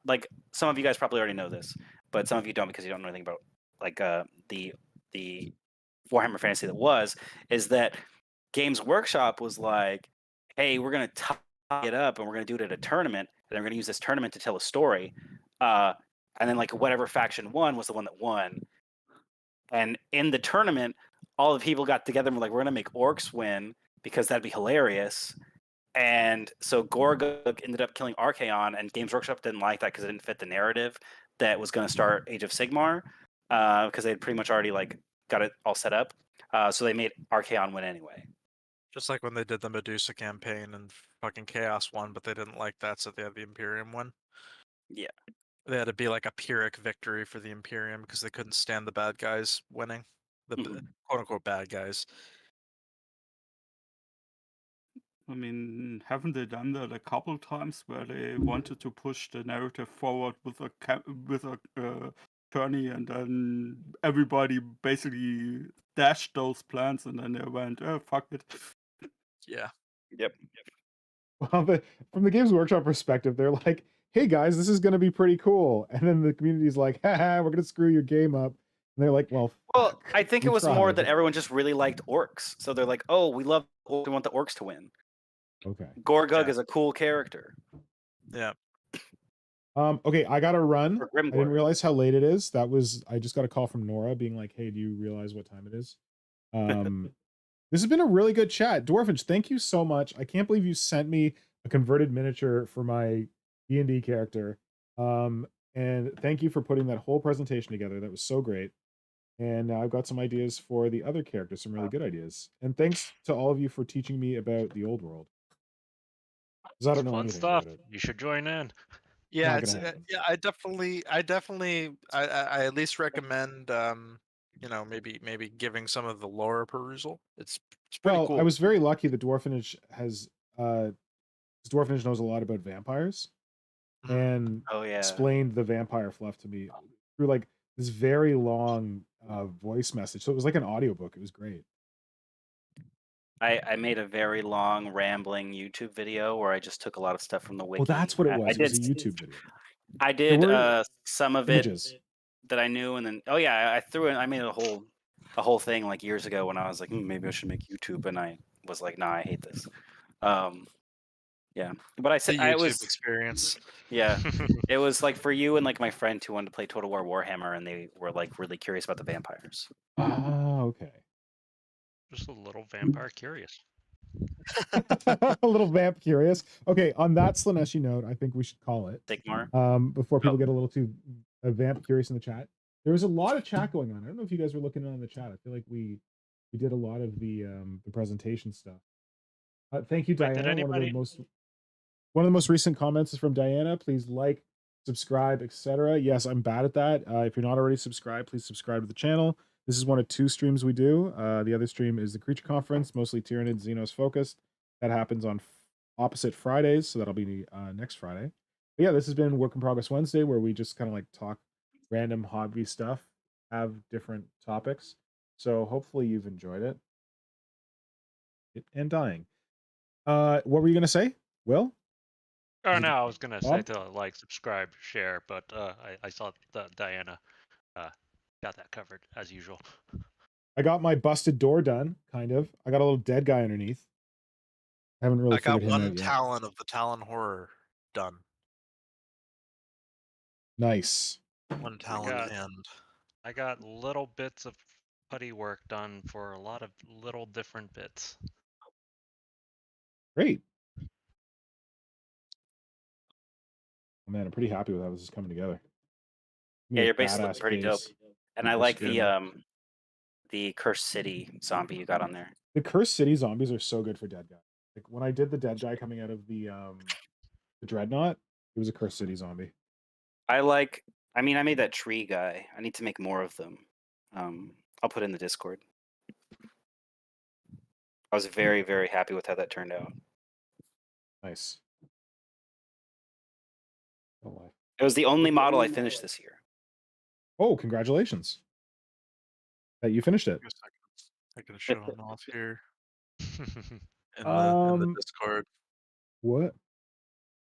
like some of you guys probably already know this, but some of you don't because you don't know anything about like the Warhammer Fantasy is that Games Workshop was like, hey, we're gonna tie it up and we're gonna do it at a tournament, and we're gonna use this tournament to tell a story. And then like whatever faction won was the one that won. And in the tournament, all the people got together and were like, we're gonna make orcs win because that'd be hilarious. And so Gorgug ended up killing Archaon, and Games Workshop didn't like that because it didn't fit the narrative that was going to start Age of Sigmar, because they had pretty much already like got it all set up. So they made Archaon win anyway. Just like when they did the Medusa campaign and fucking Chaos won, but they didn't like that, so they had the Imperium win. Yeah. They had to be like a Pyrrhic victory for the Imperium because they couldn't stand the bad guys winning. The quote unquote bad guys. I mean, haven't they done that a couple times where they wanted to push the narrative forward with a tourney, and then everybody basically dashed those plans, and then they went, "Oh, fuck it." Yeah. Yep. Well, from the Games Workshop perspective, they're like, hey guys, this is going to be pretty cool. And then the community's like, haha, we're going to screw your game up. And they're like, well, Well, I think it we was more tried. that everyone just really liked orcs. So they're like, oh, we love orcs, we want the orcs to win. Okay. Gorgug Yeah. is a cool character. Yeah. Okay, I gotta run. Or I didn't Grimgor. realize how late it is. I just got a call from Nora being like, "Hey, do you realize what time it is?" This has been a really good chat. Dwarfanage, thank you so much. I can't believe you sent me a converted miniature for my D&D character. And thank you for putting that whole presentation together. That was so great. And now I've got some ideas for the other characters, some really good ideas. And thanks to all of you for teaching me about the old world. Because I don't know Fun anything stuff. about it. You should join in. Yeah, Not it's gonna happen. yeah. I at least recommend maybe giving some of the lore a perusal. It's pretty Well, cool. I was very lucky that Dwarfanage has Dwarfanage knows a lot about vampires and Oh yeah. explained the vampire fluff to me through like this very long voice message. So it was like an audiobook. It was great. I made a very long rambling YouTube video where I just took a lot of stuff from the wiki. Well, that's what it I was. It was a did YouTube video. I There did were some of images. it that I knew, and then I threw in. I made a whole thing like years ago when I was like, maybe I should make YouTube, and I was like, nah, I hate this. Yeah, but I The said YouTube I was experience. yeah. It was like for you and like my friend who wanted to play Total War Warhammer, and they were like really curious about the vampires. Oh, okay. Just a little vampire curious. A little vamp curious. Okay, on that Slaneshi note, I think we should call it. Sigmar. Before people get a little too vamp curious in the chat. There was a lot of chat going on. I don't know if you guys were looking on the chat. I feel like we did a lot of the presentation stuff. Thank you, Wait, Diana. did anybody? One of the most recent comments is from Diana. Please like, subscribe, etc. Yes, I'm bad at that. If you're not already subscribed, please subscribe to the channel. This is one of 2 streams we do. The other stream is the Creature Conference, mostly Tyranid Xenos focused. That happens on opposite Fridays, so that'll be next Friday. But yeah, this has been Work in Progress Wednesday, where we just kind of like talk random hobby stuff, have different topics. So hopefully you've enjoyed it. And dying. What were you gonna say, Will? Oh no, I was gonna say Bob? to like, subscribe, share, but I saw that Diana got that covered as usual. I got my busted door done, kind of. I got a little dead guy underneath. I haven't really I got figured him one out yet. Talon of the Talon Horror done. Nice. One Talon hand. I got little bits of putty work done for a lot of little different bits. Great. Oh man, I'm pretty happy with how this is coming together. Yeah, your base looks pretty dope. And I Super like skin. the Cursed City zombie you got on there. The Cursed City zombies are so good for dead guy. Like when I did the dead guy coming out of the Dreadnought, it was a Cursed City zombie. I made that tree guy. I need to make more of them. I'll put it in the Discord. I was very, very happy with how that turned out. Nice. Oh, It was the only model I finished this year. oh, congratulations. That you finished it. I can show him off here in the Discord. What?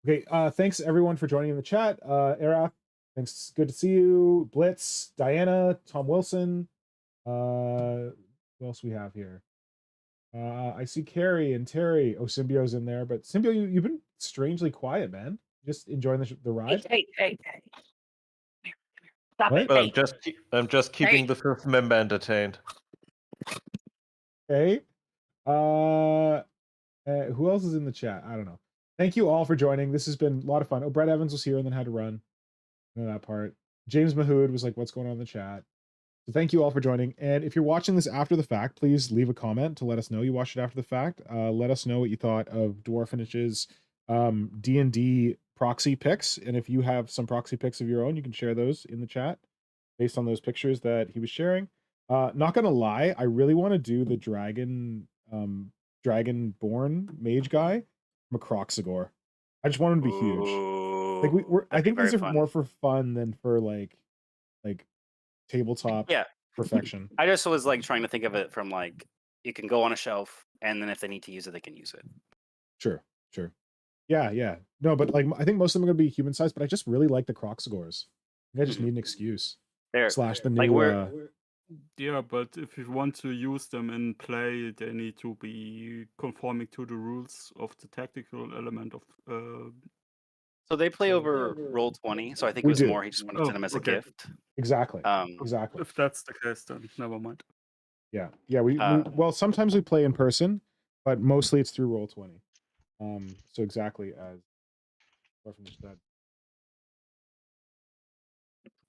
Okay, thanks everyone for joining in the chat. Erath, thanks. Good to see you. Blitz, Diana, Tom Wilson. Who else we have here? I see Carrie and Terry. Oh, Symbio's in there, but Symbio, you've been strangely quiet, man. Just enjoying the ride. Hey. Stop What? it. Well, Hey. I'm just keeping the 5th member entertained. Okay. Who else is in the chat? I don't know. Thank you all for joining. This has been a lot of fun. Oh, Brett Evans was here and then had to run. I know that part. James Mahood was like, what's going on in the chat? So thank you all for joining. And if you're watching this after the fact, please leave a comment to let us know you watched it after the fact. Let us know what you thought of Dwarfanage's D&D proxy picks. And if you have some proxy picks of your own, you can share those in the chat based on those pictures that he was sharing. Not gonna lie, I really want to do the Dragonborn mage guy from Croxagore. I just want him to be huge. Like I think these are more for fun than for like tabletop perfection. I just was like trying to think of it from like you can go on a shelf and then if they need to use it, they can use it. Sure. Yeah. No, but like I think most of them are gonna be human sized, but I just really like the Croxagores. I just need an excuse. Slash the new yeah, but if you want to use them in play, they need to be conforming to the rules of the tactical element of So they play over Roll20, so I think it We was do. more he just wanted to Oh, send them as a okay. gift. Exactly. Um, Exactly. If that's the case, then never mind. Yeah. Yeah. We Uh, well, sometimes we play in person, but mostly it's through Roll20. So exactly as Dwarfanage said.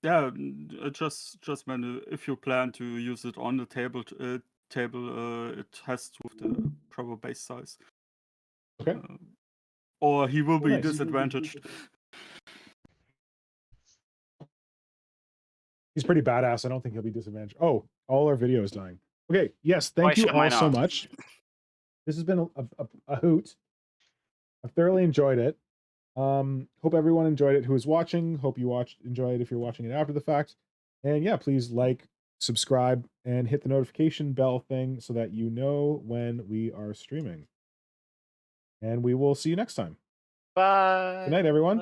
Yeah, just meant if you plan to use it on the table, it has to have the proper base size. Okay. Or he will be nice. disadvantaged. He's pretty badass. I don't think he'll be disadvantaged. Oh, all our video is dying. Okay. Yes. I Thank you shut all mine so off. much. This has been a hoot. I've thoroughly enjoyed it. Hope everyone enjoyed it who is watching. Hope you enjoyed it if you're watching it after the fact. And yeah, please like, subscribe, and hit the notification bell thing so that you know when we are streaming. And we will see you next time. Bye. Good night, everyone.